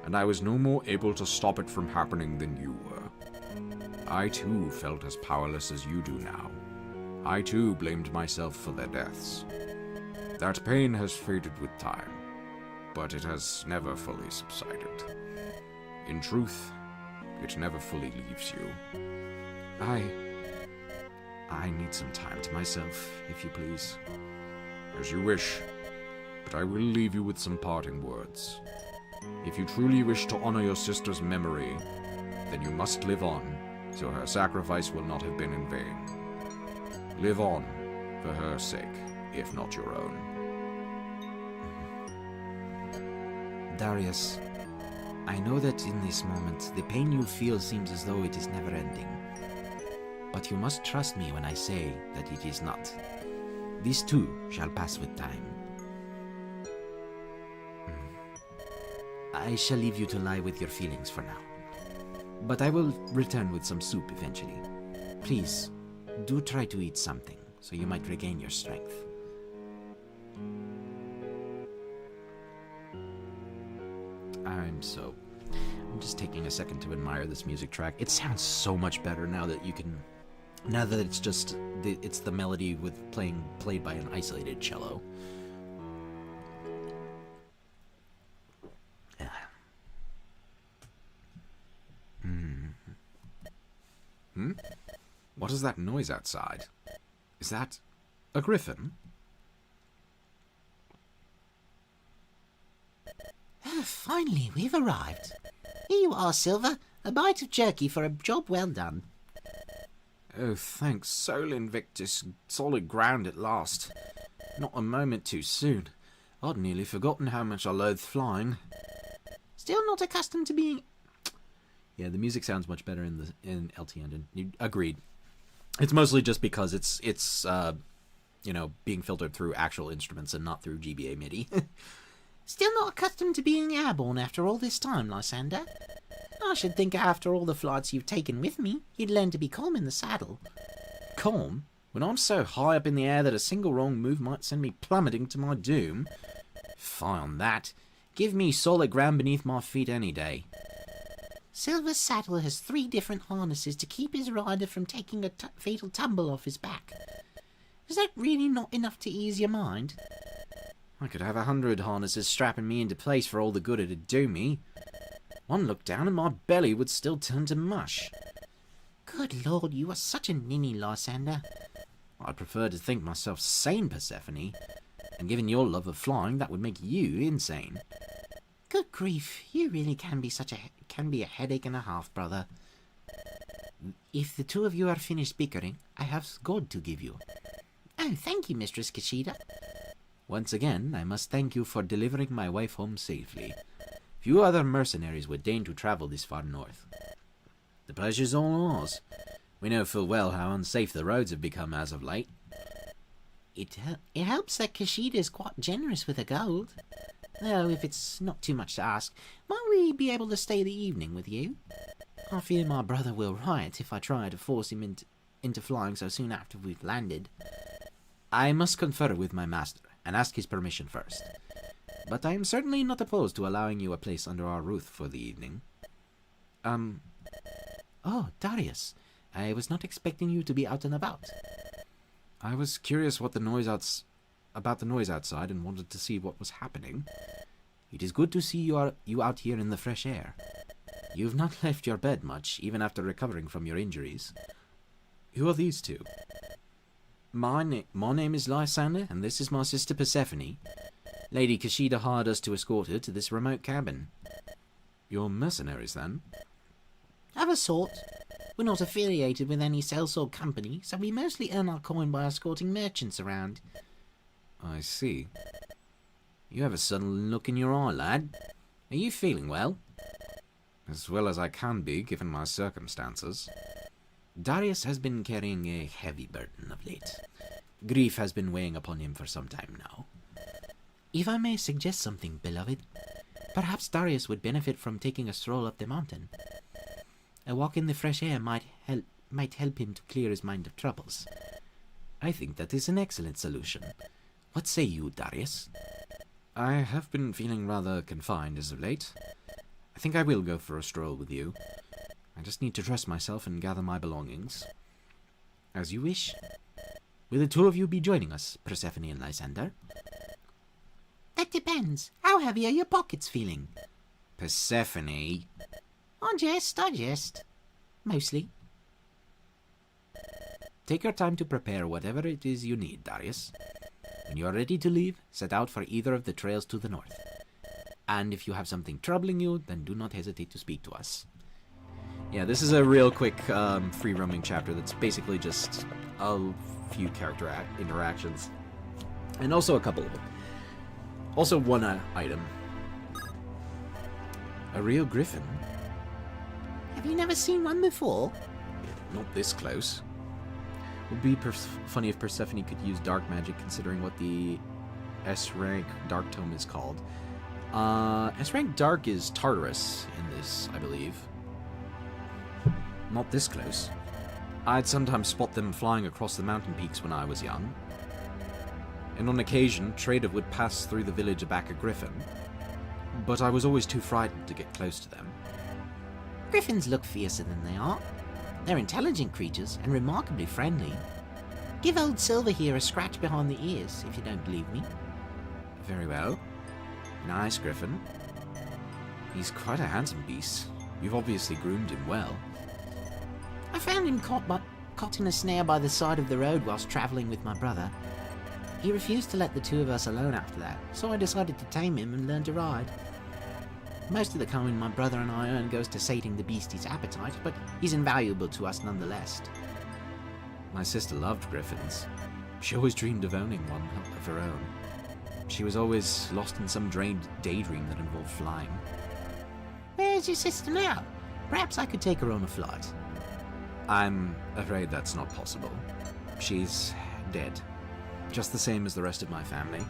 And I was no more able to stop it from happening than you were. I too felt as powerless as you do now. I too blamed myself for their deaths. That pain has faded with time, but it has never fully subsided. In truth, it never fully leaves you. I need some time to myself, if you please. As you wish, but I will leave you with some parting words. If you truly wish to honor your sister's memory, then you must live on, so her sacrifice will not have been in vain. Live on, for her sake, if not your own. Darius, I know that in this moment, the pain you feel seems as though it is never ending. But you must trust me when I say that it is not. This too shall pass with time. I shall leave you to lie with your feelings for now. But I will return with some soup eventually. Please, do try to eat something, so you might regain your strength. I'm just taking a second to admire this music track. It sounds so much better now that it's just it's the melody played by an isolated cello. What is that noise outside? Is that a griffin? Finally, we've arrived. Here you are, Silver. A bite of jerky for a job well done. Oh, thanks, Sol Invictus. Solid ground at last. Not a moment too soon. I'd nearly forgotten how much I loathed flying. Still not accustomed to being... Yeah, the music sounds much better in LT Engine. Agreed. It's mostly just because it's being filtered through actual instruments and not through GBA MIDI. Still not accustomed to being airborne after all this time, Lysander. I should think after all the flights you've taken with me, you'd learn to be calm in the saddle. Calm? When I'm so high up in the air that a single wrong move might send me plummeting to my doom? Fie on that. Give me solid ground beneath my feet any day. Silver's saddle has 3 different harnesses to keep his rider from taking a fatal tumble off his back. Is that really not enough to ease your mind? I could have 100 harnesses strapping me into place for all the good it'd do me. One look down and my belly would still turn to mush. Good Lord, you are such a ninny, Lysander. I'd prefer to think myself sane, Persephone. And given your love of flying, that would make you insane. Good grief, you really can be a headache and a half, brother. If the two of you are finished bickering, I have gold to give you. Oh, thank you, Mistress Kashida. Once again, I must thank you for delivering my wife home safely. Few other mercenaries would deign to travel this far north. The pleasure's all ours. We know full well how unsafe the roads have become as of late. It helps that Kashida is quite generous with her gold. Though, if it's not too much to ask, might we be able to stay the evening with you? I fear my brother will riot if I try to force him into flying so soon after we've landed. I must confer with my master and ask his permission first. But I am certainly not opposed to allowing you a place under our roof for the evening. Oh, Darius, I was not expecting you to be out and about. I was curious about the noise outside and wanted to see what was happening. It is good to see you out here in the fresh air. You've not left your bed much, even after recovering from your injuries. Who are these two? My name is Lysander, and this is my sister Persephone. Lady Kashida hired us to escort her to this remote cabin. You're mercenaries, then? Of a sort. We're not affiliated with any sellsword company, so we mostly earn our coin by escorting merchants around. I see. You have a sudden look in your eye, lad. Are you feeling well? As well as I can be, given my circumstances. Darius has been carrying a heavy burden of late. Grief has been weighing upon him for some time now. If I may suggest something, beloved, perhaps Darius would benefit from taking a stroll up the mountain. A walk in the fresh air might help him to clear his mind of troubles. I think that is an excellent solution. What say you, Darius? I have been feeling rather confined as of late. I think I will go for a stroll with you. I just need to dress myself and gather my belongings. As you wish. Will the two of you be joining us, Persephone and Lysander? That depends. How heavy are your pockets feeling? Persephone? I jest. Mostly. Take your time to prepare whatever it is you need, Darius. When you are ready to leave, set out for either of the trails to the north. And if you have something troubling you, then do not hesitate to speak to us. Yeah, this is a real quick free roaming chapter that's basically just a few character interactions. And also a couple of them. Also one item. A real griffin? Have you never seen one before? Not this close. Would be funny if Persephone could use dark magic, considering what the S-rank Dark Tome is called. S-rank Dark is Tartarus in this, I believe. Not this close. I'd sometimes spot them flying across the mountain peaks when I was young. And on occasion, trader would pass through the village aback a griffin. But I was always too frightened to get close to them. Griffins look fiercer than they are. They're intelligent creatures and remarkably friendly. Give old Silver here a scratch behind the ears, if you don't believe me. Very well. Nice griffin. He's quite a handsome beast. You've obviously groomed him well. I found him caught in a snare by the side of the road whilst travelling with my brother. He refused to let the two of us alone after that, so I decided to tame him and learn to ride. Most of the coin my brother and I earn goes to sating the beastie's appetite, but he's invaluable to us nonetheless. My sister loved griffins. She always dreamed of owning one of her own. She was always lost in some daydream that involved flying. Where is your sister now? Perhaps I could take her on a flight. I'm afraid that's not possible. She's dead. Just the same as the rest of my family.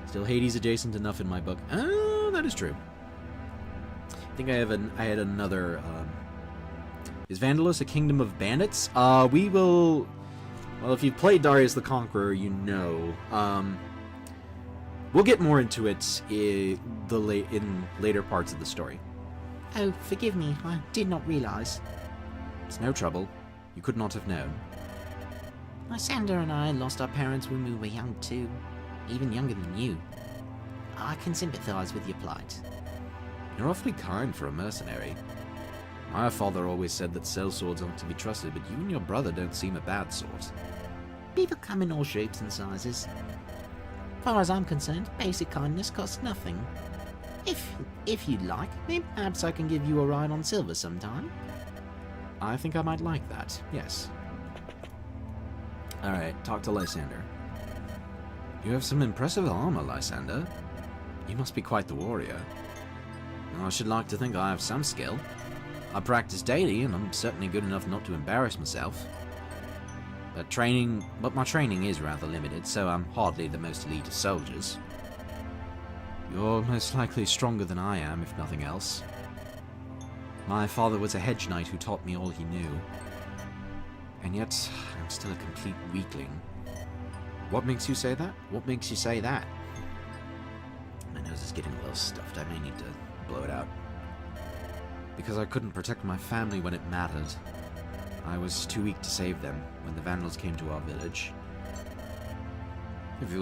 Still Hades adjacent enough in my book. Oh, that is true. I think I had another. Is Vandalus a kingdom of bandits? We will. Well, if you've played Darius the Conqueror, you know. We'll get more into it in later parts of the story. Oh, forgive me, I did not realise. It's no trouble. You could not have known. Lysander and I lost our parents when we were young too. Even younger than you. I can sympathise with your plight. You're awfully kind for a mercenary. My father always said that sellswords aren't to be trusted, but you and your brother don't seem a bad sort. People come in all shapes and sizes. As far as I'm concerned, basic kindness costs nothing. If you'd like, maybe perhaps I can give you a ride on Silver sometime. I think I might like that, yes. Alright, talk to Lysander. You have some impressive armor, Lysander. You must be quite the warrior. I should like to think I have some skill. I practice daily, and I'm certainly good enough not to embarrass myself. But my training is rather limited, so I'm hardly the most elite of soldiers. You're most likely stronger than I am, if nothing else. My father was a hedge knight who taught me all he knew. And yet, I'm still a complete weakling. What makes you say that? What makes you say that? My nose is getting a little stuffed. I may need to blow it out. Because I couldn't protect my family when it mattered. I was too weak to save them when the Vandals came to our village. If it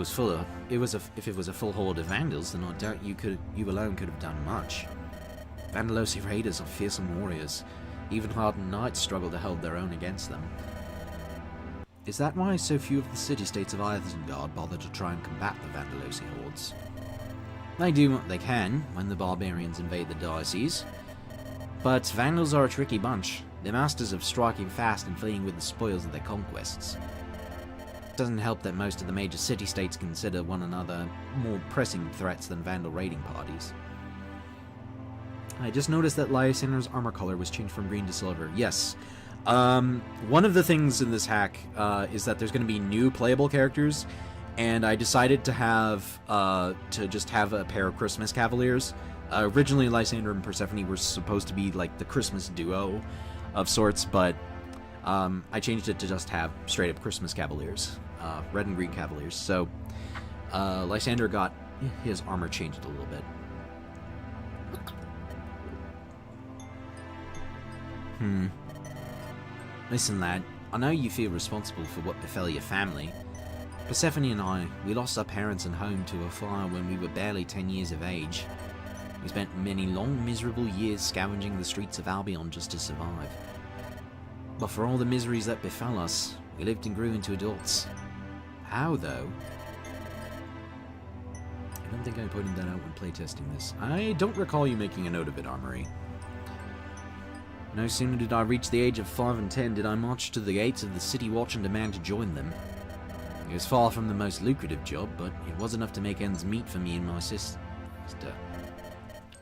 was a full horde of Vandals, then I doubt you alone could have done much. Vandalosi raiders are fearsome warriors. Even hardened knights struggle to hold their own against them. Is that why so few of the city-states of Isengard bother to try and combat the Vandalosi hordes? They do what they can when the barbarians invade the diocese, but Vandals are a tricky bunch. They're masters of striking fast and fleeing with the spoils of their conquests. It doesn't help that most of the major city-states consider one another more pressing threats than Vandal raiding parties. I just noticed that Lysander's armor color was changed from green to silver. Yes. One of the things in this hack is that there's going to be new playable characters, and I decided to have just have a pair of Christmas Cavaliers. Originally, Lysander and Persephone were supposed to be like the Christmas duo of sorts, but I changed it to just have straight up Christmas Cavaliers, red and green Cavaliers. So Lysander got his armor changed a little bit. Listen, lad, I know you feel responsible for what befell your family. Persephone and I, we lost our parents and home to a fire when we were barely 10 years of age. We spent many long, miserable years scavenging the streets of Albion just to survive. But for all the miseries that befell us, we lived and grew into adults. How, though? I don't think I pointed that out when playtesting this. I don't recall you making a note of it, Armory. No sooner did I reach the age of 5 and 10 did I march to the gates of the City Watch and demand to join them. It was far from the most lucrative job, but it was enough to make ends meet for me and my sister.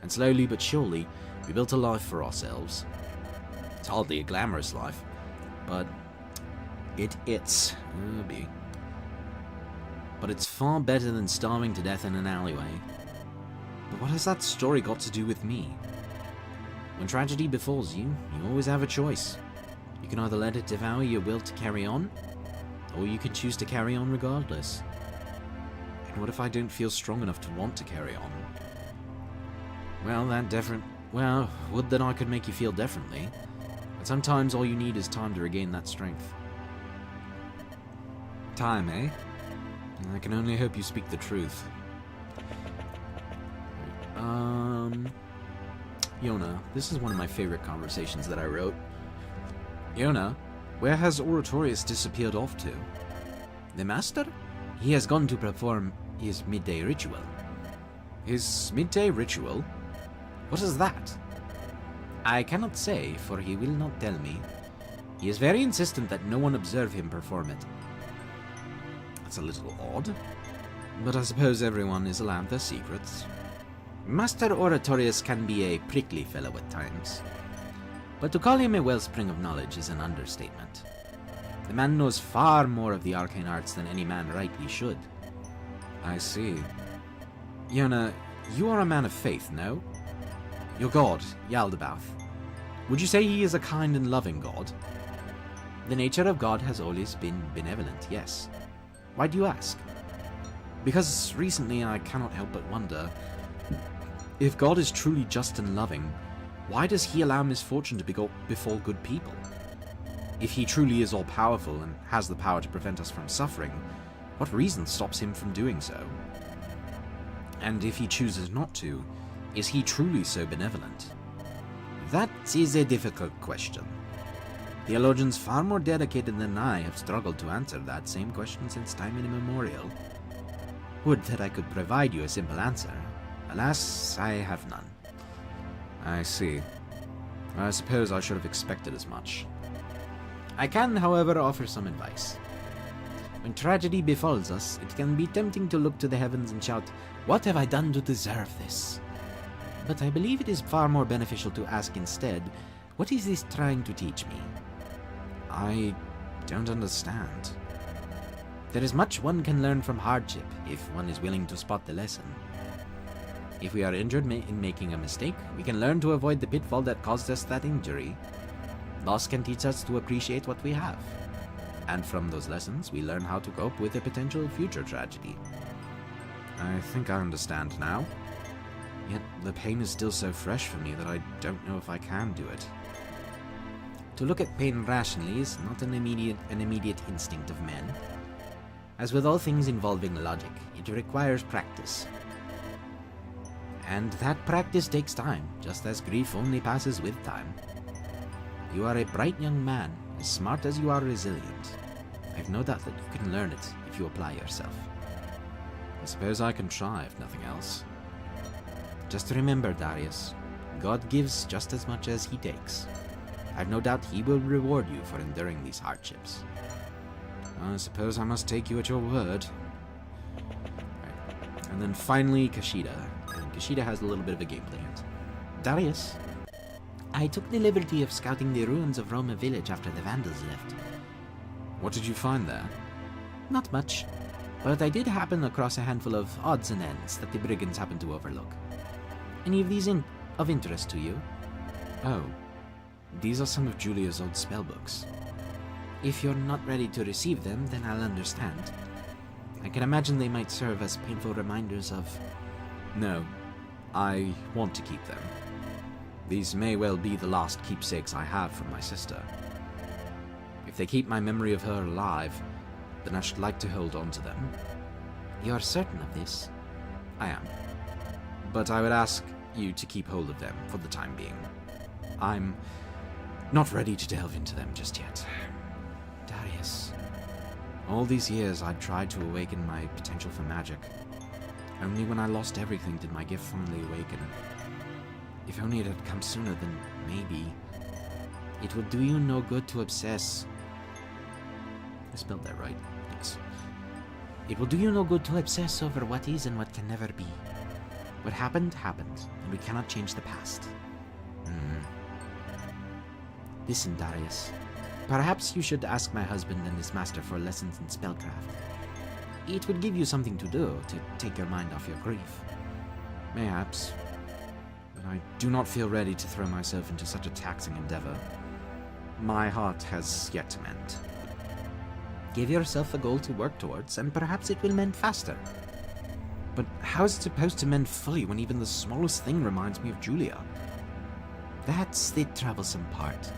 And slowly but surely, we built a life for ourselves. It's hardly a glamorous life, but it's but it's far better than starving to death in an alleyway. But what has that story got to do with me? When tragedy befalls you, you always have a choice. You can either let it devour your will to carry on, or you can choose to carry on regardless. And what if I don't feel strong enough to want to carry on? Well, would that I could make you feel differently. But sometimes all you need is time to regain that strength. Time, eh? I can only hope you speak the truth. Yona, this is one of my favorite conversations that I wrote. Yona, where has Oratorius disappeared off to? The master? He has gone to perform his midday ritual. His midday ritual? What is that? I cannot say, for he will not tell me. He is very insistent that no one observe him perform it. That's a little odd, but I suppose everyone is allowed their secrets. Master Oratorius can be a prickly fellow at times, but to call him a wellspring of knowledge is an understatement. The man knows far more of the arcane arts than any man rightly should. I see. Yona, you are a man of faith, no? Your god, Yaldabaoth. Would you say he is a kind and loving god? The nature of God has always been benevolent, yes. Why do you ask? Because recently I cannot help but wonder, if God is truly just and loving, why does he allow misfortune to befall good people? If he truly is all-powerful and has the power to prevent us from suffering, what reason stops him from doing so? And if he chooses not to, is he truly so benevolent? That is a difficult question. Theologians far more dedicated than I have struggled to answer that same question since time immemorial. Would that I could provide you a simple answer. Alas, I have none. I see. I suppose I should have expected as much. I can, however, offer some advice. When tragedy befalls us, it can be tempting to look to the heavens and shout, "What have I done to deserve this?" But I believe it is far more beneficial to ask instead, "What is this trying to teach me?" I don't understand. There is much one can learn from hardship if one is willing to spot the lesson. If we are injured in making a mistake, we can learn to avoid the pitfall that caused us that injury. Loss can teach us to appreciate what we have. And from those lessons, we learn how to cope with a potential future tragedy. I think I understand now. Yet the pain is still so fresh for me that I don't know if I can do it. To look at pain rationally is not an immediate instinct of men. As with all things involving logic, it requires practice. And that practice takes time, just as grief only passes with time. You are a bright young man, as smart as you are resilient. I I've no doubt that you can learn it if you apply yourself. I suppose I can try, if nothing else. Just remember, Darius, God gives just as much as he takes. I've no doubt he will reward you for enduring these hardships. I suppose I must take you at your word. Right. And then finally, Kashida. And Kashida has a little bit of a gameplay hint. Darius, I took the liberty of scouting the ruins of Roma village after the Vandals left. What did you find there? Not much, but I did happen across a handful of odds and ends that the brigands happened to overlook. Any of these of interest to you? Oh, these are some of Julia's old spellbooks. If you're not ready to receive them, then I'll understand. I can imagine they might serve as painful reminders of... No, I want to keep them. These may well be the last keepsakes I have from my sister. If they keep my memory of her alive, then I should like to hold on to them. You're certain of this? I am. But I would ask you to keep hold of them for the time being. I'm not ready to delve into them just yet. Darius. All these years I'd tried to awaken my potential for magic. Only when I lost everything did my gift finally awaken. If only it had come sooner, then maybe... It will do you no good to obsess. I spelled that right. Yes. It will do you no good to obsess over what is and what can never be. What happened, happened, and we cannot change the past. Listen, Darius. Perhaps you should ask my husband and his master for lessons in spellcraft. It would give you something to do to take your mind off your grief. Mayhaps. But I do not feel ready to throw myself into such a taxing endeavor. My heart has yet to mend. Give yourself a goal to work towards, and perhaps it will mend faster. But how is it supposed to mend fully when even the smallest thing reminds me of Julia? That's the troublesome part.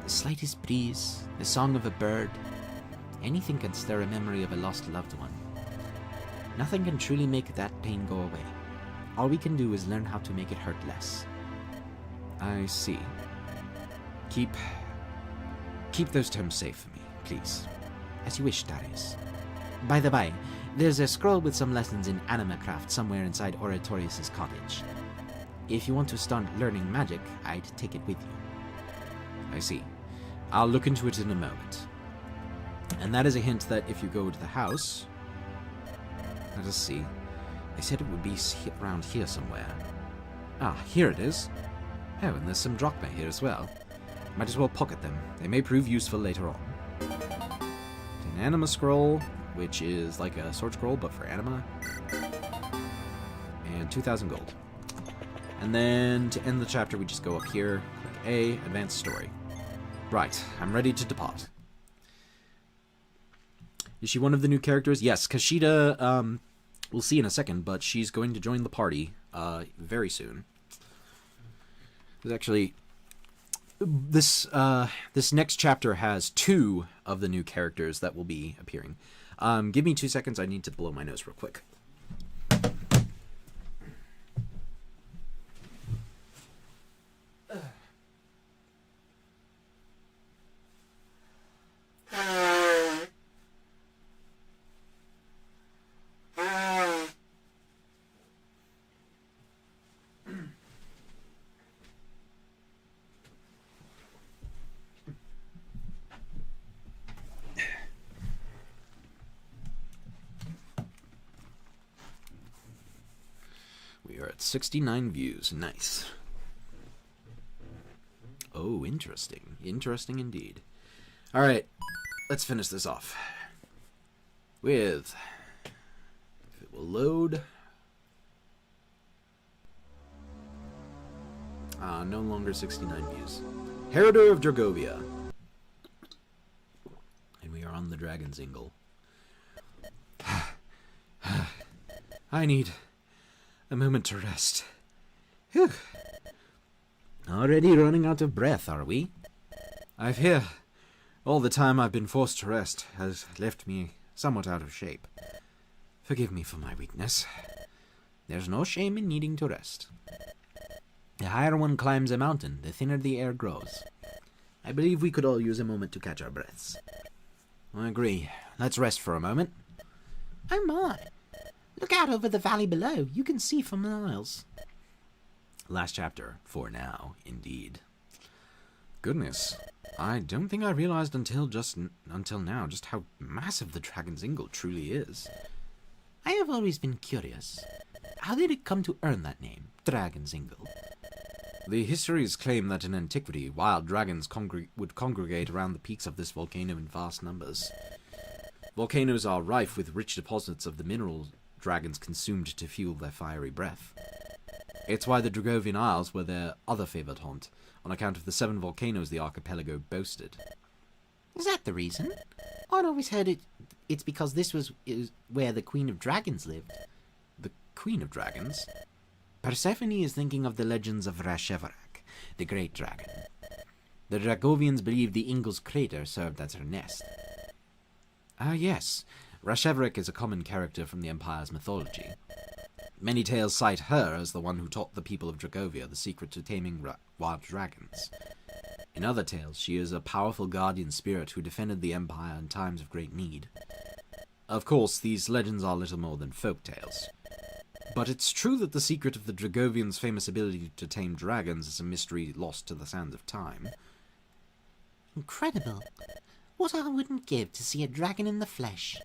The slightest breeze, the song of a bird, anything can stir a memory of a lost loved one. Nothing can truly make that pain go away. All we can do is learn how to make it hurt less. I see. Keep those terms safe for me, please. As you wish, Darius. By the by, there's a scroll with some lessons in animacraft somewhere inside Oratorius' cottage. If you want to start learning magic, I'd take it with you. I see. I'll look into it in a moment. And that is a hint that if you go to the house... Let us see. They said it would be around here somewhere. Ah, here it is. Oh, and there's some drachma here as well. Might as well pocket them. They may prove useful later on. An anima scroll, which is like a sword scroll, but for anima. And 2,000 gold. And then, to end the chapter, we just go up here, click A, advance story. Right, I'm ready to depart. Is she one of the new characters? Yes, Kashida, we'll see in a second, but she's going to join the party, very soon. There's actually... This next chapter has 2 of the new characters that will be appearing. Give me 2 seconds, I need to blow my nose real quick. We are at 69 views. Nice. Oh, interesting. Interesting indeed. Alright, let's finish this off. With... If it will load... no longer 69 views. Herodor of Dragovia. And we are on the Dragon's Ingle. I need... a moment to rest. Whew. Already running out of breath, are we? I fear all the time I've been forced to rest has left me somewhat out of shape. Forgive me for my weakness. There's no shame in needing to rest. The higher one climbs a mountain, the thinner the air grows. I believe we could all use a moment to catch our breaths. I agree. Let's rest for a moment. Oh my! Look out over the valley below. You can see for miles. Last chapter, for now, indeed. Goodness, I don't think I realized until now just how massive the Dragon's Ingle truly is. I have always been curious. How did it come to earn that name, Dragon's Ingle? The histories claim that in antiquity, wild dragons would congregate around the peaks of this volcano in vast numbers. Volcanoes are rife with rich deposits of the mineral dragons consumed to fuel their fiery breath. It's why the Dragovian Isles were their other favored haunt, on account of the 7 volcanoes the archipelago boasted. Is that the reason? I'd always heard it's because this is where the Queen of Dragons lived. The Queen of Dragons? Persephone is thinking of the legends of Rashevarak, the great dragon. The Dragovians believe the Ingle's crater served as her nest. Ah, yes. Rashevarak is a common character from the Empire's mythology. Many tales cite her as the one who taught the people of Dragovia the secret to taming wild dragons. In other tales, she is a powerful guardian spirit who defended the Empire in times of great need. Of course, these legends are little more than folk tales. But it's true that the secret of the Dragovians' famous ability to tame dragons is a mystery lost to the sands of time. Incredible. What I wouldn't give to see a dragon in the flesh.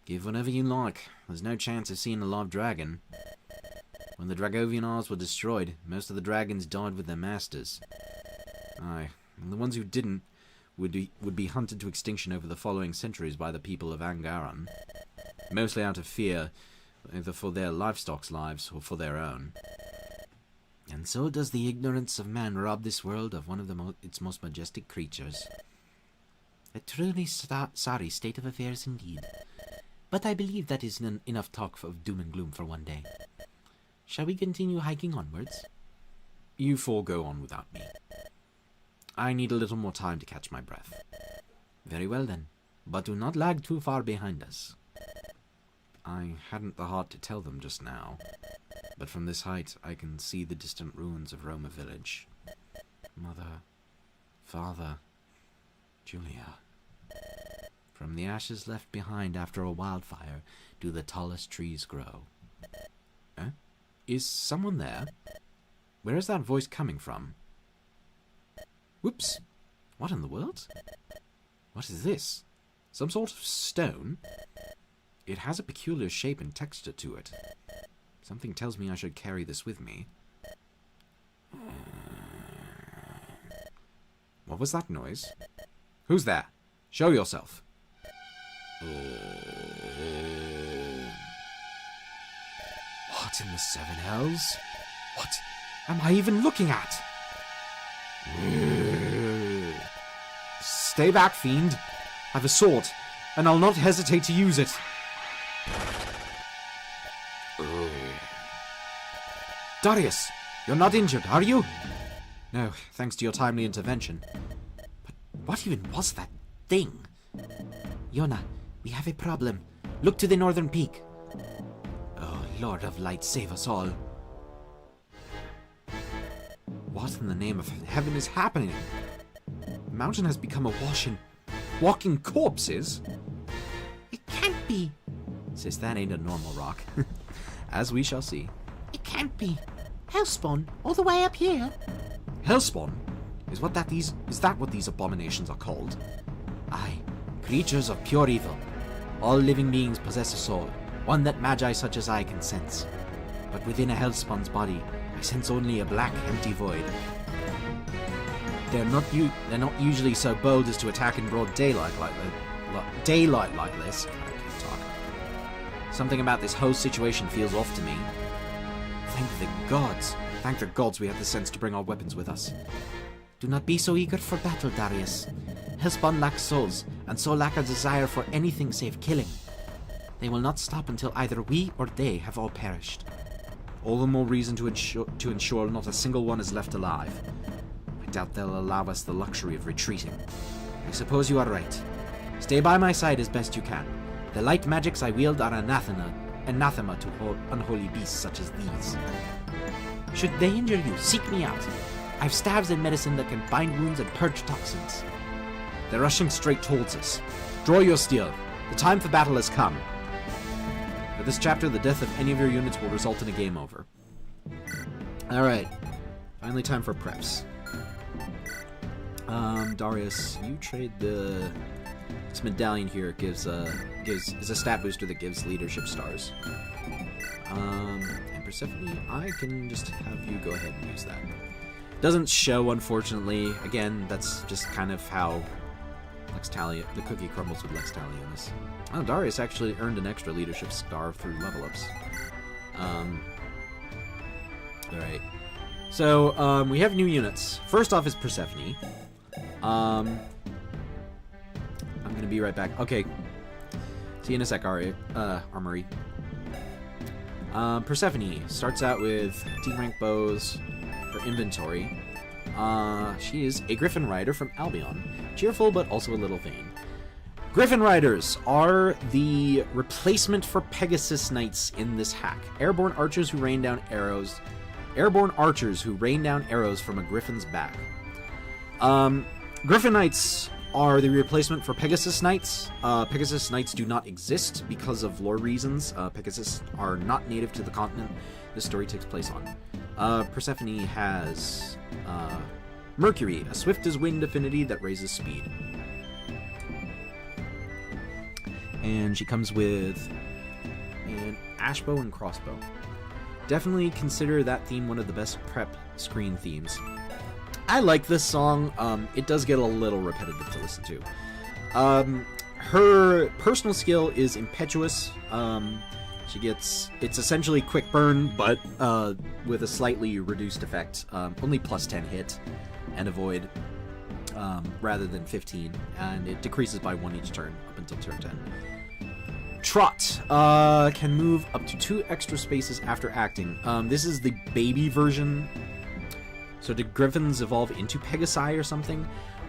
Give whatever you like. There's no chance of seeing a live dragon. When the Dragovian Isles were destroyed, most of the dragons died with their masters. Aye, and the ones who didn't would be hunted to extinction over the following centuries by the people of Angaran, mostly out of fear, either for their livestock's lives or for their own. And so does the ignorance of man rob this world of one of its most majestic creatures. A truly sorry state of affairs indeed. But I believe that is enough talk of doom and gloom for one day. Shall we continue hiking onwards? You 4 go on without me. I need a little more time to catch my breath. Very well then, but do not lag too far behind us. I hadn't the heart to tell them just now, but from this height I can see the distant ruins of Roma village. Mother, father, Julia. From the ashes left behind after a wildfire do the tallest trees grow. Eh? Is someone there? Where is that voice coming from? Whoops! What in the world? What is this? Some sort of stone? It has a peculiar shape and texture to it. Something tells me I should carry this with me. What was that noise? Who's there? Show yourself. What in the 7 hells? What am I even looking at? Stay back, fiend. I've a sword, and I'll not hesitate to use it. Darius, you're not injured, are you? No, thanks to your timely intervention. But what even was that thing? Yona, we have a problem. Look to the northern peak. Oh, Lord of Light, save us all. What in the name of heaven is happening? The mountain has become awash in walking corpses. It can't be. Sis, that ain't a normal rock. As we shall see. It can't be. Hellspawn, all the way up here. Hellspawn? Is that what these abominations are called? Aye, creatures of pure evil. All living beings possess a soul, one that magi such as I can sense. But within a Hellspawn's body, I sense only a black, empty void. They're not usually so bold as to attack in broad daylight like this. I can't talk. Something about this whole situation feels off to me. Thank the gods we have the sense to bring our weapons with us. Do not be so eager for battle, Darius. Hellspawn lack souls, and so lack a desire for anything save killing. They will not stop until either we or they have all perished. All the more reason to ensure not a single one is left alive. I doubt they'll allow us the luxury of retreating. I suppose you are right. Stay by my side as best you can. The light magics I wield are anathema to unholy beasts such as these. Should they injure you, seek me out. I've staves and medicine that can bind wounds and purge toxins. They're rushing straight towards us. Draw your steel. The time for battle has come. For this chapter, the death of any of your units will result in a game over. Alright. Finally time for preps. Darius, you trade this medallion here is a stat booster that gives leadership stars. And Persephone, I can just have you go ahead and use that. Doesn't show, unfortunately. Again, that's just kind of how the cookie crumbles with Lex Talionis. Oh, Darius actually earned an extra leadership star through level ups. Alright. So, we have new units. First off is Persephone. I'm gonna be right back. Okay. See you in a sec, Armory. Persephone starts out with D-rank bows for inventory. She is a Griffin Rider from Albion. Cheerful, but also a little vain. Griffin Riders are the replacement for Pegasus Knights in this hack. Airborne archers who rain down arrows. Airborne archers who rain down arrows from a griffin's back. Griffin Knights are the replacement for Pegasus Knights. Pegasus Knights do not exist because of lore reasons. Pegasus are not native to the continent this story takes place on. Persephone has Mercury, a swift as wind affinity that raises speed. And she comes with an ashbow and crossbow. Definitely consider that theme one of the best prep screen themes. I like this song. It does get a little repetitive to listen to. Her personal skill is impetuous. It's essentially quick burn, but with a slightly reduced effect. Only plus 10 hit and avoid, rather than 15, and it decreases by 1 each turn up until turn 10. Trot can move up to 2 extra spaces after acting. This is the baby version. So did Griffins evolve into Pegasi or something?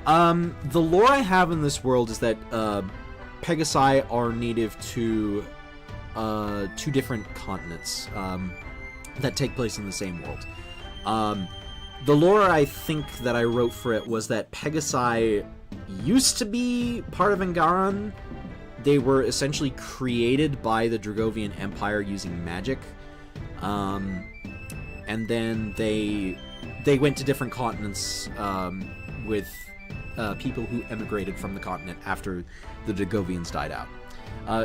The lore I have in this world is that Pegasi are native to 2 different continents that take place in the same world. The lore I think that I wrote for it was that Pegasi used to be part of Angaran. They were essentially created by the Dragovian Empire using magic. And then they went to different continents with people who emigrated from the continent after the Dragovians died out.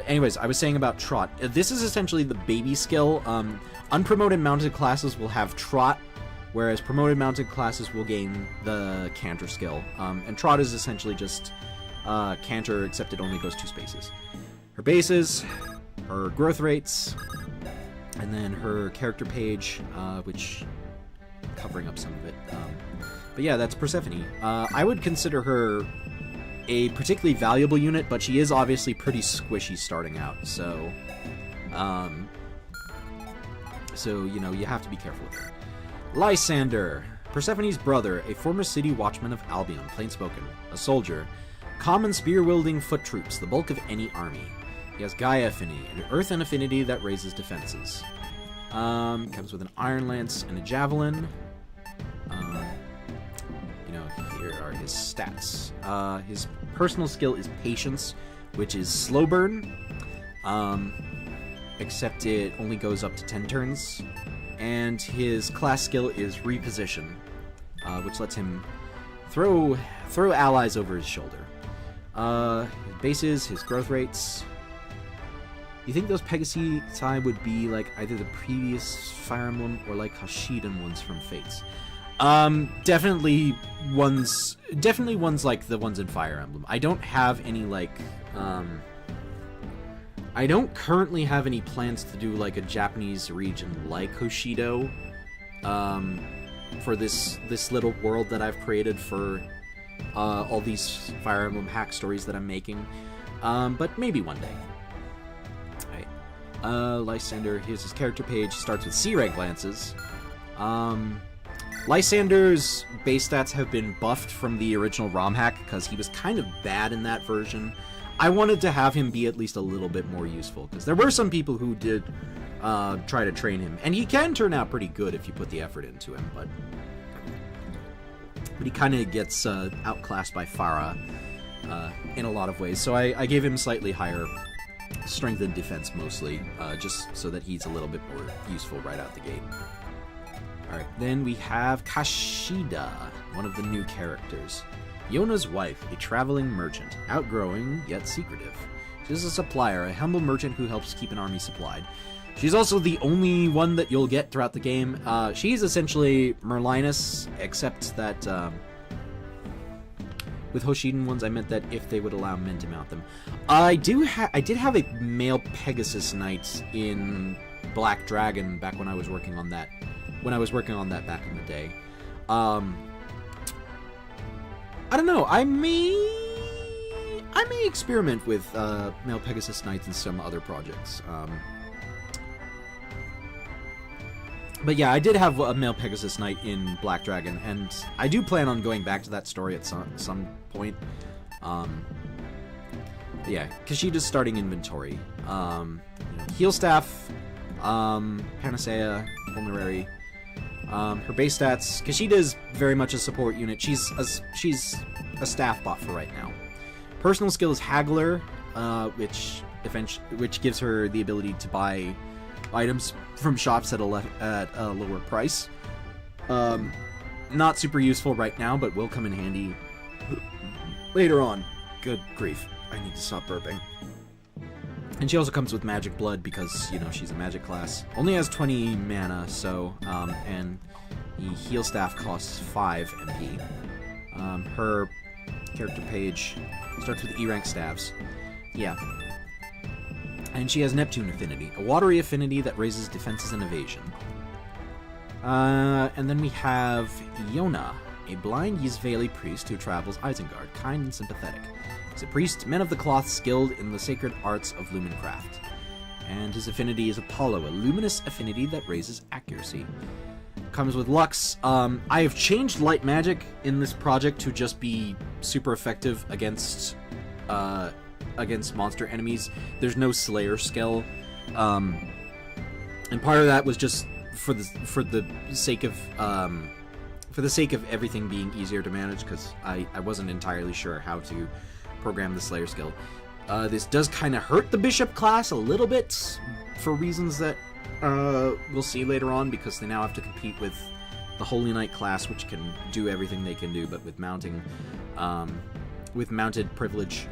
Anyways, I was saying about Trot. This is essentially the baby skill. Unpromoted mounted classes will have Trot, whereas promoted mounted classes will gain the Canter skill. And Trot is essentially just Canter, except it only goes 2 spaces. Her bases, her growth rates, and then her character page, which covering up some of it. But yeah, that's Persephone. I would consider her a particularly valuable unit, but she is obviously pretty squishy starting out, so you know, you have to be careful with her. Lysander, Persephone's brother, a former city watchman of Albion, plainspoken, a soldier, common spear-wielding foot troops, the bulk of any army. He has Gaia affinity, an earthen affinity that raises defenses. Comes with an iron lance and a javelin. You know, here are his stats. His personal skill is patience, which is slow burn, except it only goes up to 10 turns. And his class skill is reposition, which lets him throw allies over his shoulder. His bases, his growth rates. You think those Pegasi would be like either the previous Fire Emblem or like Hashidan ones from Fates? Definitely ones like the ones in Fire Emblem. I don't have any like I don't currently have any plans to do like a Japanese region like Hoshido for this little world that I've created for all these Fire Emblem hack stories that I'm making. But maybe one day. Lysander, here's his character page. Starts with C-rank lances. Lysander's base stats have been buffed from the original ROM hack because he was kind of bad in that version. I wanted to have him be at least a little bit more useful because there were some people who did try to train him, and he can turn out pretty good if you put the effort into him, but he kind of gets outclassed by Farah. in a lot of ways. So I gave him slightly higher strength and defense mostly, just so that he's a little bit more useful right out the gate. Alright, then we have Kashida, one of the new characters. Yona's wife, a traveling merchant, outgrowing yet secretive. She's a supplier, a humble merchant who helps keep an army supplied. She's also the only one that you'll get throughout the game. She's essentially Merlinus, except that with Hoshiden ones, I meant that if they would allow men to mount them. I did have a male Pegasus Knight in Black Dragon back when I was working on that. When I was working on that back in the day. I don't know. I may experiment with male Pegasus Knights in some other projects. But yeah, I did have a male Pegasus Knight in Black Dragon, and I do plan on going back to that story at some point. Yeah, Kashida's starting inventory. Heal Staff, Panacea, Vulnerary. Her base stats, Kashida is very much a support unit. She's a staff bot for right now. Personal skill is Haggler, which gives her the ability to buy items from shops at a lower price. Not super useful right now, but will come in handy later on. Good grief, I need to stop burping. And she also comes with Magic Blood because, she's a magic class. Only has 20 mana, so, and the heal staff costs 5 MP. Her character page starts with E-rank staves. Yeah. And she has Neptune Affinity, a watery affinity that raises defenses and evasion. And then we have Yona, a blind Yisraeli priest who travels Isengard, kind and sympathetic. He's a priest, man of the cloth, skilled in the sacred arts of lumencraft. And his affinity is Apollo, a luminous affinity that raises accuracy. Comes with Lux. I have changed light magic in this project to just be super effective against monster enemies. There's no Slayer skill, and part of that was just for the sake of everything being easier to manage, because I wasn't entirely sure how to program the Slayer skill. This does kind of hurt the Bishop class a little bit for reasons that we'll see later on, because they now have to compete with the Holy Knight class, which can do everything they can do, but with mounted privilege.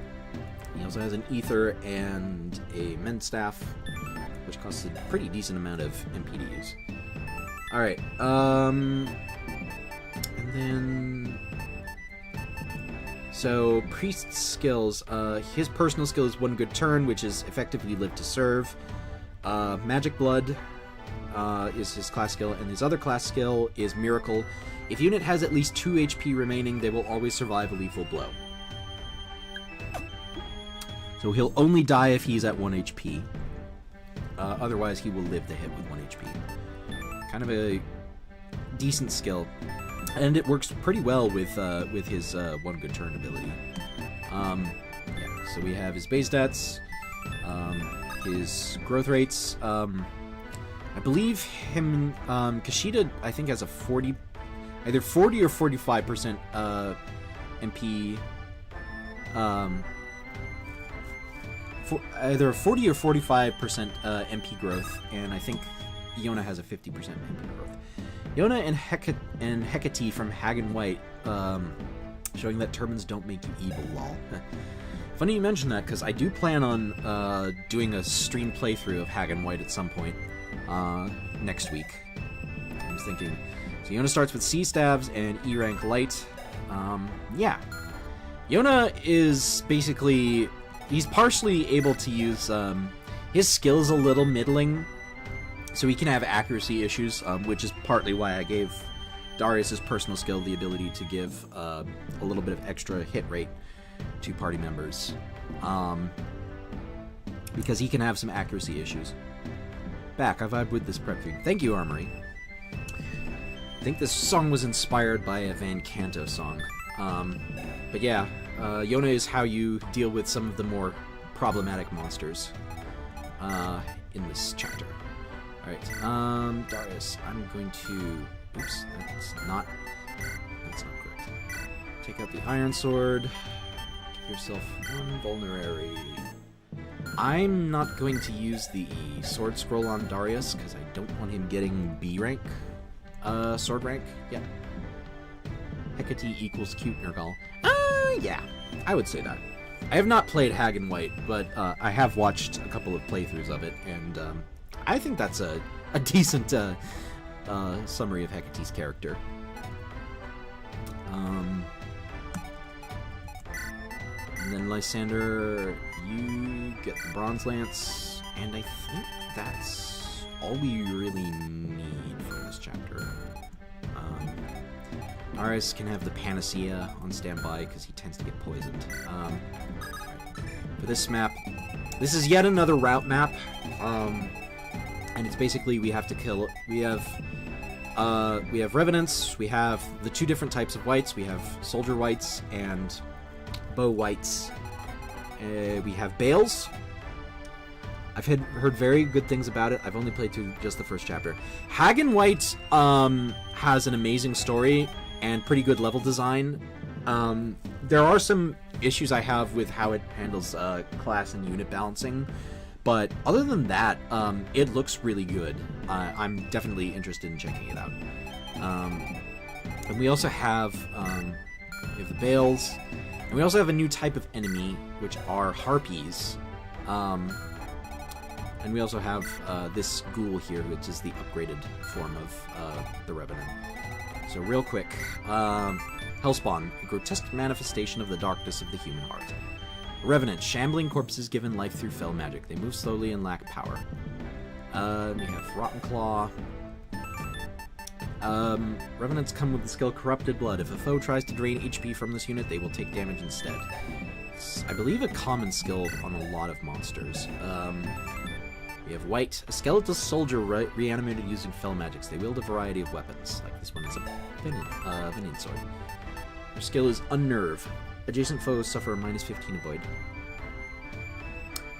He also has an Ether and a Men's Staff, which costs a pretty decent amount of MP to use. Alright, and then... So, Priest's skills. His personal skill is One Good Turn, which is effectively Live to Serve. Magic Blood is his class skill, and his other class skill is Miracle. If unit has at least 2 HP remaining, they will always survive a lethal blow. So he'll only die if he's at 1 HP. Otherwise, he will live the hit with 1 HP. Kind of a decent skill. And it works pretty well with his One Good Turn ability. Yeah, so we have his base stats, his growth rates. I believe him, Kashida, I think, has a either 40 or 45% MP, either 40 or 45% MP growth, and I think Yona has a 50% MP growth. Yona and Hecate from Hagen White, showing that turbans don't make you evil, lol. Funny you mention that, because I do plan on doing a stream playthrough of Hagen White at some point next week. I was thinking. So Yona starts with C stabs and E rank light. Yeah. Yona is basically... He's partially able to use... his skill is a little middling, so he can have accuracy issues, which is partly why I gave Darius' personal skill the ability to give a little bit of extra hit rate to party members. Because he can have some accuracy issues. Back, I vibe with this prep theme. Thank you, Armory. I think this song was inspired by a Van Canto song. But yeah, Yona is how you deal with some of the more problematic monsters in this chapter. Alright, Darius, I'm going to... Oops, that's not correct. Take out the Iron Sword. yourself 1 vulnerary. I'm not going to use the sword scroll on Darius, because I don't want him getting B rank. Sword rank? Yeah. Hecate equals cute Nergal. Yeah. I would say that. I have not played Hagen White, but I have watched a couple of playthroughs of it, and I think that's a decent summary of Hecate's character. And then Lysander, you get the Bronze Lance, and I think that's all we really need from this chapter. Darius can have the Panacea on standby because he tends to get poisoned. For this map, this is yet another route map, and it's basically we have to kill. We have Revenants. We have the 2 different types of whites. We have Soldier Whites and Bow Whites. We have Bales. I've heard very good things about it. I've only played through just the first chapter. Hagen White has an amazing story and pretty good level design. There are some issues I have with how it handles class and unit balancing, but other than that, it looks really good. I'm definitely interested in checking it out. And we also have the Bales, and we also have a new type of enemy, which are Harpies. And we also have this ghoul here, which is the upgraded form of the Revenant. So real quick, Hellspawn, a grotesque manifestation of the darkness of the human heart. Revenant, shambling corpses given life through fell magic. They move slowly and lack power. We have Rotten Claw. Revenants come with the skill Corrupted Blood. If a foe tries to drain HP from this unit, they will take damage instead. It's, I believe, a common skill on a lot of monsters. We have White, a skeletal soldier reanimated using fell magics. They wield a variety of weapons, like this one is a Venin sword. Their skill is Unnerve. Adjacent foes suffer a -15 avoid.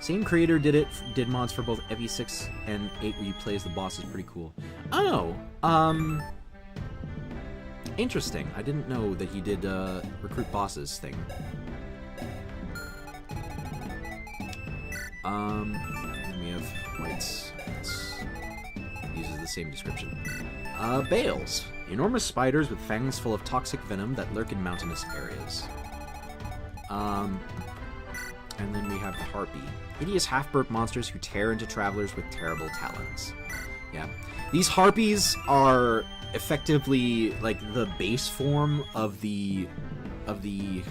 Same creator did mods for both FE6 and 8 where you play as the boss. Is pretty cool. Oh, interesting. I didn't know that he did recruit bosses thing. And we have Whites. Uses the same description. Bales. Enormous spiders with fangs full of toxic venom that lurk in mountainous areas. And then we have the Harpy. Hideous half-burnt monsters who tear into travelers with terrible talons. Yeah. These Harpies are effectively like the base form of the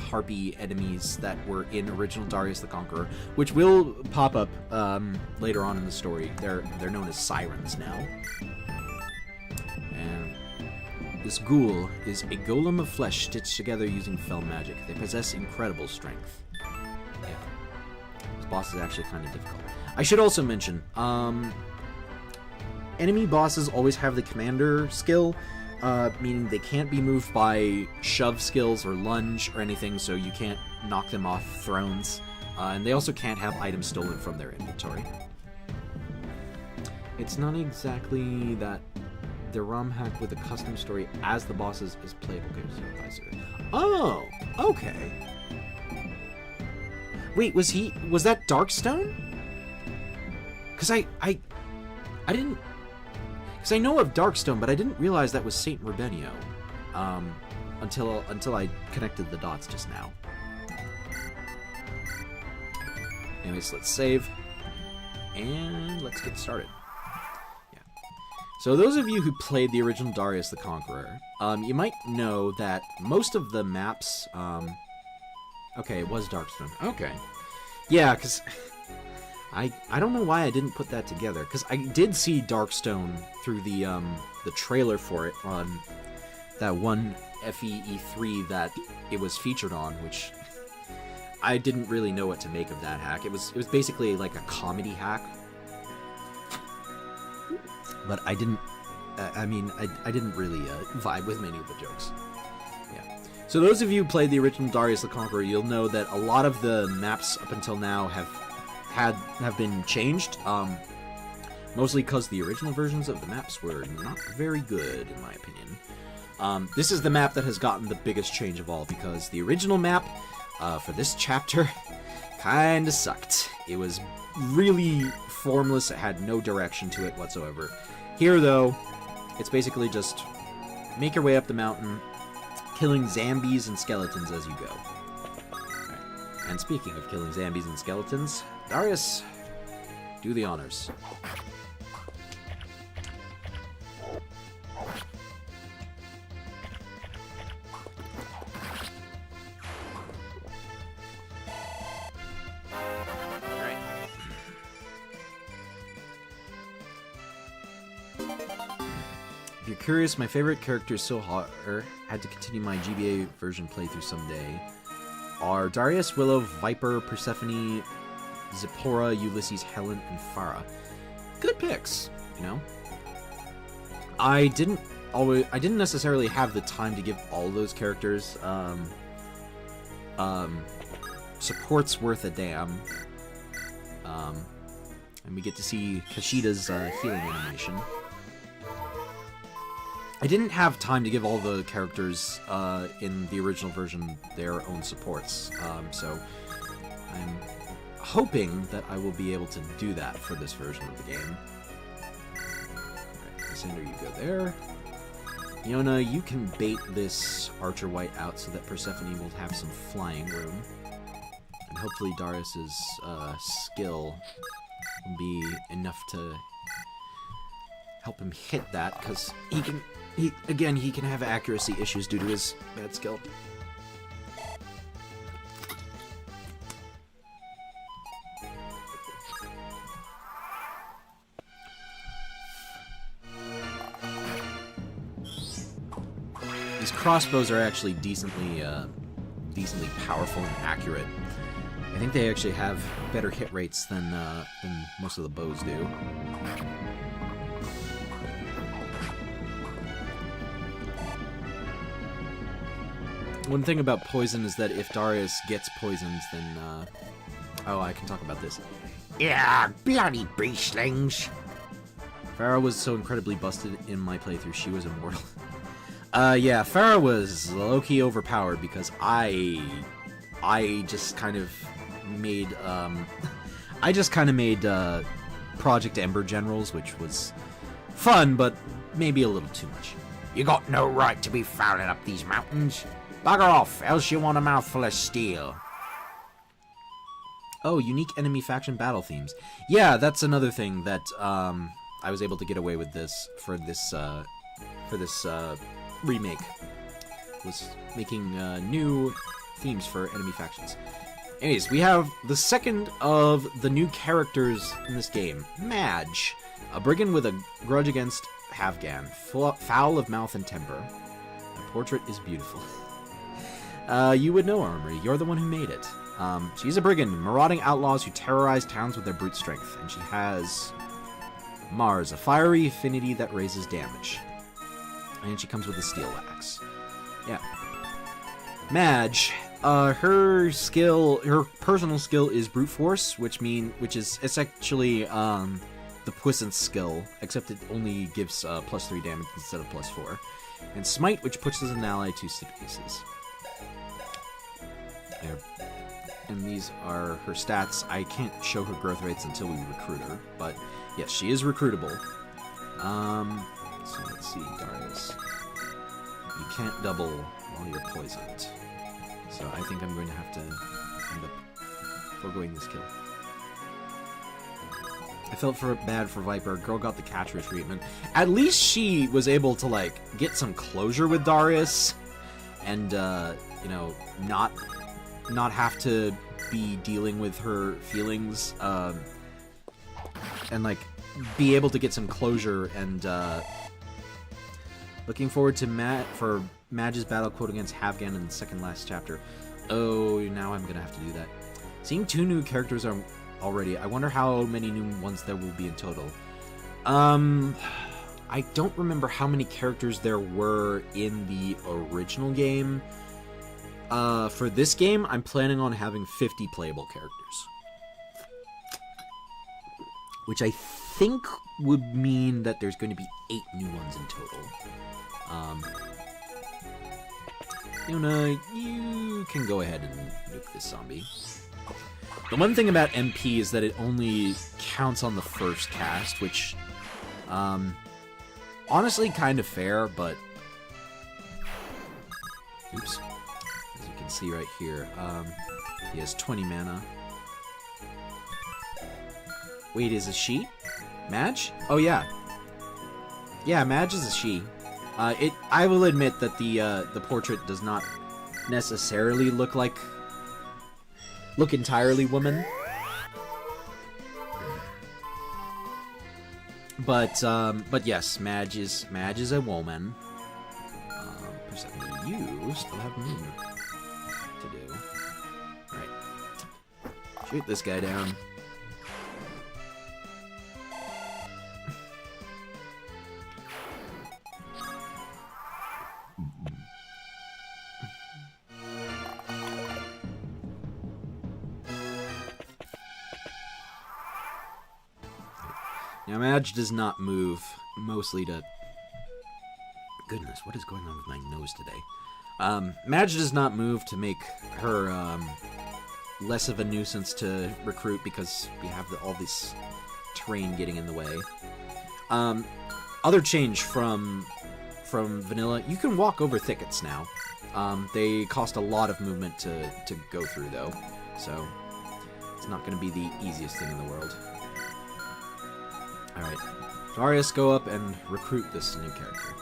Harpy enemies that were in original Darius the Conqueror, which will pop up later on in the story. They're known as Sirens now. And this ghoul is a golem of flesh stitched together using fell magic. They possess incredible strength. Yeah. This boss is actually kind of difficult. I should also mention, enemy bosses always have the commander skill, meaning they can't be moved by shove skills or lunge or anything, so you can't knock them off thrones. And they also can't have items stolen from their inventory. It's not exactly that the ROM hack with a custom story as the bosses is playable. Oh, okay. Wait, was that Darkstone? Because I didn't... Because I know of Darkstone, but I didn't realize that was Saint Rubenio, until I connected the dots just now. Anyways, let's save, and let's get started. Yeah. So those of you who played the original Darius the Conqueror, you might know that most of the maps, okay, it was Darkstone. Okay. Yeah, because... I don't know why I didn't put that together, because I did see Darkstone through the trailer for it on that one FE3 that it was featured on, which I didn't really know what to make of that hack. It was basically like a comedy hack, but I didn't. I didn't really vibe with many of the jokes. Yeah. So those of you who played the original Darius the Conqueror, you'll know that a lot of the maps up until now have been changed, mostly because the original versions of the maps were not very good, in my opinion. This is the map that has gotten the biggest change of all, because the original map for this chapter kinda sucked. It was really formless, it had no direction to it whatsoever. Here, though, it's basically just make your way up the mountain, killing zombies and skeletons as you go. Right. And speaking of killing zombies and skeletons, Darius, do the honors. If you're curious, my favorite characters so far, had to continue my GBA version playthrough someday, are Darius, Willow, Viper, Persephone, Zipporah, Ulysses, Helen, and Farah. Good picks, you know? I didn't necessarily have the time to give all those characters support's worth a damn. And we get to see Kashida's healing animation. I didn't have time to give all the characters in the original version their own supports, so I'm hoping that I will be able to do that for this version of the game. Alright, Cinder, you go there. Yona, you can bait this Archer White out so that Persephone will have some flying room. And hopefully Darius's skill will be enough to help him hit that, because he can have accuracy issues due to his bad skill. These crossbows are actually decently powerful and accurate. I think they actually have better hit rates than most of the bows do. One thing about poison is that if Darius gets poisoned, then, oh, I can talk about this. Yeah, bloody beastlings. Farah was so incredibly busted in my playthrough, she was immortal. Yeah, Farah was low-key overpowered because I just kind of made, Project Ember Generals, which was fun, but maybe a little too much. You got no right to be fouling up these mountains. Bugger off, else you want a mouthful of steel. Oh, unique enemy faction battle themes. Yeah, that's another thing that I was able to get away with this for this remake. Was making new themes for enemy factions. Anyways, we have the second of the new characters in this game, Madge, a brigand with a grudge against Havgan, foul of mouth and temper. The portrait is beautiful. You would know, Armory. You're the one who made it. She's a brigand, marauding outlaws who terrorize towns with their brute strength, and she has Mars, a fiery affinity that raises damage. And she comes with a steel axe. Yeah. Madge, her personal skill is brute force, which is essentially the puissance skill, except it only gives +3 damage instead of +4. And smite, which pushes an ally to 6 pieces. And these are her stats. I can't show her growth rates until we recruit her, but yes, she is recruitable. So let's see, Darius. You can't double while you're poisoned. So I think I'm going to have to end up foregoing this kill. I felt bad for Viper. Girl got the catcher treatment. At least she was able to, like, get some closure with Darius and, you know, not have to be dealing with her feelings, and, like, be able to get some closure, and, looking forward to Madge's battle quote against Havgan in the second last chapter. Oh, now I'm gonna have to do that. Seeing 2 new characters already, I wonder how many new ones there will be in total. I don't remember how many characters there were in the original game. For this game, I'm planning on having 50 playable characters. Which I think would mean that there's going to be 8 new ones in total. Yuna, you can go ahead and nuke this zombie. The one thing about MP is that it only counts on the first cast, which, honestly kind of fair, but... Oops. As you can see right here, he has 20 mana. Wait, is it she? Madge? Oh, yeah. Yeah, Madge is a she. I will admit that the portrait does not necessarily look entirely woman. But yes, Madge is a woman. Perception, you still have moon to do. Alright. Shoot this guy down. Now, Madge does not move, mostly to... Goodness, what is going on with my nose today? Madge does not move to make her less of a nuisance to recruit because we have all this terrain getting in the way. Other change from vanilla, you can walk over thickets now. They cost a lot of movement to go through, though, so it's not going to be the easiest thing in the world. Alright, Darius, go up and recruit this new character.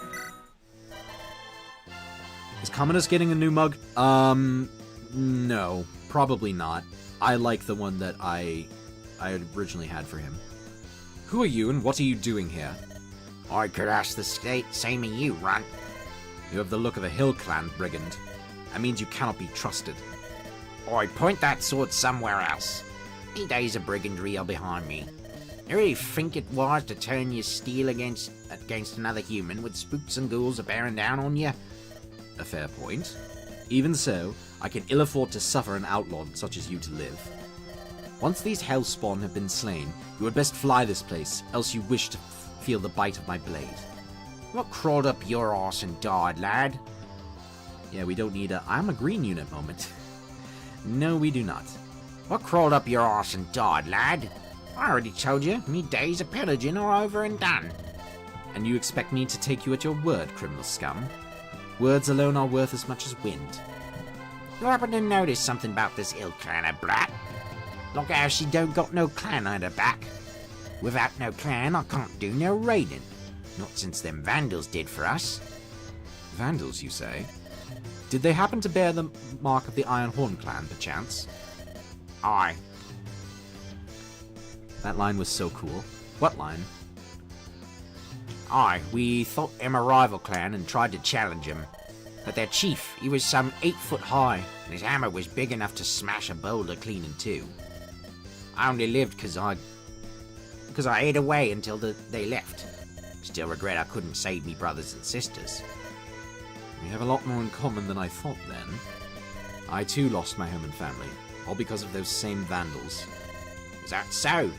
Is Commodus getting a new mug? No, probably not. I like the one that I originally had for him. Who are you and what are you doing here? I could ask the same of you, Runt. You have the look of a Hill Clan brigand. That means you cannot be trusted. I point that sword somewhere else. Me days of brigandry are behind me. You really think it wise to turn your steel against another human with spooks and ghouls bearing down on you? A fair point. Even so, I can ill afford to suffer an outlaw such as you to live. Once these hellspawn have been slain, you had best fly this place, else you wish to feel the bite of my blade. What crawled up your arse and died, lad? Yeah, we don't need a I'm a green unit moment. No, we do not. What crawled up your arse and died, lad? I already told you, me days of pillaging are over and done. And you expect me to take you at your word, criminal scum? Words alone are worth as much as wind. You happen to notice something about this ill clanner brat? Look how she don't got no clan on her back. Without no clan, I can't do no raiding. Not since them Vandals did for us. Vandals, you say? Did they happen to bear the mark of the Iron Horn clan, perchance? Aye. That line was so cool. What line? Aye, we thought them a rival clan and tried to challenge him. But their chief, he was some 8 foot high, and his hammer was big enough to smash a boulder clean in two. I only lived because I ate away until they left. Still regret I couldn't save me brothers and sisters. We have a lot more in common than I thought then. I too lost my home and family, all because of those same Vandals. Is that so?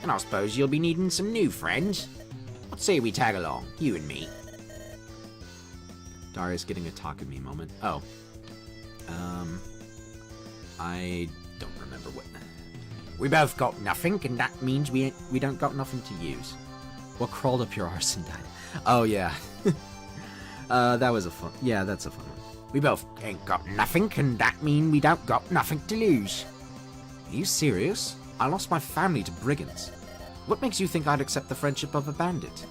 And I suppose you'll be needing some new friends. What say we tag along, you and me? Darius getting a talk at me moment. Oh. I don't remember what... We both got nothing, and that means we don't got nothing to use. What crawled up your arse and died? Oh, yeah. That was a fun... Yeah, that's a fun one. We both ain't got nothing, and that mean we don't got nothing to lose. Are you serious? I lost my family to brigands. What makes you think I'd accept the friendship of a bandit?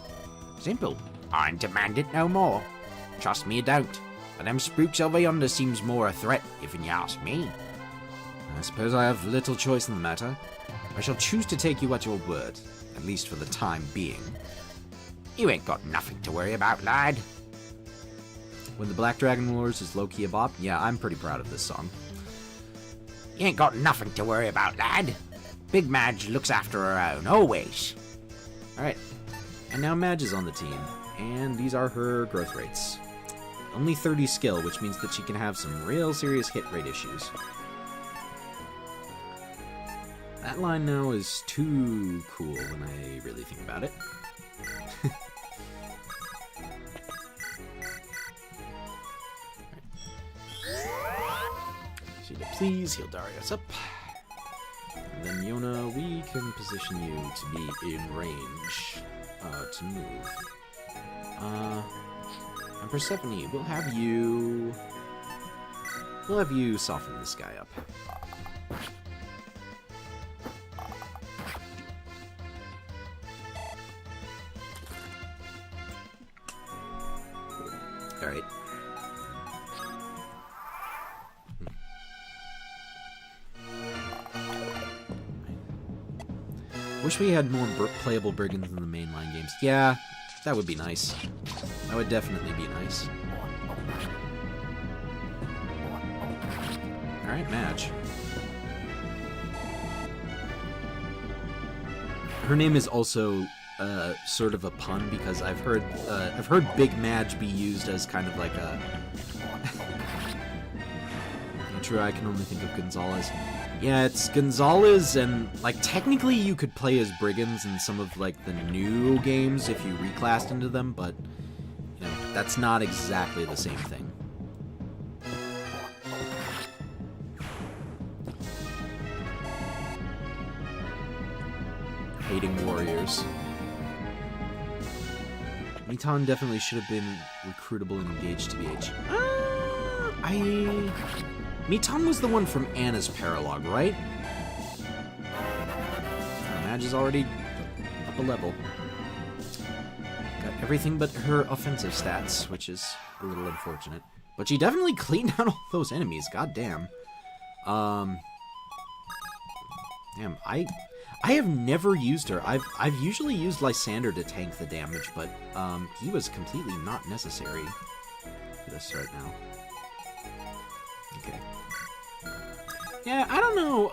Simple. I ain't demand it no more. Trust me, you don't. But them spooks over yonder seems more a threat, if you ask me. I suppose I have little choice in the matter. I shall choose to take you at your word, at least for the time being. You ain't got nothing to worry about, lad. When the Black Dragon Wars is low-key a bop, yeah, I'm pretty proud of this song. You ain't got nothing to worry about, lad. Big Madge looks after her own, always. Alright, and now Madge is on the team, and these are her growth rates. Only 30 skill, which means that she can have some real serious hit rate issues. That line now is too cool when I really think about it. please heal Darius up. And then Yona, we can position you to be in range to move. And Persephone, we'll have you soften this guy up. All right. Wish we had more playable brigands in the mainline games. Yeah, that would be nice. That would definitely be nice. Alright, Madge. Her name is also sort of a pun because I've heard Big Madge be used as kind of like a... True, I can only think of Gonzalez. Yeah, it's Gonzalez, and, like, technically you could play as brigands in some of, like, the new games if you reclassed into them, but, you know, that's not exactly the same thing. Hating warriors. Mitan definitely should have been recruitable and engaged to BH. Mitan was the one from Anna's Paralog, right? Madge is already up a level. Got everything but her offensive stats, which is a little unfortunate. But she definitely cleaned out all those enemies, goddamn. Damn, I have never used her. I've usually used Lysander to tank the damage, but he was completely not necessary for this right now. Okay. Yeah, I don't know.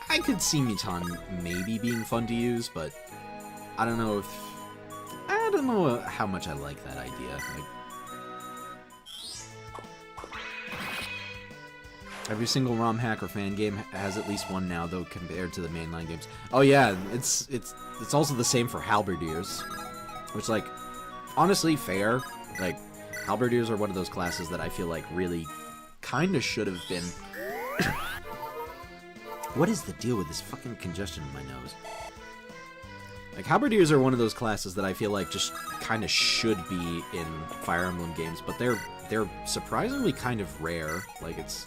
I could see Mitan maybe being fun to use, but I don't know how much I like that idea. Like, every single ROM hack or fan game has at least one now, though, compared to the mainline games. Oh yeah, it's also the same for halberdiers, which, like, honestly, fair. Like, halberdiers are one of those classes that I feel like really kind of should have been. What is the deal with this fucking congestion in my nose? Like, halberdiers are one of those classes that I feel like just kind of should be in Fire Emblem games, but they're surprisingly kind of rare. Like, it's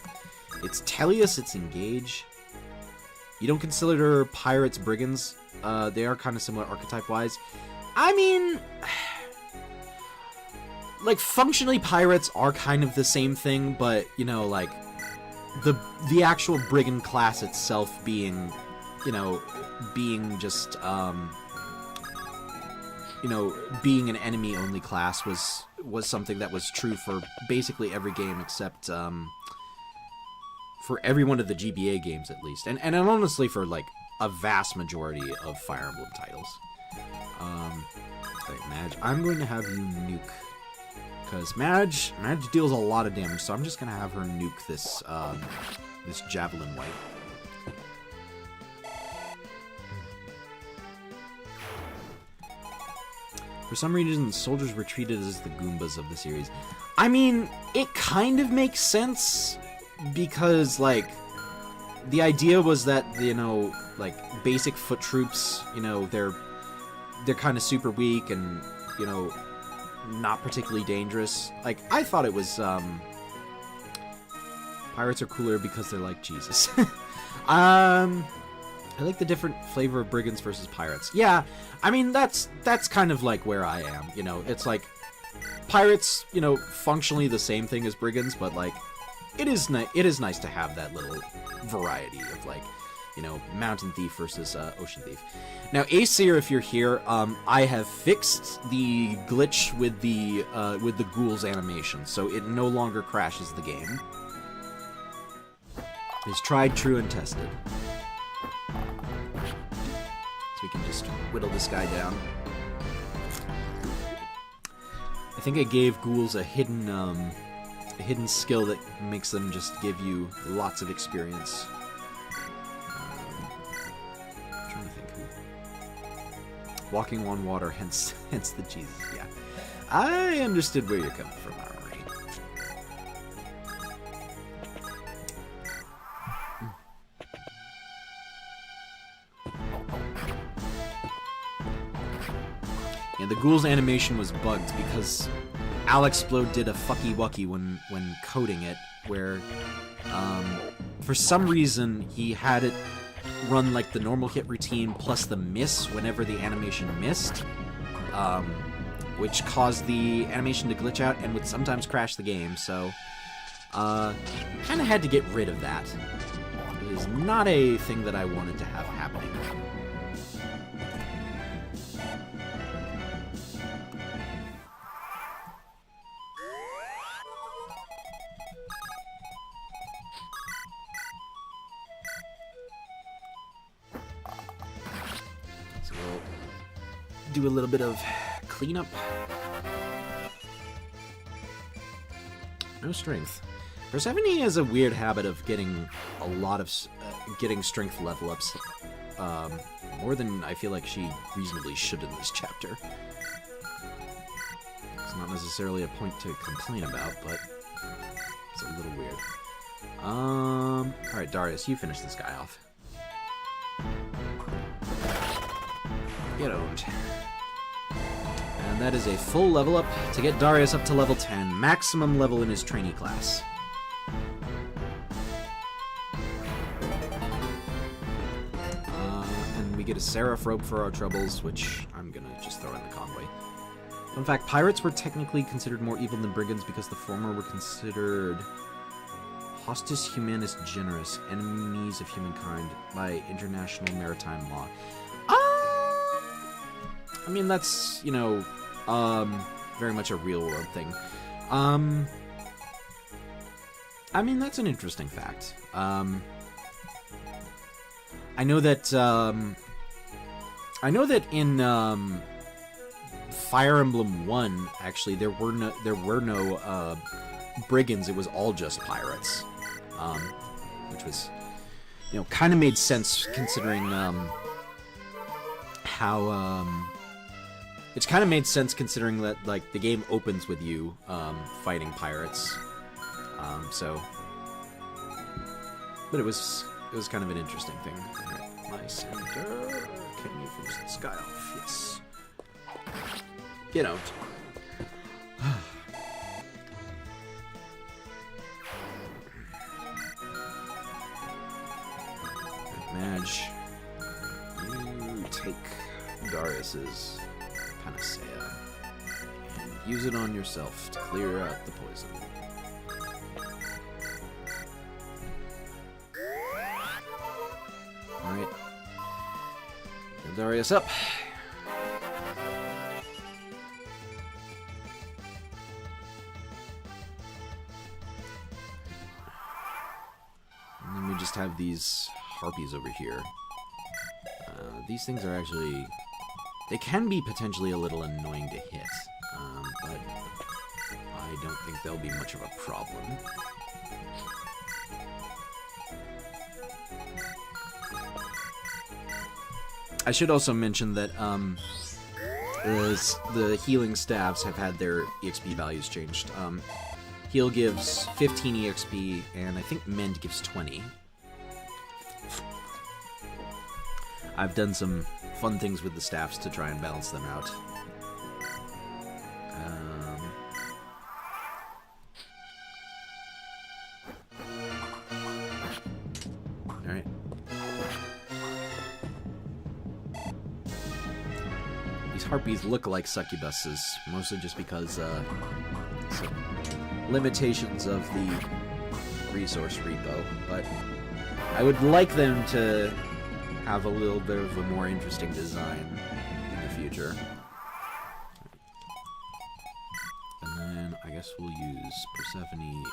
Tellius, it's Engage. You don't consider pirates brigands. They are kind of similar archetype-wise. I mean, like, functionally pirates are kind of the same thing, but, you know, like, the actual brigand class itself being, you know, being just, you know, being an enemy-only class was something that was true for basically every game except, for every one of the GBA games, at least. And honestly, for, like, a vast majority of Fire Emblem titles. Alright, Madge, I'm going to have you nuke. Because Madge deals a lot of damage, so I'm just going to have her nuke this, this Javelin White. For some reason, the soldiers were treated as the Goombas of the series. I mean, it kind of makes sense, because, like, the idea was that, you know, like, basic foot troops, you know, they're kind of super weak and, you know, not particularly dangerous. Like, I thought it was, pirates are cooler because they're like Jesus. I like the different flavor of brigands versus pirates. Yeah, I mean, that's kind of like where I am, you know. It's like, pirates, you know, functionally the same thing as brigands, but, like, it is nice to have that little variety of, like, you know, Mountain Thief versus Ocean Thief. Now, Aesir, if you're here, I have fixed the glitch with the ghouls animation, so it no longer crashes the game. It's tried, true, and tested. So we can just whittle this guy down. I think I gave ghouls a hidden skill that makes them just give you lots of experience. I'm trying to think who. Walking on water, hence the Jesus. Yeah, I understood where you're coming from, Armory. And the ghoul's animation was bugged because Alexplode did a fucky wucky when coding it, where for some reason he had it run like the normal hit routine plus the miss whenever the animation missed, which caused the animation to glitch out and would sometimes crash the game. So kind of had to get rid of that. It is not a thing that I wanted to have happening. So we'll do a little bit of cleanup. No strength. Persephone has a weird habit of getting a lot of getting strength level ups, more than I feel like she reasonably should in this chapter. It's not necessarily a point to complain about, but it's a little weird. Alright, Darius, you finish this guy off. Get owned. And that is a full level up to get Darius up to level 10, maximum level in his trainee class. And we get a Seraph rope for our troubles, which I'm gonna just throw in the convoy. Fun fact, pirates were technically considered more evil than brigands because the former were considered hostis humanus generis, enemies of humankind by international maritime law. I mean, that's, you know, very much a real-world thing. I mean, that's an interesting fact. I know that in Fire Emblem 1, actually, there were no brigands. It was all just pirates, which was, you know, kind of made sense considering how. Which kind of made sense considering that, like, the game opens with you fighting pirates. But it was kind of an interesting thing. My center. Can you finish this guy off? Yes. Get out. Madge, you take Darius's Panacea and use it on yourself to clear out the poison. Alright. Get Darius up. And then we just have these harpies over here. These things are actually... They can be potentially a little annoying to hit, but I don't think they'll be much of a problem. I should also mention that the healing staves have had their EXP values changed. Heal gives 15 EXP, and I think Mend gives 20. I've done some fun things with the staffs to try and balance them out. Alright. These harpies look like succubuses, mostly just because some limitations of the resource repo, but I would like them to have a little bit of a more interesting design in the future. And then I guess we'll use Persephone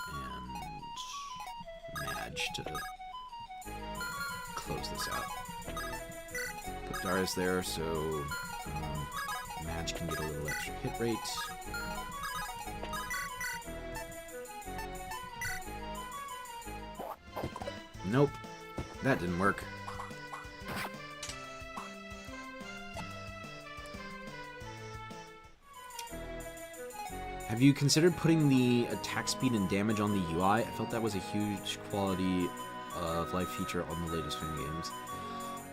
and Madge to close this out. Put Darius there so Madge can get a little extra hit rate. Nope, that didn't work. Have you considered putting the attack speed and damage on the UI? I felt that was a huge quality of life feature on the latest fan games.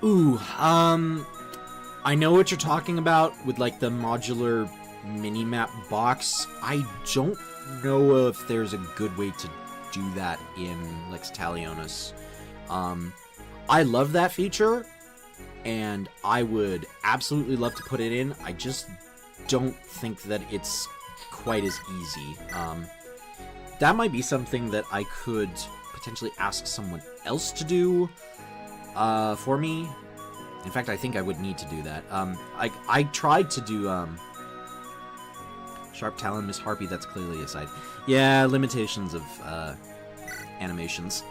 Ooh, I know what you're talking about with, like, the modular mini-map box. I don't know if there's a good way to do that in Lex Talionis. I love that feature, and I would absolutely love to put it in. I just don't think that it's quite as easy. That might be something that I could potentially ask someone else to do for me. In fact, I think I would need to do that. I tried to do Sharp Talon, Miss Harpy, that's clearly a side. Yeah, limitations of animations.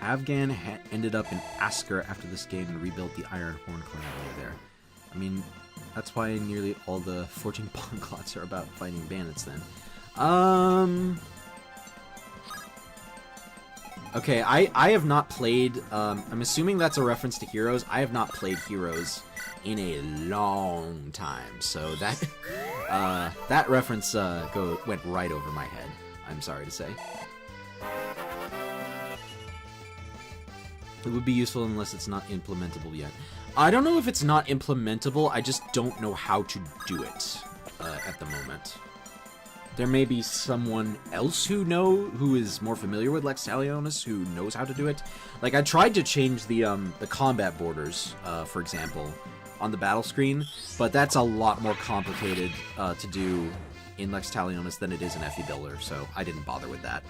Afghan ended up in Asker after this game and rebuilt the Iron Horn clan there. I mean, that's why nearly all the 14 Ponglots are about fighting bandits then. Okay, I have not played, I'm assuming that's a reference to Heroes. I have not played Heroes in a long time, so that, that reference, went right over my head, I'm sorry to say. It would be useful unless it's not implementable yet. I don't know if it's not implementable, I just don't know how to do it, at the moment. There may be someone else who is more familiar with Lex Talionis who knows how to do it. Like, I tried to change the combat borders, for example, on the battle screen, but that's a lot more complicated to do in Lex Talionis than it is in FE Builder, so I didn't bother with that.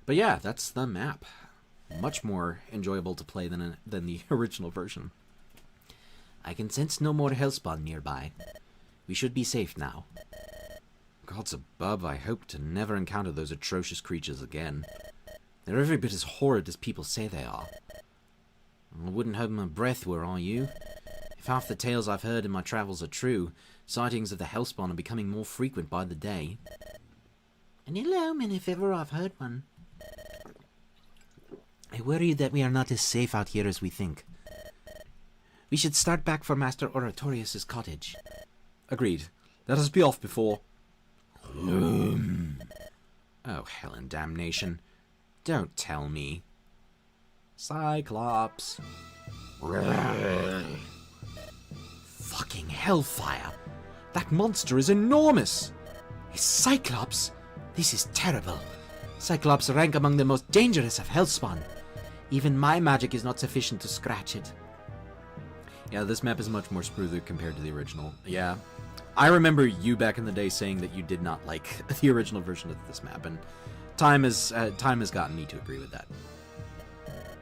But yeah, that's the map. Much more enjoyable to play than the original version. I can sense no more hellspawn nearby. We should be safe now. Gods above, I hope to never encounter those atrocious creatures again. They're every bit as horrid as people say they are. I wouldn't hold my breath, were I you. If half the tales I've heard in my travels are true, sightings of the hellspawn are becoming more frequent by the day. An ill omen if ever I've heard one. I worry that we are not as safe out here as we think. We should start back for Master Oratorius's cottage. Agreed. Let us be off before... Oh, hell and damnation. Don't tell me. Cyclops. Fucking hellfire. That monster is enormous. It's Cyclops. This is terrible. Cyclops rank among the most dangerous of hellspawn. Even my magic is not sufficient to scratch it. Yeah, this map is much more smoother compared to the original. Yeah. I remember you back in the day saying that you did not like the original version of this map, and time has gotten me to agree with that.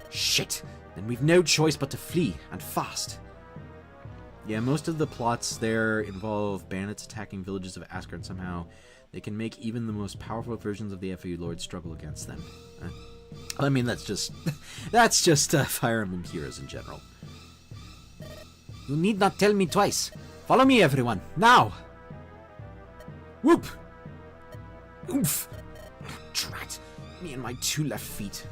Shit! Then we've no choice but to flee, and fast. Yeah, most of the plots there involve bandits attacking villages of Asker, and somehow they can make even the most powerful versions of the FE Lord struggle against them. I mean, that's just Fire Emblem Heroes in general. You need not tell me twice. Follow me, everyone, now! Whoop! Oomph! Drat! Me and my 2 left feet.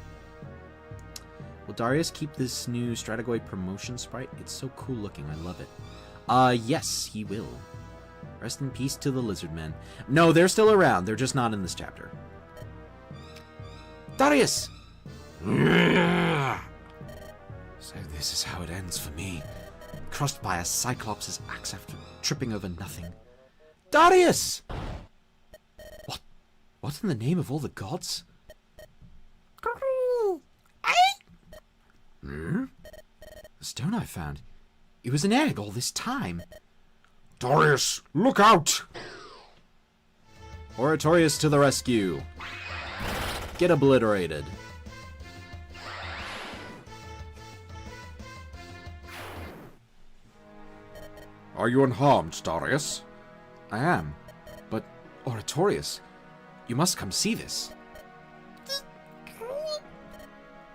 Will Darius keep this new Stratagoid promotion sprite? It's so cool looking, I love it. Yes, he will. Rest in peace to the lizard men. No, they're still around, they're just not in this chapter. Darius! So this is how it ends for me. Crushed by a Cyclops' axe after tripping over nothing. Darius! What in the name of all the gods? The stone I found. It was an egg all this time. Darius, look out! Oratorius to the rescue. Get obliterated. Are you unharmed, Darius? I am. But, Oratorius, you must come see this.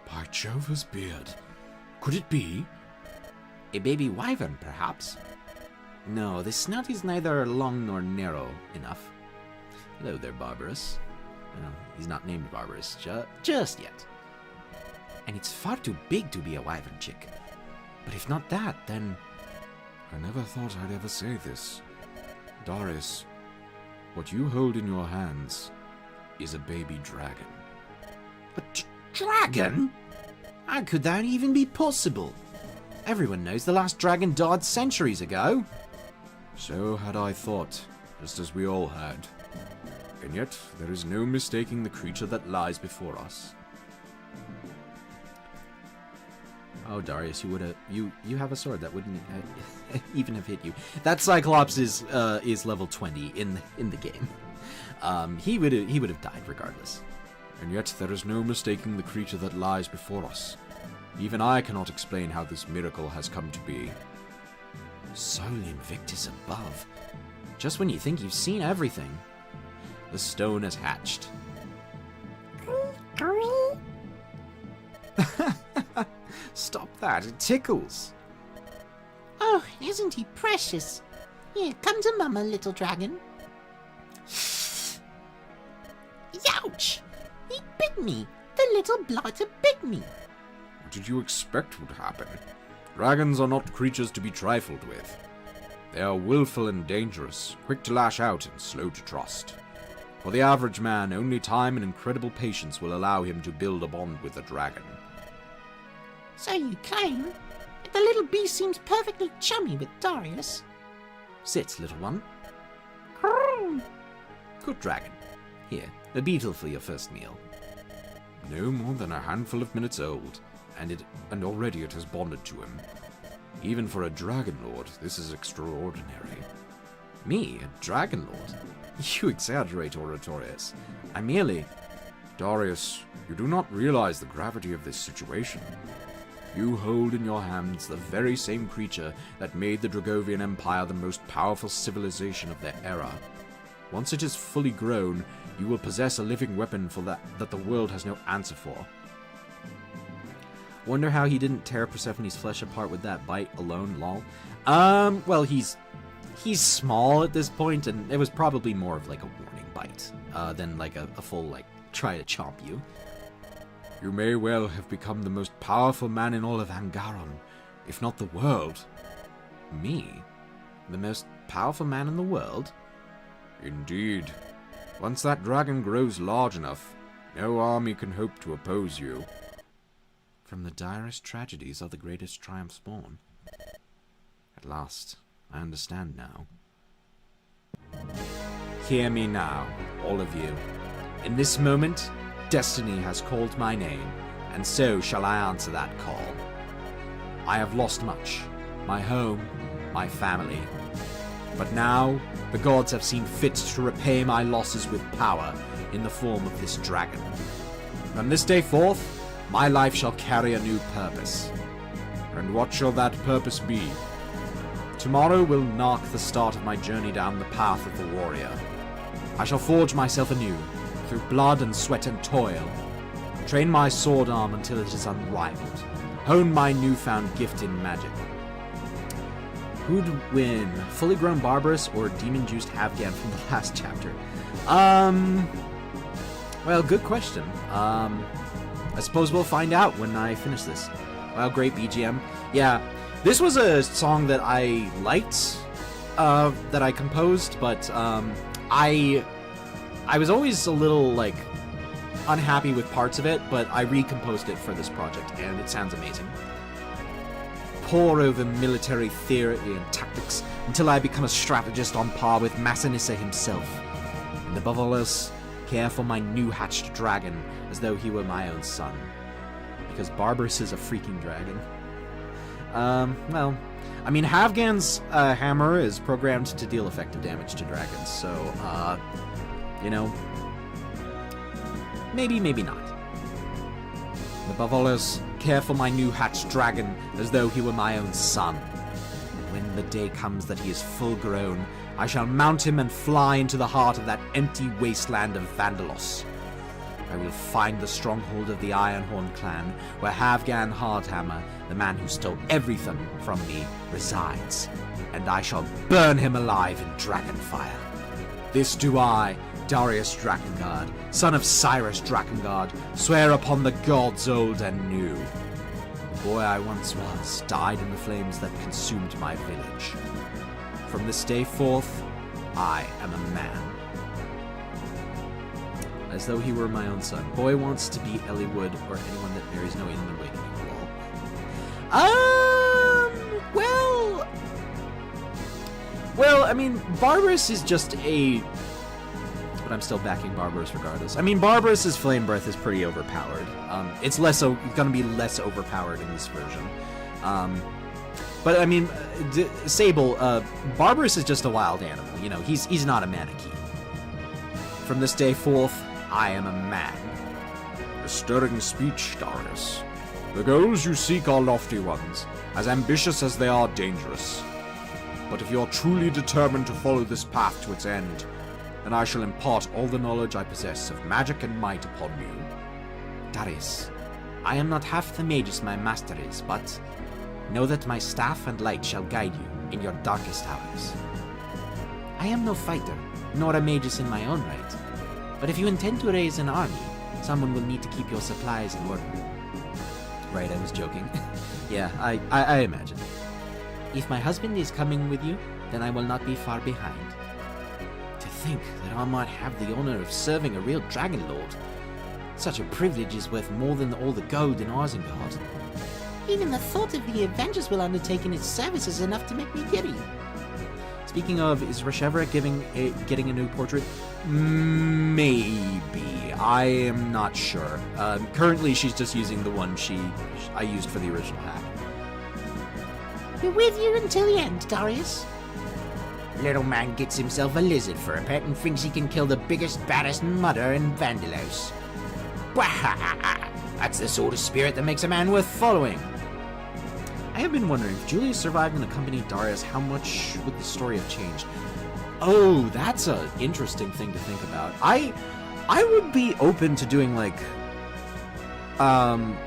By Jova's beard. Could it be? A baby wyvern, perhaps? No, the snout is neither long nor narrow enough. Hello there, Barbarous. Well, he's not named Barbarous just yet. And it's far too big to be a wyvern chick. But if not that, then... I never thought I'd ever say this. Darius, what you hold in your hands is a baby dragon. A dragon? How could that even be possible? Everyone knows the last dragon died centuries ago. So had I thought, just as we all had. And yet, there is no mistaking the creature that lies before us. Oh, Darius, you have a sword that wouldn't even have hit you. That Cyclops is level 20 in the game. He would have died regardless. And yet, there is no mistaking the creature that lies before us. Even I cannot explain how this miracle has come to be. Sol Invictus above. Just when you think you've seen everything, the stone has hatched. Stop that, it tickles. Oh, isn't he precious? Here, come to Mama, little dragon. Ouch! He bit me! The little blighter bit me! What did you expect would happen? Dragons are not creatures to be trifled with. They are willful and dangerous, quick to lash out and slow to trust. For the average man, only time and incredible patience will allow him to build a bond with a dragon. So you claim? The little beast seems perfectly chummy with Darius. Sit, little one. Good dragon. Here, a beetle for your first meal. No more than a handful of minutes old, and already it has bonded to him. Even for a dragon lord, this is extraordinary. Me, a dragon lord? You exaggerate, Oratorius. I merely... Darius, you do not realize the gravity of this situation. You hold in your hands the very same creature that made the Dragovian Empire the most powerful civilization of their era. Once it is fully grown, you will possess a living weapon for that the world has no answer for. Wonder how he didn't tear Persephone's flesh apart with that bite alone, lol. Well, he's small at this point, and it was probably more of like a warning bite, than like a full, like, try to chomp you. You may well have become the most powerful man in all of Angaron, if not the world. Me? The most powerful man in the world? Indeed. Once that dragon grows large enough, no army can hope to oppose you. From the direst tragedies are the greatest triumphs born. At last, I understand now. Hear me now, all of you. In this moment, destiny has called my name, and so shall I answer that call. I have lost much, my home, my family. But now, the gods have seen fit to repay my losses with power in the form of this dragon. From this day forth, my life shall carry a new purpose. And what shall that purpose be? Tomorrow will mark the start of my journey down the path of the warrior. I shall forge myself anew, through blood and sweat and toil, train my sword arm until it is unrivaled, hone my newfound gift in magic. Who'd win, fully grown Barbarous or demon-juiced Havgan from the last chapter? Well, good question. I suppose we'll find out when I finish this. Well, great BGM. Yeah, this was a song that I liked, that I composed, but I was always a little, like, unhappy with parts of it, but I recomposed it for this project, and it sounds amazing. Pore over military theory and tactics until I become a strategist on par with Massinissa himself. And above all else, care for my new-hatched dragon as though he were my own son. Because Barbarous is a freaking dragon. Well, I mean, Havgan's hammer is programmed to deal effective damage to dragons, so, you know, maybe, maybe not. And above all else, care for my new-hatched dragon as though he were my own son. And when the day comes that he is full-grown, I shall mount him and fly into the heart of that empty wasteland of Vandalos. I will find the stronghold of the Ironhorn clan, where Havgan Hardhammer, the man who stole everything from me, resides, and I shall burn him alive in dragonfire. This do I, Darius Drakengard, son of Cyrus Drakengard, swear upon the gods old and new. The boy I once was died in the flames that consumed my village. From this day forth, I am a man. As though he were my own son. Boy wants to be Ellie Wood or anyone that marries no Inman Wakening Well... Well, I mean, Barbarous is just a... But I'm still backing Barbarous regardless. I mean, Barbarous's Flame Breath is pretty overpowered. It's gonna be less overpowered in this version. But I mean, Sable, Barbarous is just a wild animal. You know, he's not a mannequin. From this day forth, I am a man. A stirring speech, Darius. The goals you seek are lofty ones, as ambitious as they are dangerous. But if you are truly determined to follow this path to its end, then I shall impart all the knowledge I possess of magic and might upon you. Darius, I am not half the magus my master is, but know that my staff and light shall guide you in your darkest hours. I am no fighter, nor a magus in my own right, but if you intend to raise an army, someone will need to keep your supplies in order. Right, I was joking. Yeah, I imagine. If my husband is coming with you, then I will not be far behind. To think that I might have the honor of serving a real dragon lord. Such a privilege is worth more than all the gold in Isengard. Even the thought of the adventures we'll undertake in its service is enough to make me giddy. Speaking of, is Reshevra getting a new portrait? Maybe. I am not sure. Currently, she's just using the one I used for the original hack. Be with you until the end, Darius. Little man gets himself a lizard for a pet and thinks he can kill the biggest, baddest mudder in Vandalos. That's the sort of spirit that makes a man worth following. I have been wondering, if Julius survived and accompanied Darius, how much would the story have changed? Oh, that's an interesting thing to think about. I would be open to doing, like,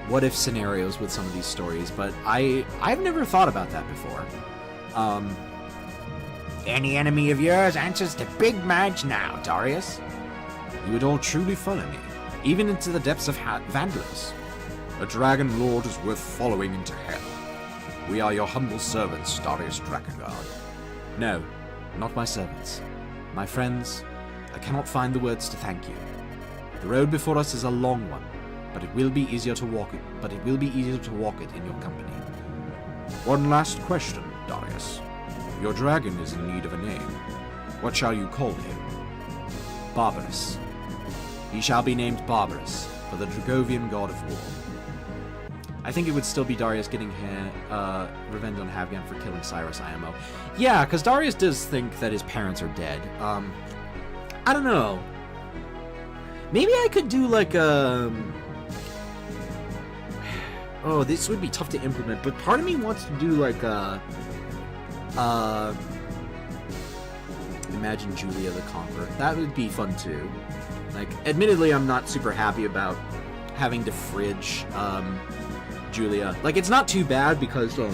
what if scenarios with some of these stories, but I've never thought about that before. Any enemy of yours answers to Big Madge now, Darius. You would all truly follow me, Even into the depths of Vandalos. A dragon lord is worth following into hell. We are your humble servants, Darius Drakengard. No, not my servants. My friends, I cannot find the words to thank you. The road before us is a long one, but it will be easier to walk it in your company. One last question, Darius. Your dragon is in need of a name. What shall you call him? Barbarous. He shall be named Barbarous, for the Dragovian god of war. I think it would still be Darius getting revenge on Havgan for killing Cyrus IMO. Yeah, because Darius does think that his parents are dead. I don't know. Maybe I could do like a... Oh, this would be tough to implement, but part of me wants to do like a... Imagine Julia the Conqueror. That would be fun too. Like, admittedly, I'm not super happy about having to fridge Julia. Like, it's not too bad because we'll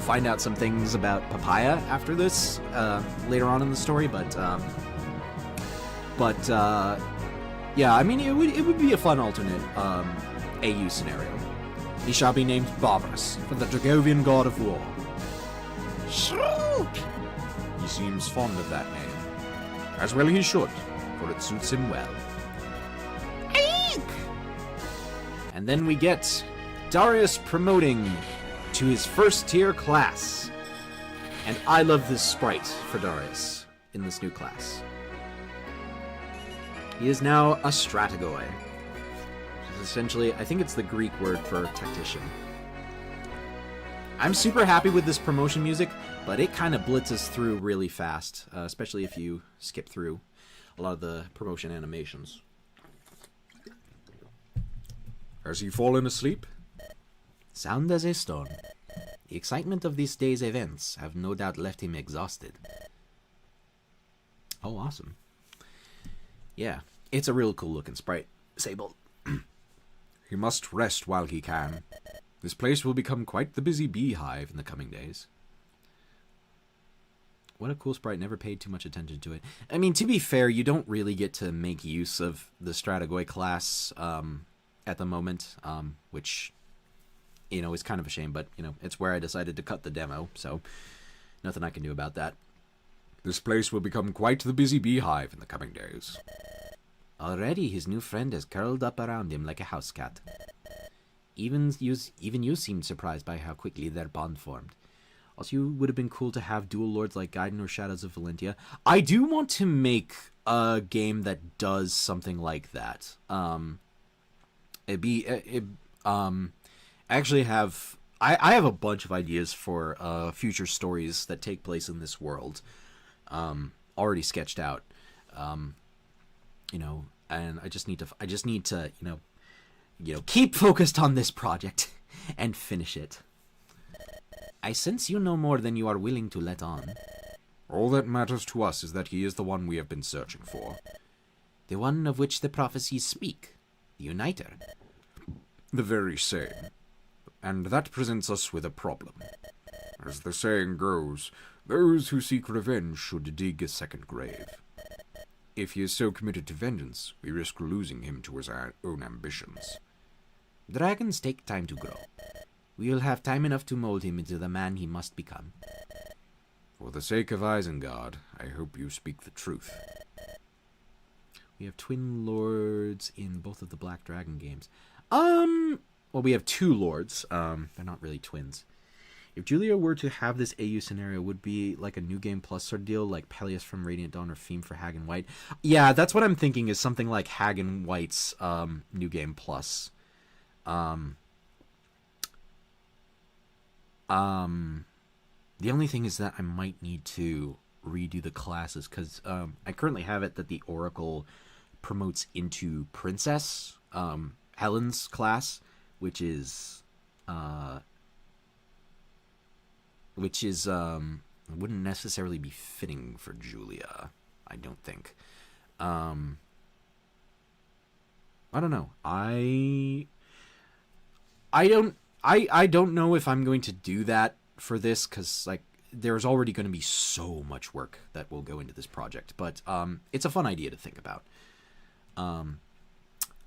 find out some things about Papaya after this later on in the story. But yeah, I mean, it would be a fun alternate AU scenario. He shall be named Barbarous, for the Dragovian god of war. Shroot! He seems fond of that name. As well he should, for it suits him well. Eek! And then we get Darius promoting to his first tier class. And I love this sprite for Darius in this new class. He is now a Strategoi. Which is essentially, I think it's the Greek word for tactician. I'm super happy with this promotion music, but it kind of blitzes through really fast, especially if you skip through a lot of the promotion animations. Has he fallen asleep? Sound as a stone. The excitement of this day's events have no doubt left him exhausted. Oh, awesome. Yeah, it's a real cool looking sprite. Sable. He must rest while he can. This place will become quite the busy beehive in the coming days. What a cool sprite. Never paid too much attention to it. I mean, to be fair, you don't really get to make use of the Strategoi class at the moment, which, you know, is kind of a shame, but, you know, it's where I decided to cut the demo, so nothing I can do about that. This place will become quite the busy beehive in the coming days. Already his new friend has curled up around him like a house cat. Even you seemed surprised by how quickly their bond formed. Also, you would have been cool to have dual lords like Gaiden or Shadows of Valentia. I do want to make a game that does something like that. I have a bunch of ideas for future stories that take place in this world, already sketched out. And I just need to keep focused on this project and finish it. I sense you know more than you are willing to let on. All that matters to us is that he is the one we have been searching for. The one of which the prophecies speak. The Uniter. The very same. And that presents us with a problem. As the saying goes, those who seek revenge should dig a second grave. If he is so committed to vengeance, we risk losing him to his own ambitions. Dragons take time to grow. We will have time enough to mold him into the man he must become. For the sake of Isengard, I hope you speak the truth. We have twin lords in both of the Black Dragon games. Well, we have two lords. They're not really twins. If Julia were to have this AU scenario, would be like a New Game Plus sort of deal, like Peleus from Radiant Dawn or Fiend for Hagen White. Yeah, that's what I'm thinking, is something like Hagen White's New Game Plus. The only thing is that I might need to redo the classes, because I currently have it that the Oracle promotes into Princess, Helen's class, which is wouldn't necessarily be fitting for Julia, I don't think. I don't know. I don't know if I'm going to do that for this, because like there's already going to be so much work that will go into this project, but it's a fun idea to think about.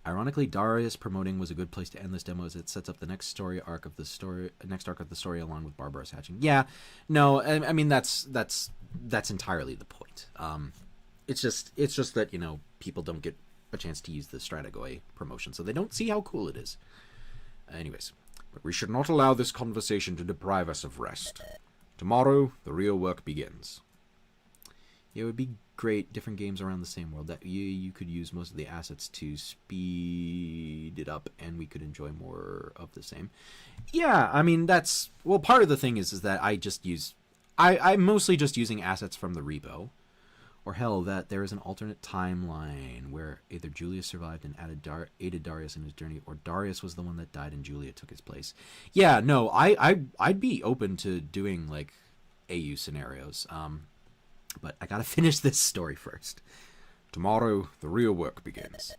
Ironically, Darius promoting was a good place to end this demo, as it sets up the next arc of the story along with Barbaros hatching. Yeah, no, I mean that's entirely the point. It's just that people don't get a chance to use the Stratagoy promotion, so they don't see how cool it is. Anyways, but we should not allow this conversation to deprive us of rest. Tomorrow, the real work begins. Yeah, it would be great, different games around the same world, that you could use most of the assets to speed it up, and we could enjoy more of the same. Yeah, I mean, part of the thing is that I'm mostly just using assets from the repo, or hell, that there is an alternate timeline where either Julia survived and aided Darius in his journey, or Darius was the one that died and Julia took his place. Yeah, no, I'd be open to doing like AU scenarios. But I gotta finish this story first. Tomorrow, the real work begins.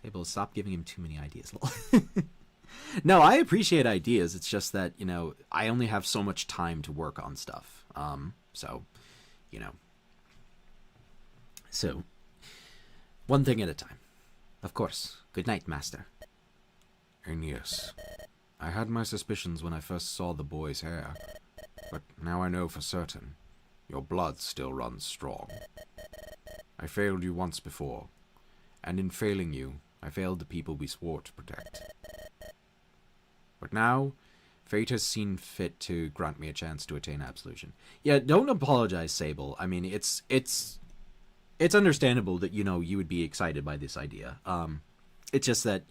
Sable, stop giving him too many ideas. No, I appreciate ideas. It's just that, I only have so much time to work on stuff. So, one thing at a time. Of course. Good night, Master. And yes, I had my suspicions when I first saw the boy's hair, but now I know for certain. Your blood still runs strong. I failed you once before, and in failing you, I failed the people we swore to protect. But now, fate has seen fit to grant me a chance to attain absolution. Yeah, don't apologize, Sable. I mean, it's understandable that, you would be excited by this idea. It's just that,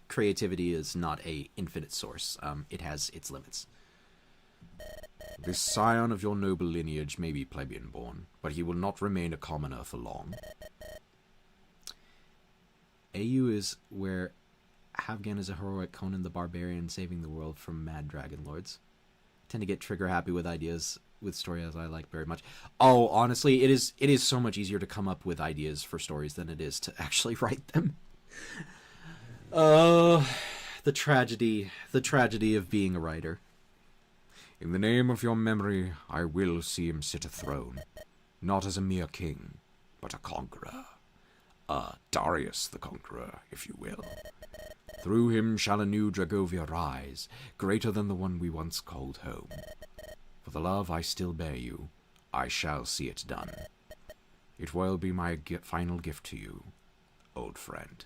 creativity is not a infinite source. It has its limits. This scion of your noble lineage may be plebeian-born, but he will not remain a commoner for long. AU is where Havgan is a heroic Conan the Barbarian saving the world from mad dragon lords. I tend to get trigger happy with ideas with stories I like very much. Oh, honestly, it is so much easier to come up with ideas for stories than it is to actually write them. The tragedy of being a writer. In the name of your memory, I will see him sit a throne, not as a mere king, but a conqueror. Darius the Conqueror, if you will. Through him shall a new Dragovia rise, greater than the one we once called home. For the love I still bear you, I shall see it done. It will be my final gift to you, old friend.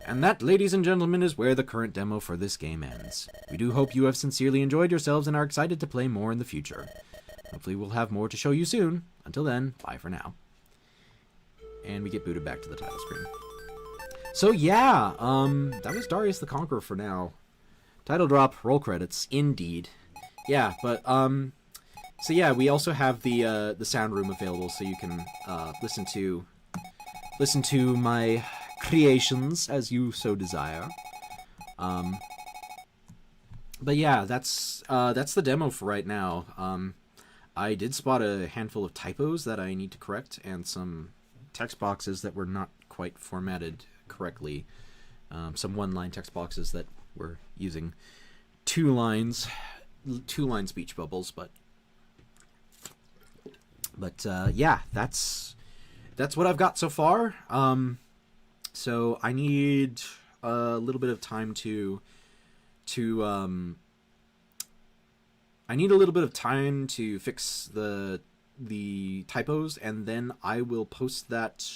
And that, ladies and gentlemen, is where the current demo for this game ends. We do hope you have sincerely enjoyed yourselves and are excited to play more in the future. Hopefully we'll have more to show you soon. Until then, bye for now. And we get booted back to the title screen. So yeah, that was Darius the Conqueror for now. Title drop, roll credits, indeed. Yeah, but so yeah, we also have the sound room available, so you can listen to my creations as you so desire. But yeah, that's the demo for right now. I did spot a handful of typos that I need to correct, and some text boxes that were not quite formatted correctly. Some one-line text boxes that were using two-line speech bubbles, but yeah, that's what I've got so far. So I need a little bit of time to fix the typos, and then I will post that.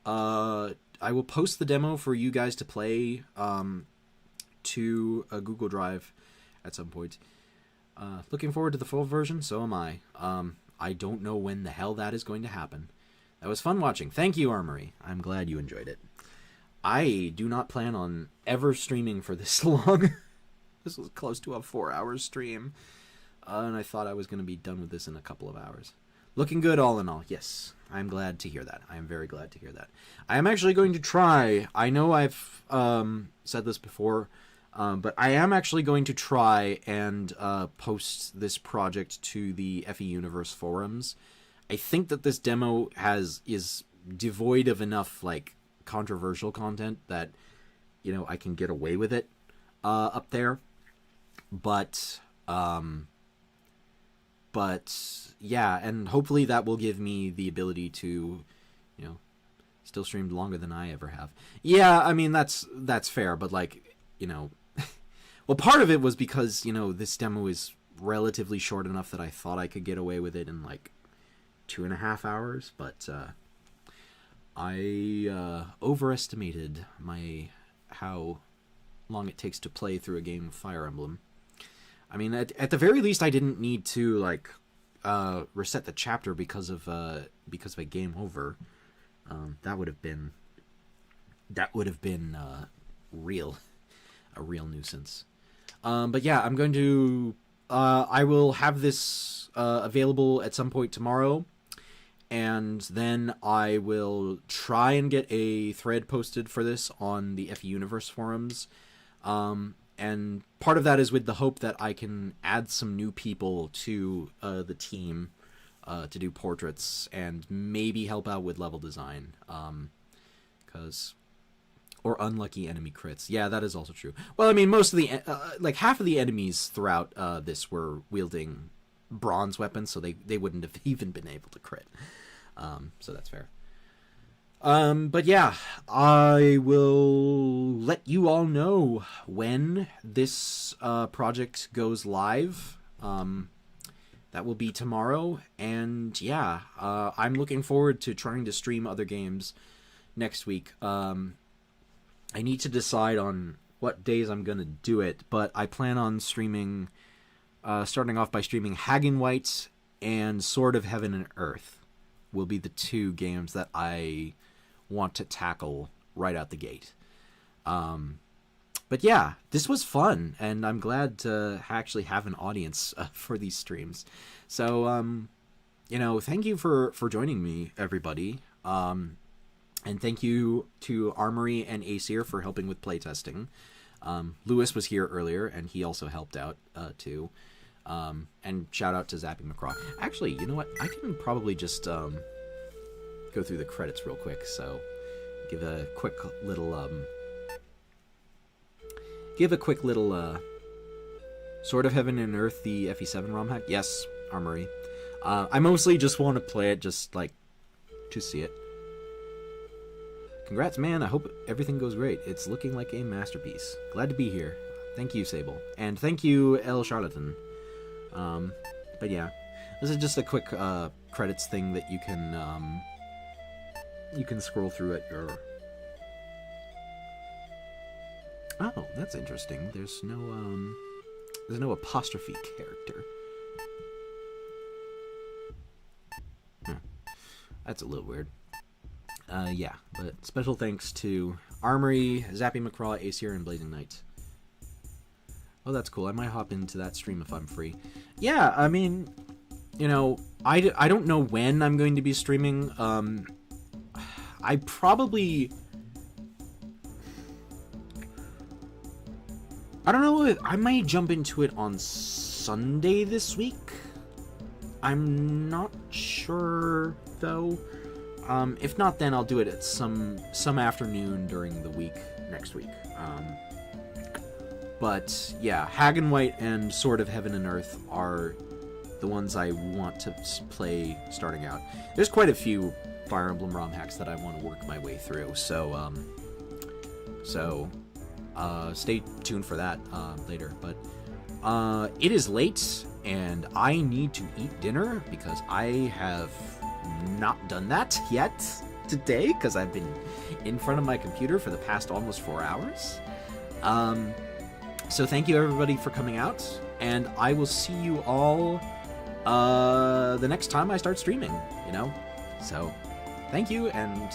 I will post the demo for you guys to play to a Google Drive at some point. Looking forward to the full version, so am I. I don't know when the hell that is going to happen. That was fun watching. Thank you, Armory. I'm glad you enjoyed it. I do not plan on ever streaming for this long. This was close to a 4-hour stream. And I thought I was going to be done with this in a couple of hours. Looking good all in all. Yes, I'm glad to hear that. I am very glad to hear that. I am actually going to try. I know I've said this before, but I am actually going to try and post this project to the FE Universe forums. I think that this demo is devoid of enough like controversial content that, you know, I can get away with it up there. But yeah, and hopefully that will give me the ability to, you know, still stream longer than I ever have. Yeah, I mean, that's fair, but like, you know, well, part of it was because, you know, this demo is relatively short enough that I thought I could get away with it in like 2.5 hours, but I overestimated how long it takes to play through a game of Fire Emblem. I mean, at the very least, I didn't need to like reset the chapter because of a game over. That would have been a real nuisance. But yeah, I'm going to I will have this available at some point tomorrow, and then I will try and get a thread posted for this on the FE Universe forums. And part of that is with the hope that I can add some new people to the team to do portraits and maybe help out with level design. Or unlucky enemy crits. Yeah, that is also true. Well, I mean, most of the like half of the enemies throughout this were wielding bronze weapons, so they wouldn't have even been able to crit. So that's fair. But yeah, I will let you all know when this project goes live. That will be tomorrow, and yeah, I'm looking forward to trying to stream other games next week. I need to decide on what days I'm gonna do it, but I plan on streaming, starting off by streaming Hagen White and Sword of Heaven and Earth will be the 2 games that I want to tackle right out the gate. But yeah, this was fun, and I'm glad to actually have an audience for these streams. So, you know, thank you for joining me, everybody. And thank you to Armory and Aesir for helping with playtesting. Lewis was here earlier, and he also helped out, too. And shout out to Zappy McCraw. Actually, you know what? I can probably just go through the credits real quick. So, give a quick little Sword of Heaven and Earth, the FE7 ROM hack. Yes, Armory. I mostly just want to play it, just like to see it. Congrats, man. I hope everything goes great. It's looking like a masterpiece. Glad to be here. Thank you, Sable. And thank you, El Charlatan. But yeah, this is just a quick credits thing that you can scroll through at Oh, that's interesting. There's no apostrophe character. That's a little weird. Yeah, but special thanks to Armory, Zappy McCraw, Aesir, and Blazing Knight. Oh, that's cool. I might hop into that stream if I'm free. Yeah, I mean, you know, I don't know when I'm going to be streaming. I probably... I don't know, I might jump into it on Sunday this week. I'm not sure, though. If not, then I'll do it at some afternoon during the week next week. But yeah, Hagen White and Sword of Heaven and Earth are the ones I want to play starting out. There's quite a few Fire Emblem ROM hacks that I want to work my way through, so stay tuned for that later. But it is late, and I need to eat dinner because I have not done that yet today because I've been in front of my computer for the past almost 4 hours. So thank you everybody for coming out, and I will see you all the next time I start streaming, you know? So thank you, and